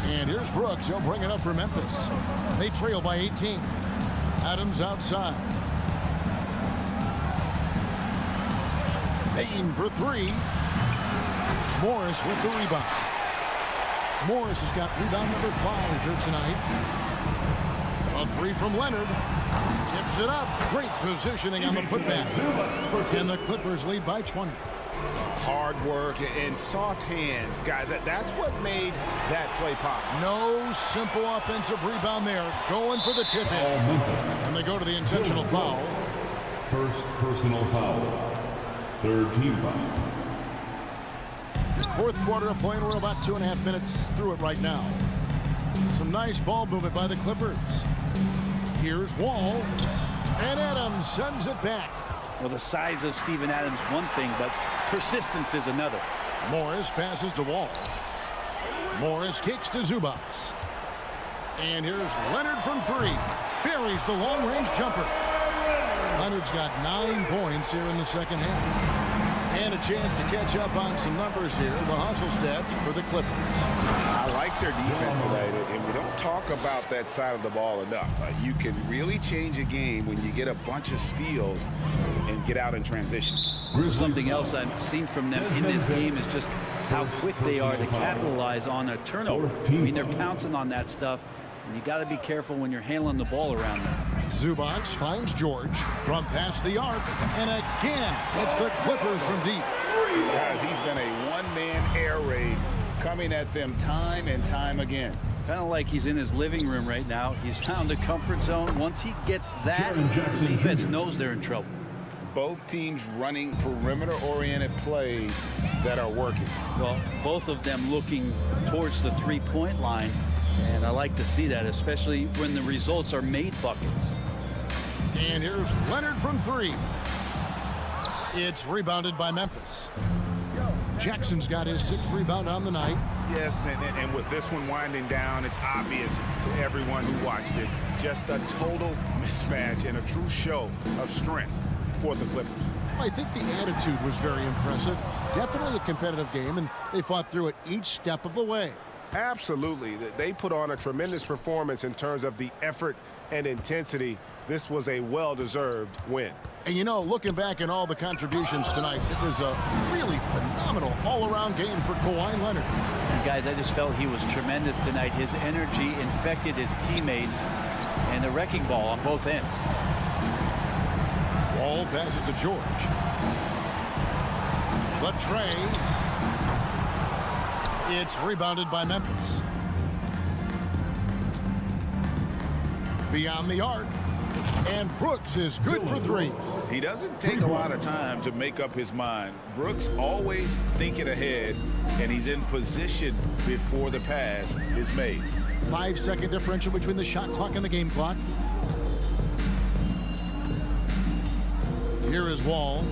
And here's Brooks. He'll bring it up for Memphis. They trail by 18. Adams outside. Bain for 3. Morris with the rebound. Morris has got rebound number 5 here tonight. A 3 from Leonard. Tips it up. Great positioning on the putback. And the Clippers lead by 20. Hard work and soft hands. Guys, that's what made that play possible. No simple offensive rebound there. Going for the tip in. And they go to the intentional foul. First personal foul. Third team foul. 4th quarter of play, and we're about 2.5 minutes through it right now. Some nice ball movement by the Clippers. Here's Wall, and Adams sends it back. Well, the size of Steven Adams one thing, but persistence is another. Morris passes to Wall. Morris kicks to Zubats. And here's Leonard from 3. Buries the long-range jumper. Leonard's got 9 points here in the second half. And a chance to catch up on some numbers here. The hustle stats for the Clippers. I like their defense tonight, and we don't talk about that side of the ball enough. You can really change a game when you get a bunch of steals and get out in transition. Something else I've seen from them in this game is just how quick they are to capitalize on a turnover. I mean, they're pouncing on that stuff, and you got to be careful when you're handling the ball around them. Zubats finds George from past the arc, and again, it's the Clippers from deep. Guys, he's been a one-man air raid coming at them time and time again. Kind of like he's in his living room right now. He's found a comfort zone. Once he gets that, the defense knows they're in trouble. Both teams running perimeter-oriented plays that are working. Well, both of them looking towards the three-point line, and I like to see that, especially when the results are made buckets. And here's Leonard from 3. It's rebounded by Memphis. Jackson's got his 6th rebound on the night. Yes, and with this one winding down, it's obvious to everyone who watched it. Just a total mismatch and a true show of strength for the Clippers. I think the attitude was very impressive. Definitely a competitive game, and they fought through it each step of the way. Absolutely. They put on a tremendous performance in terms of the effort and intensity. This was a well-deserved win. And you know, looking back at all the contributions tonight, it was a really phenomenal all-around game for Kawhi Leonard. And guys, I just felt he was tremendous tonight. His energy infected his teammates, and the wrecking ball on both ends. Wall passes to George. The tray. It's rebounded by Memphis. beyond the arc. And Brooks is good for 3. He doesn't take a lot of time to make up his mind. Brooks always thinking ahead, and he's in position before the pass is made. 5-second differential between the shot clock and the game clock. Here is Wall.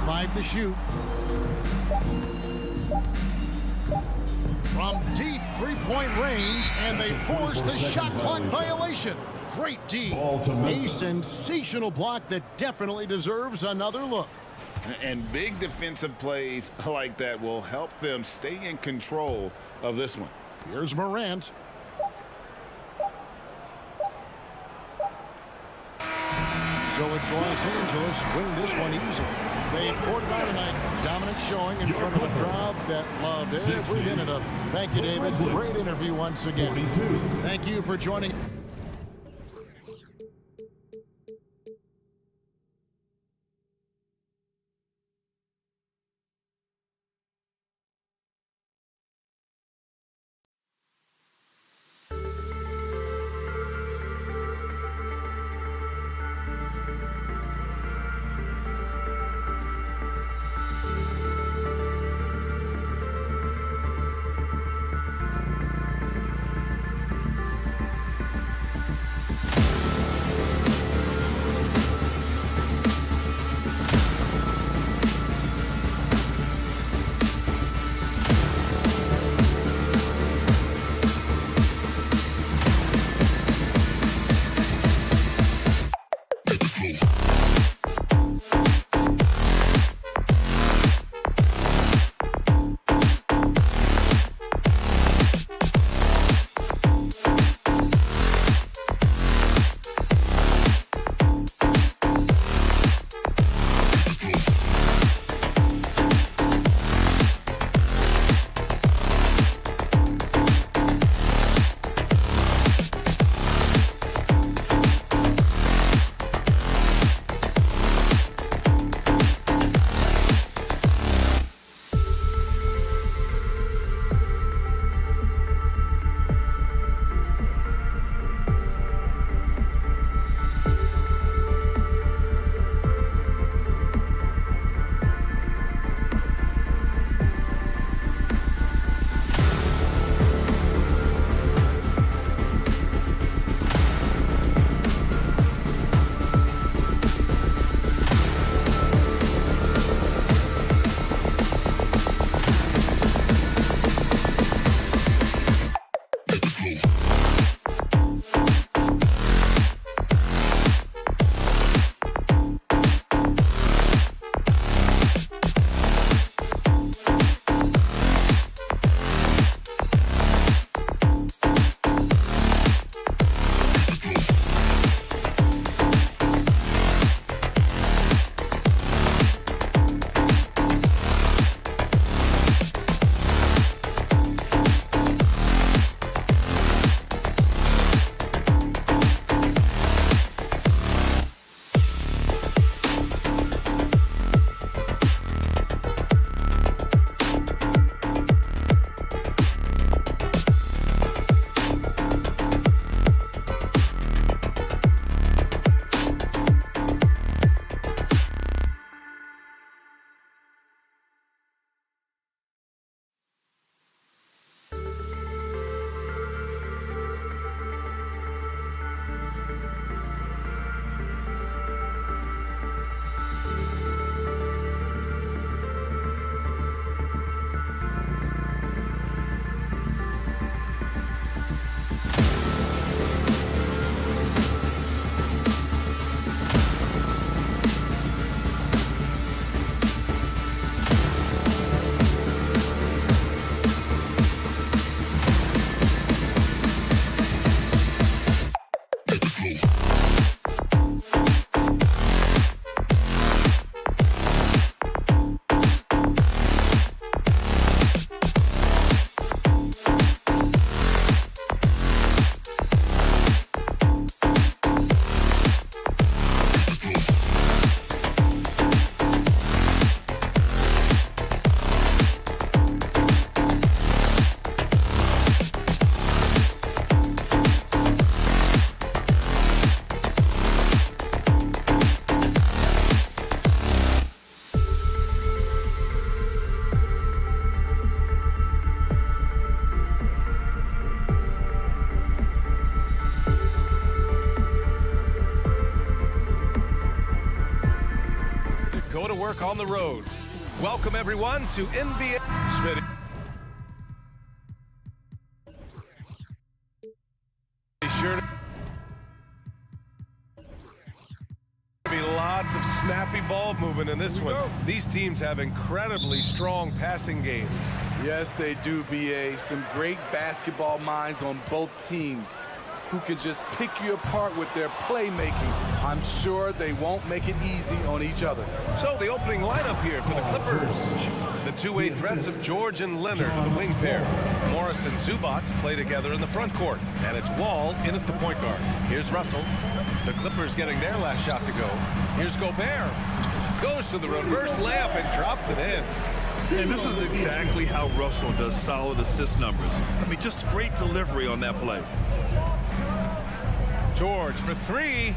5 to shoot. From deep three-point range, and they force the shot clock violation. Great D. A sensational block that definitely deserves another look. And big defensive plays like that will help them stay in control of this one. Here's Morant. So it's Los Angeles win this one easily. They poured it out tonight. Dominant showing in front of a crowd that loved every minute of it. Thank you, David. Great interview once again. Thank you for joining. on the road. Welcome, everyone, to NBA. Be sure to be lots of snappy ball movement in this one. These teams have incredibly strong passing games. Yes, they do, B.A. Some great basketball minds on both teams who can just pick you apart with their playmaking. I'm sure they won't make it easy on each other. So the opening lineup here for the Clippers. The two-way threats of George and Leonard, the wing pair. Morris and Zubac play together in the front court. And it's Wall in at the point guard. Here's Russell. The Clippers getting their last shot to go. Here's Gobert. Goes to the reverse layup and drops it in. And this is exactly how Russell does solid assist numbers. I mean, just great delivery on that play. George for three.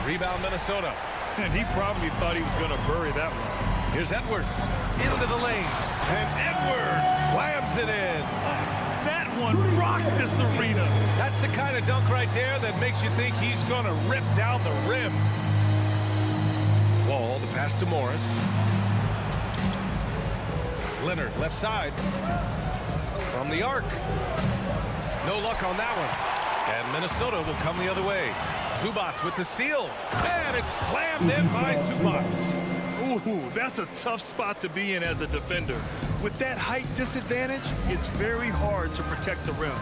Rebound Minnesota. And he probably thought he was going to bury that one. Here's Edwards into the lane. And Edwards slams it in. That one rocked this arena. That's the kind of dunk right there that makes you think he's going to rip down the rim. Wall, the pass to Morris. Leonard, left side. From the arc. No luck on that one. And Minnesota will come the other way. Zubac with the steal. And it's slammed in by Zubac. Ooh, that's a tough spot to be in as a defender. With that height disadvantage, it's very hard to protect the rim.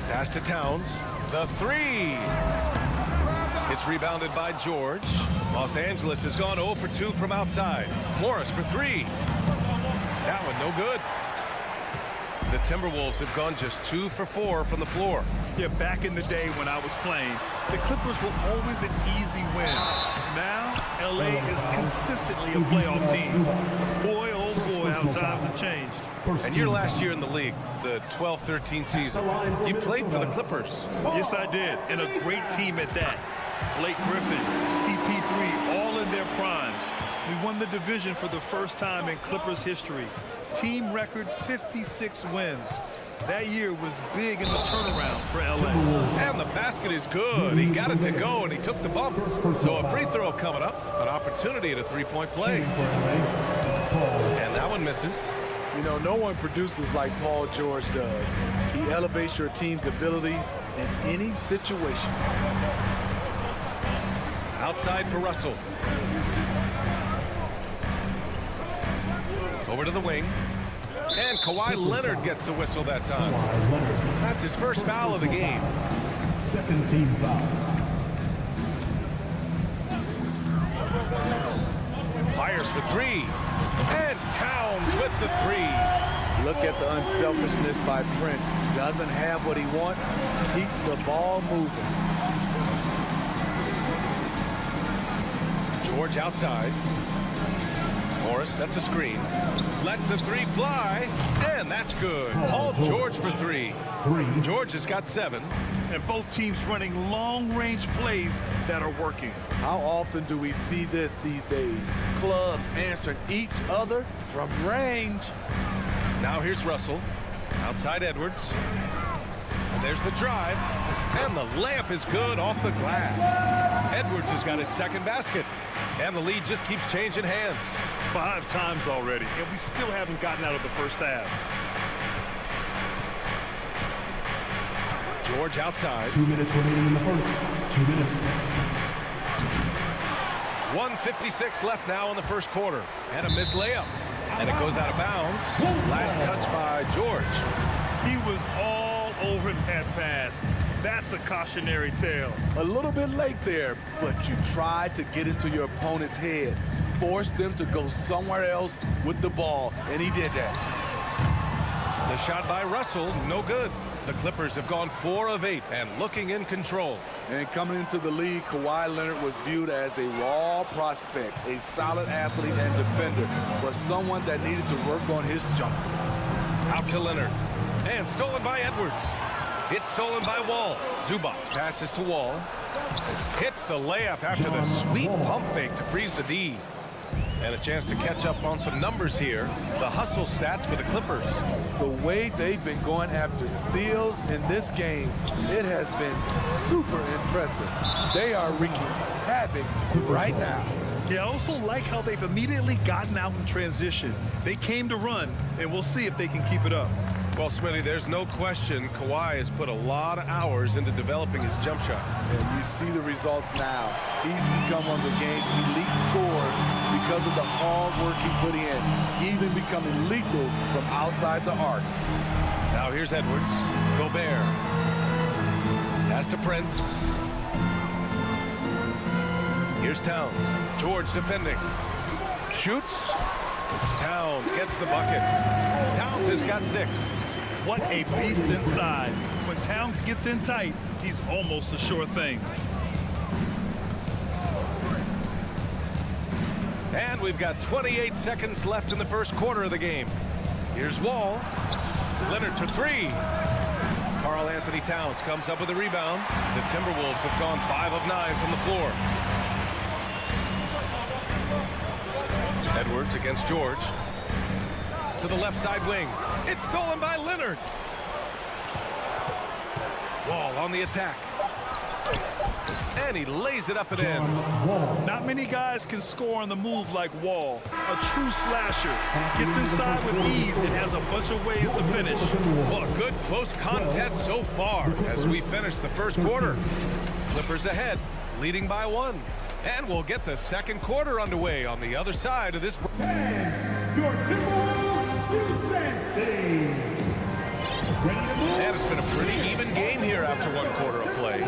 Pass to Towns. The three. It's rebounded by George. Los Angeles has gone 0 for 2 from outside. Morris for three. That one no good. The Timberwolves have gone just 2 for 4 from the floor. Yeah, back in the day when I was playing, the Clippers were always an easy win. Now, LA is consistently a playoff team. Boy, oh boy, how times have changed. And your last year in the league, the 12-13 season, you played for the Clippers. Yes, I did, and a great team at that. Blake Griffin, CP3, all in their primes. We won the division for the first time in Clippers history. Team record 56 wins. That year was big in the turnaround for LA. And the basket is good. He got it to go, and he took the bump. So a free throw coming up, an opportunity at a three-point play. And that one misses. You know, no one produces like Paul George does. He elevates your team's abilities in any situation. Outside for Russell. Over to the wing. And Kawhi Leonard gets a whistle that time. That's his first foul of the game. Second team foul. Fires for three. And Towns with the three. Look at the unselfishness by Prince. Doesn't have what he wants. Keeps the ball moving. George outside. Morris, that's a screen. Lets the three fly, and that's good. Paul George for three. George has got 7. And both teams running long-range plays that are working. How often do we see this these days? Clubs answering each other from range. Now here's Russell. Outside Edwards. And there's the drive. And the layup is good off the glass. Edwards has got his second basket. And the lead just keeps changing hands. 5 times already, and we still haven't gotten out of the first half. George outside. 2 minutes remaining in the first. 2 minutes. 1:56 left now in the first quarter. And a missed layup. And it goes out of bounds. Last touch by George. He was all over that pass. That's a cautionary tale. A little bit late there, but you tried to get into your opponent's head. Forced them to go somewhere else with the ball, and he did that. The shot by Russell, no good. The Clippers have gone 4 of 8 and looking in control. And coming into the league, Kawhi Leonard was viewed as a raw prospect, a solid athlete and defender, but someone that needed to work on his jumper. Out to Leonard. And stolen by Edwards. It's stolen by Wall. Zubac passes to Wall. Hits the layup after the sweet pump fake to freeze the D. And a chance to catch up on some numbers here. The hustle stats for the Clippers. The way they've been going after steals in this game, it has been super impressive. They are wreaking havoc right now. Yeah, I also like how they've immediately gotten out in transition. They came to run, and we'll see if they can keep it up. Well, Smitty, there's no question Kawhi has put a lot of hours into developing his jump shot. And you see the results now. He's become one of the game's elite scorers because of the hard work he put in, even becoming lethal from outside the arc. Now here's Edwards. Gobert. Pass to Prince. Here's Towns. George defending. Shoots. Towns gets the bucket. Towns has got 6. What a beast inside. When Towns gets in tight, he's almost a sure thing. And we've got 28 seconds left in the first quarter of the game. Here's Wall. Leonard for 3. Karl Anthony Towns comes up with a rebound. The Timberwolves have gone 5 of 9 from the floor. Edwards against George. To the left side wing. It's stolen by Leonard. Wall on the attack. And he lays it up and in. Not many guys can score on the move like Wall. A true slasher. Gets inside with ease and has a bunch of ways to finish. Well, a good close contest so far as we finish the first quarter. Clippers ahead, leading by 1. And we'll get the second quarter underway on the other side of this. And it's been a pretty even game here after 1 quarter of play.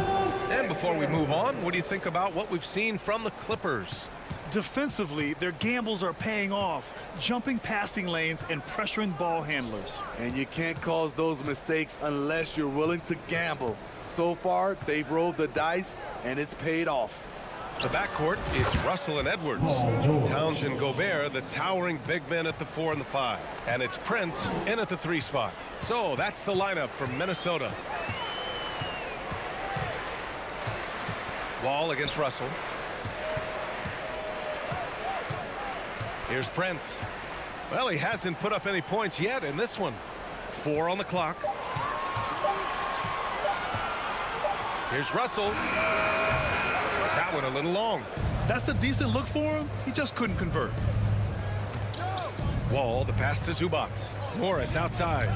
And before we move on, what do you think about what we've seen from the Clippers? Defensively, their gambles are paying off, jumping passing lanes and pressuring ball handlers. And you can't cause those mistakes unless you're willing to gamble. So far, they've rolled the dice, and it's paid off. The backcourt is Russell and Edwards. Towns and Gobert, the towering big men at the 4 and the 5. And it's Prince in at the 3 spot. So that's the lineup from Minnesota. Wall against Russell. Here's Prince. Well, he hasn't put up any points yet in this one. 4 on the clock. Here's Russell. That one a little long. That's a decent look for him. He just couldn't convert. Wall, the pass to Zubac. Morris outside.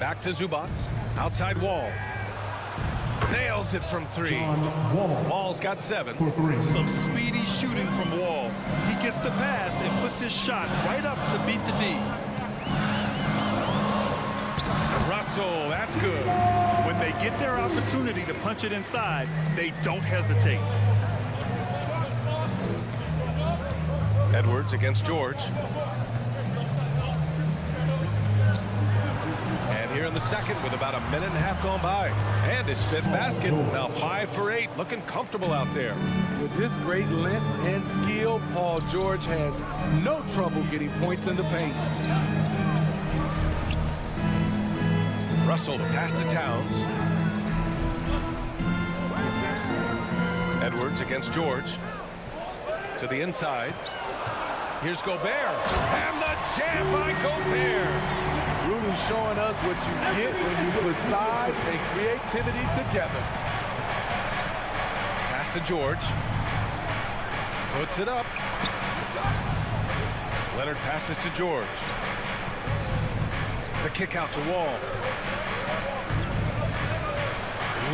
Back to Zubac. Outside Wall. Nails it from 3. Wall's got 7. Some speedy shooting from Wall. He gets the pass and puts his shot right up to beat the D. Russell, that's good. When they get their opportunity to punch it inside, they don't hesitate. Edwards against George. And here in the second with about a minute and a half gone by. And his 5th basket. Now 5 for 8. Looking comfortable out there. With his great length and skill, Paul George has no trouble getting points in the paint. Russell to pass to Towns. Edwards against George. To the inside. Here's Gobert. And the jam by Gobert. Rudy showing us what you get when you put size and creativity together. Pass to George. Puts it up. Leonard passes to George. The kick out to Wall.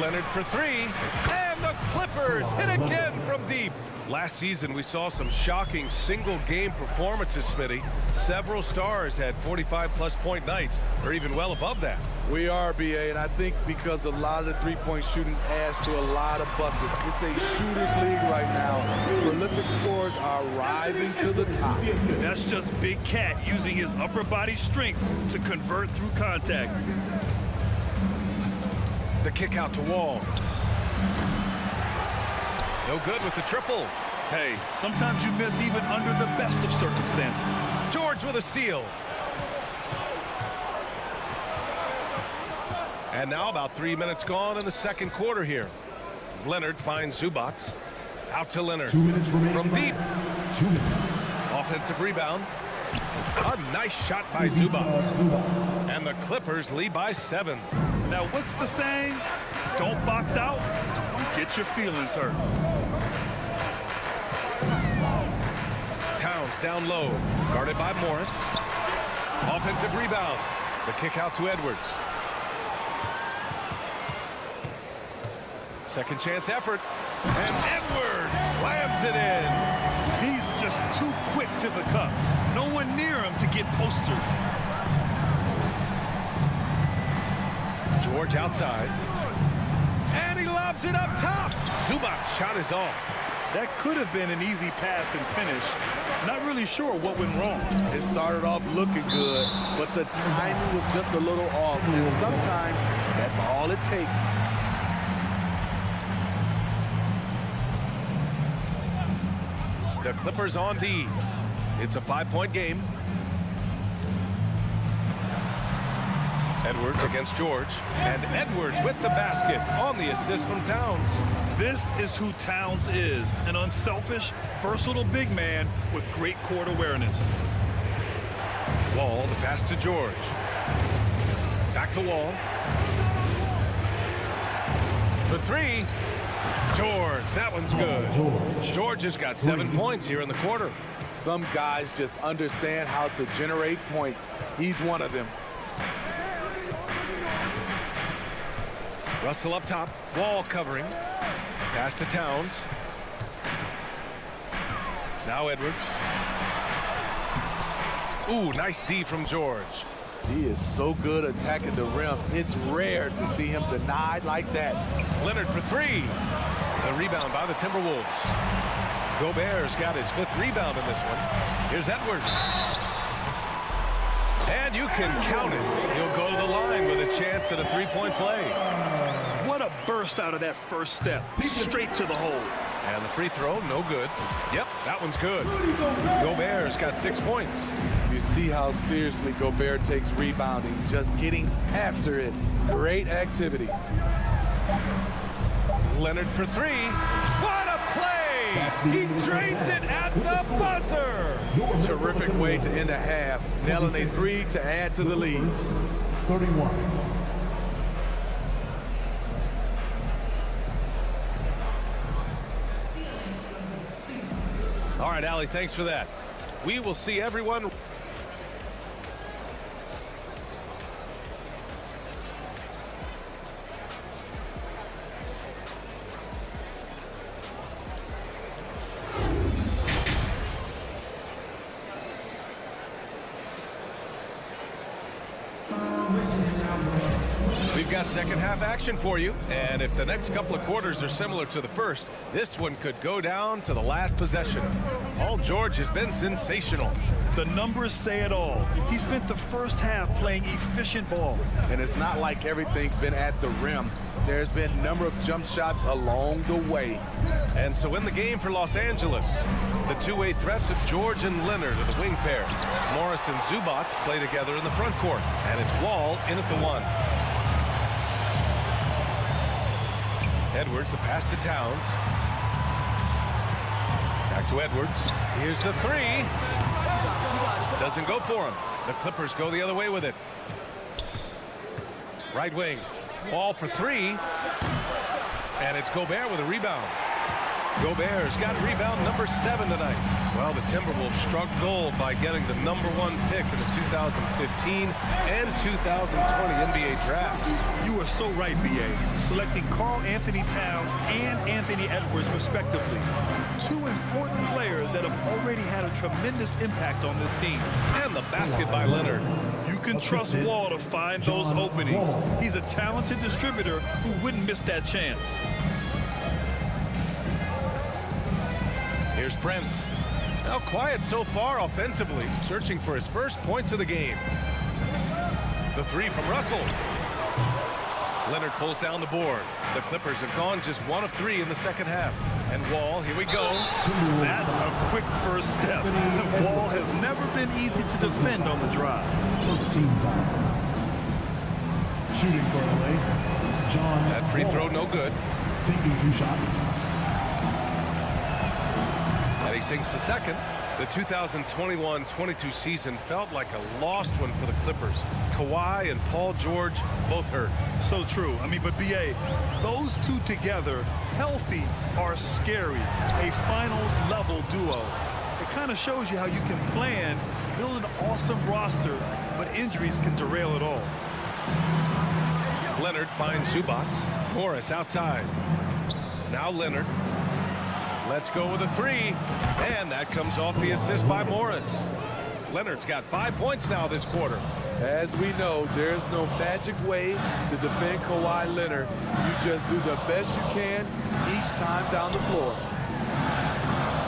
Leonard for 3. And the Clippers hit again from deep. Last season, we saw some shocking single-game performances, Smitty. Several stars had 45-plus point nights, or even well above that. We are, BA, and I think because a lot of the three-point shooting adds to a lot of buckets. It's a shooter's league right now. Prolific scorers are rising to the top. That's just Big Cat using his upper body strength to convert through contact. The kick out to Wall. No good with the triple. Hey, sometimes you miss even under the best of circumstances. George with a steal. And now about 3 minutes gone in the second quarter here. Leonard finds Zubac. Out to Leonard. 2 minutes remaining. From deep. 2 minutes. Offensive rebound. A nice shot by Zubac. And the Clippers lead by 7. Now, what's the saying? Don't box out. You get your feelings hurt. Towns down low, guarded by Morris. Offensive rebound. The kick out to Edwards. Second chance effort. And Edwards slams it in. He's just too quick to the cup. No one near him to get postered. George outside. And he lobs it up top. Zubac's shot is off. That could have been an easy pass and finish. Not really sure what went wrong. It started off looking good, but the timing was just a little off. And sometimes that's all it takes. The Clippers on D. It's a 5-point game. Edwards against George. And Edwards with the basket on the assist from Towns. This is who Towns is, an unselfish, versatile big man with great court awareness. Wall, the pass to George. Back to Wall. For three. George, that one's good. George has got 7 points here in the quarter. Some guys just understand how to generate points. He's one of them. Russell up top. Wall covering. Pass to Towns. Now Edwards. Ooh, nice D from George. He is so good attacking the rim. It's rare to see him denied like that. Leonard for three. The rebound by the Timberwolves. Gobert's got his 5th rebound in this one. Here's Edwards. And you can count it. He'll go to the line with a chance at a 3-point play. What a burst out of that first step. Straight to the hole. And the free throw, no good. Yep, that one's good. Gobert's got 6 points. You see how seriously Gobert takes rebounding, just getting after it. Great activity. Leonard for three. What a play! He drains it at the buzzer! Terrific way to end a half. Nailing a three to add to the lead. 31. All right, Allie, thanks for that. We will see everyone. We've got second half action for you, and if the next couple of quarters are similar to the first, this one could go down to the last possession. Paul George has been sensational. The numbers say it all. He spent the first half playing efficient ball. And it's not like everything's been at the rim. There's been a number of jump shots along the way. And so in the game for Los Angeles, the two-way threats of George and Leonard are the wing pair. Morris and Zubac play together in the front court, and it's Wall in at the one. Edwards, the pass to Towns. Back to Edwards. Here's the three. Doesn't go for him. The Clippers go the other way with it. Right wing. Wall for three. And it's Gobert with a rebound. Gobert's got rebound number 7 tonight. Well, the Timberwolves struck gold by getting the number 1 pick in the 2015 and 2020 NBA draft. You are so right, B.A. Selecting Karl Anthony Towns and Anthony Edwards, respectively. 2 important players that have already had a tremendous impact on this team. And the basket by Leonard. You can trust Wall to find those openings. He's a talented distributor who wouldn't miss that chance. Here's Prince. Now quiet so far offensively, searching for his first points of the game. The three from Russell. Leonard pulls down the board. The Clippers have gone just 1 of 3 in the second half. And Wall, here we go. That's a quick first step. The Wall has never been easy to defend on the drive. First team foul. Shooting for LA, John. That free throw no good. Taking 2 shots. And he sinks the second. The 2021-22 season felt like a lost one for the Clippers. Kawhi and Paul George both hurt. So true. I mean, but B.A., those two together, healthy, are scary. A finals-level duo. The It kind of shows you how you can plan, build an awesome roster, but injuries can derail it all. Leonard finds Zubats. Morris outside. Now Leonard. Let's go with a three. And that comes off the assist by Morris. Leonard's got 5 points now this quarter. As we know, there's no magic way to defend Kawhi Leonard. You just do the best you can each time down the floor.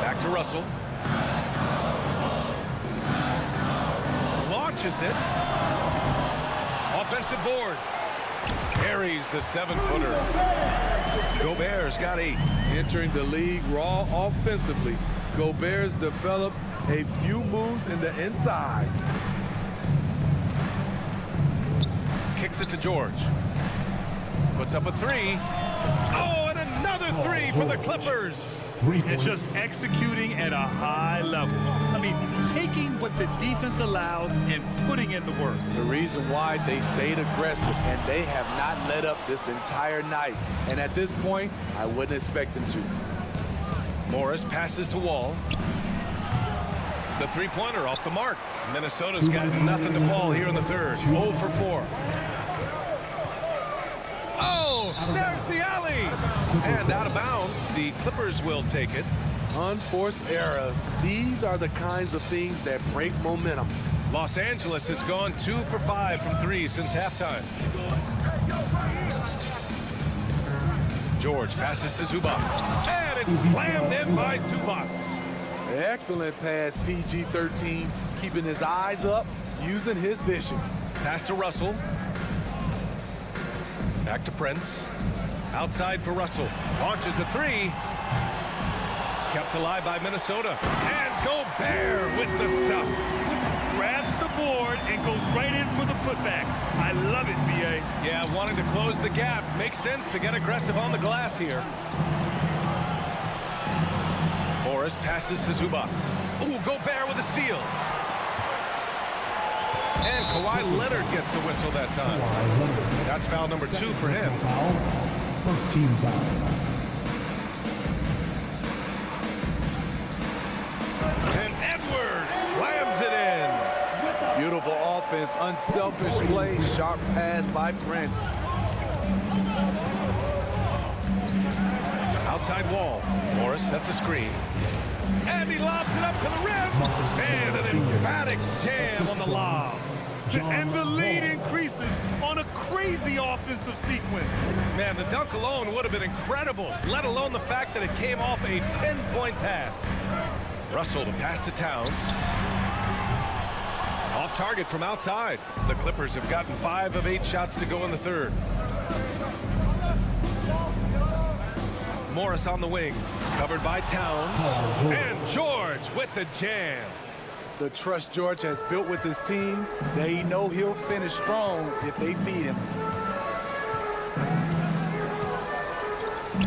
Back to Russell. Launches it. Offensive board. Carries the 7-footer. Gobert's got 8. Entering the league raw offensively, Gobert's developed a few moves in the inside. Kicks it to George. Puts up a 3. Oh, and another 3 for the Clippers. It's just executing at a high level. I mean, taking what the defense allows and putting in the work. The reason why they stayed aggressive, and they have not let up this entire night. And at this point, I wouldn't expect them to. Morris passes to Wall. The three-pointer off the mark. Minnesota's got nothing to fall here in the third. 0 for 4. Oh, there's the alley. And out of bounds, the Clippers will take it. Unforced errors. These are the kinds of things that break momentum. Los Angeles has gone 2 for 5 from 3 since halftime. George passes to Zubats. And it's slammed in by Zubats. Excellent pass, PG-13. Keeping his eyes up, using his vision. Pass to Russell. Back to Prince. Outside for Russell. Launches a 3. Kept alive by Minnesota. And Gobert with the stuff. Grabs the board and goes right in for the putback. I love it, B.A. Yeah, wanting to close the gap. Makes sense to get aggressive on the glass here. Morris passes to Zubats. Ooh, Gobert with a steal. And Kawhi Leonard gets a whistle that time. That's foul number 2 for him. First team foul. And Edwards slams it in. Beautiful offense, unselfish play, sharp pass by Prince. Outside Wall. Morris sets a screen. And he lobs it up to the rim. And an emphatic jam on the lob. And the lead increases on a crazy offensive sequence. Man, the dunk alone would have been incredible, let alone the fact that it came off a pinpoint pass. Russell to pass to Towns. Off target from outside. The Clippers have gotten 5 of 8 shots to go in the third. Morris on the wing, covered by Towns. And George with the jam. The trust George has built with his team, they know he'll finish strong if they feed him.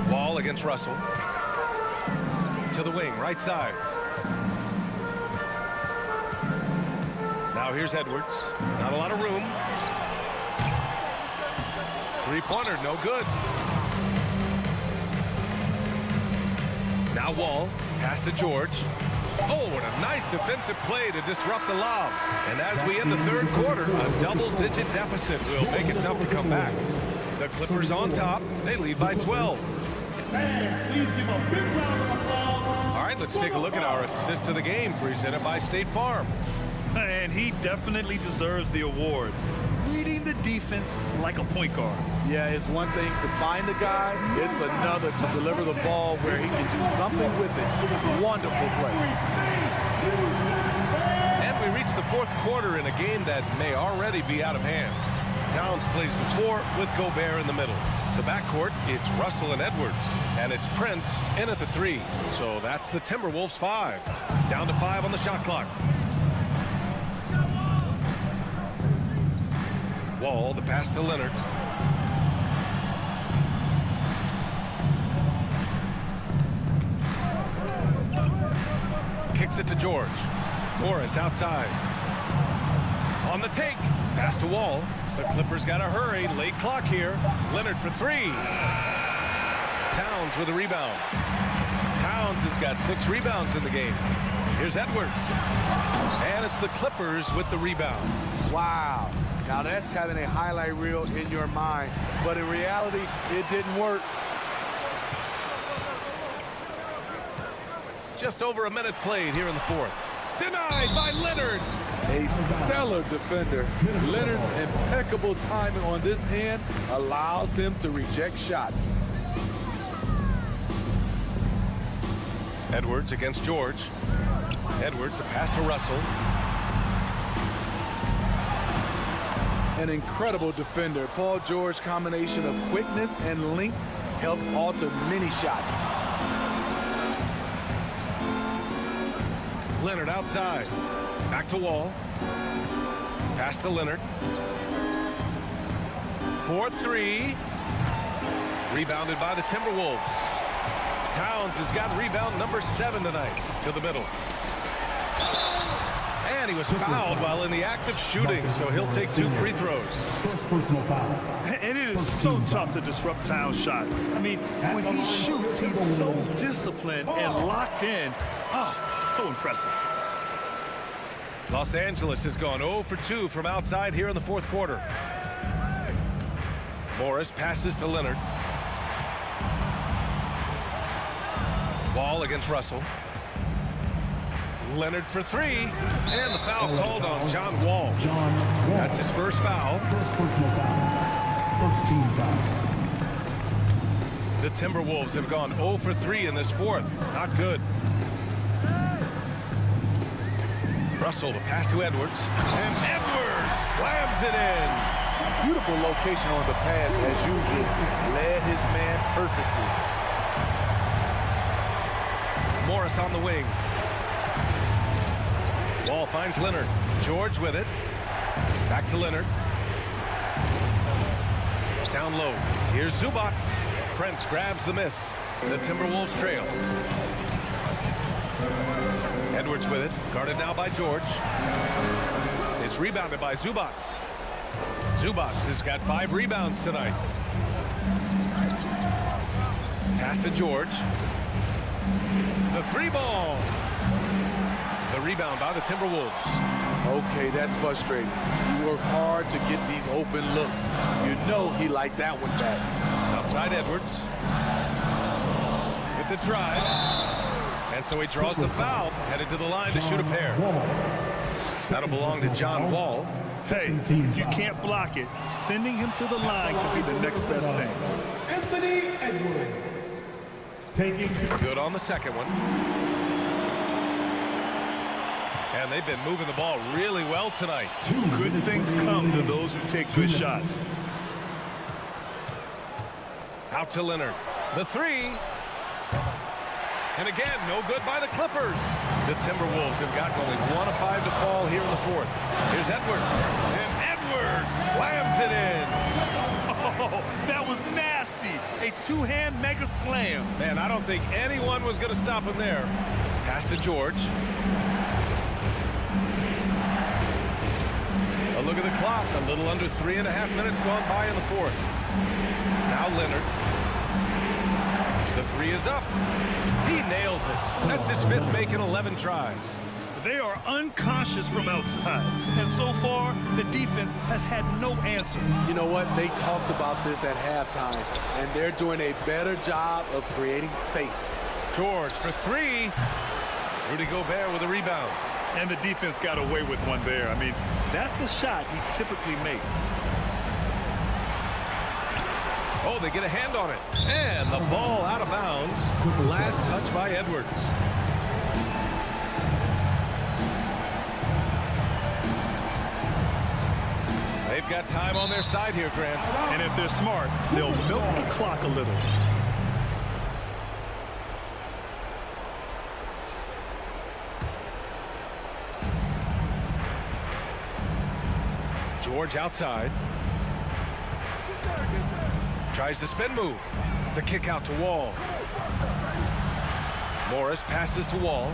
Wall against Russell. To the wing, right side. Now here's Edwards. Not a lot of room. Three-pointer, no good. Now Wall, pass to George. Oh, and a nice defensive play to disrupt the lob. And as we end the third quarter, a double-digit deficit will make it tough to come back. The Clippers on top. They lead by 12. Please give a big round of applause. All right, let's take a look at our assist of the game presented by State Farm. And he definitely deserves the award. Reading the defense like a point guard. Yeah, it's one thing to find the guy. It's another to deliver the ball where he can do something with it. Wonderful play. And we reach the fourth quarter in a game that may already be out of hand. Towns plays the 4 with Gobert in the middle. The backcourt, it's Russell and Edwards. And it's Prince in at the 3. So that's the Timberwolves 5. Down to 5 on the shot clock. Wall, the pass to Leonard. Kicks it to George. Morris outside. On the take. Pass to Wall. The Clippers got to hurry. Late clock here. Leonard for 3. Towns with a rebound. Towns has got 6 rebounds in the game. Here's Edwards. And it's the Clippers with the rebound. Wow. Now that's having a highlight reel in your mind. But in reality, it didn't work. Just over a minute played here in the fourth. Denied by Leonard. A stellar defender. Leonard's impeccable timing on this end allows him to reject shots. Edwards against George. Edwards, a pass to Russell. An incredible defender. Paul George combination of quickness and length helps alter many shots. Leonard outside. Back to Wall. Pass to Leonard. 4-3. Rebounded by the Timberwolves. Towns has got rebound number 7 tonight. To the middle. And he was fouled while in the act of shooting, so he'll take 2 free throws. First personal foul. And it is so tough to disrupt Towns' shot. I mean, when he shoots, he's so disciplined and locked in. Oh, so impressive. Los Angeles has gone 0 for 2 from outside here in the fourth quarter. Morris passes to Leonard. Wall against Russell. Leonard for 3. And the foul called on John Wall. That's his first foul. First personal foul. First team foul. The Timberwolves have gone 0 for 3 in this fourth. Not good. Russell, the pass to Edwards. And Edwards slams it in. Beautiful location on the pass as usual. Led his man perfectly. Morris on the wing. Wall finds Leonard. George with it. Back to Leonard. Down low. Here's Zubac. Prince grabs the miss. The Timberwolves trail. Edwards with it. Guarded now by George. It's rebounded by Zubac. Zubac has got 5 rebounds tonight. Pass to George. The 3 ball. The rebound by the Timberwolves. Okay, that's frustrating. You work hard to get these open looks. You know he liked that one back. Outside Edwards. With the drive. And so he draws the foul. Headed to the line to shoot a pair. That'll belong to John Wall. Hey, if you can't block it, sending him to the line could be the next best thing. Anthony Edwards. Taking good on the second one. And they've been moving the ball really well tonight. Good things come to those who take good shots. Out to Leonard. The 3. And again, no good by the Clippers. The Timberwolves have got only 1 of 5 to fall here in the fourth. Here's Edwards. And Edwards slams it in. Oh, that was nasty. A 2-hand mega slam. Man, I don't think anyone was going to stop him there. Pass to George. A look at the clock. A little under 3.5 minutes gone by in the fourth. Now Leonard. The 3 is up. He nails it. That's his 5th make in 11 tries. They are unconscious from outside. And so far, the defense has had no answer. You know what? They talked about this at halftime, and they're doing a better job of creating space. George for 3. Rudy Gobert with a rebound. And the defense got away with one there. I mean, that's a shot he typically makes. Oh, they get a hand on it. And the ball out of bounds. Last touch by Edwards. They've got time on their side here, Grant. And if they're smart, they'll milk the clock a little. George outside. Tries the spin move. The kick out to Wall. Morris passes to Wall.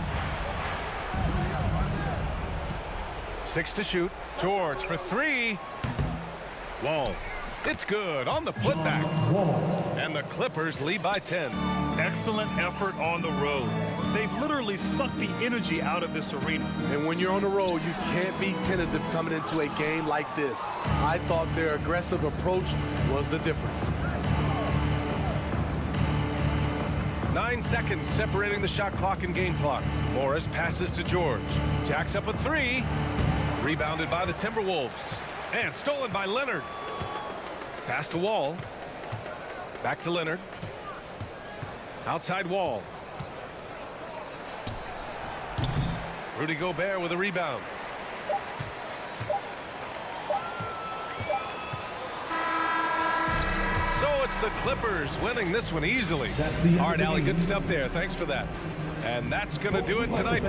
6 to shoot. George for 3. Wall. It's good on the putback. And the Clippers lead by 10. Excellent effort on the road. They've literally sucked the energy out of this arena. And when you're on the road, you can't be tentative coming into a game like this. I thought their aggressive approach was the difference. 9 seconds separating the shot clock and game clock. Morris passes to George. Jacks up a 3. Rebounded by the Timberwolves. And stolen by Leonard. Pass to Wall. Back to Leonard. Outside Wall. Rudy Gobert with a rebound. So it's the Clippers winning this one easily. All right, Allie, good stuff there. Thanks for that. And that's going to do it tonight.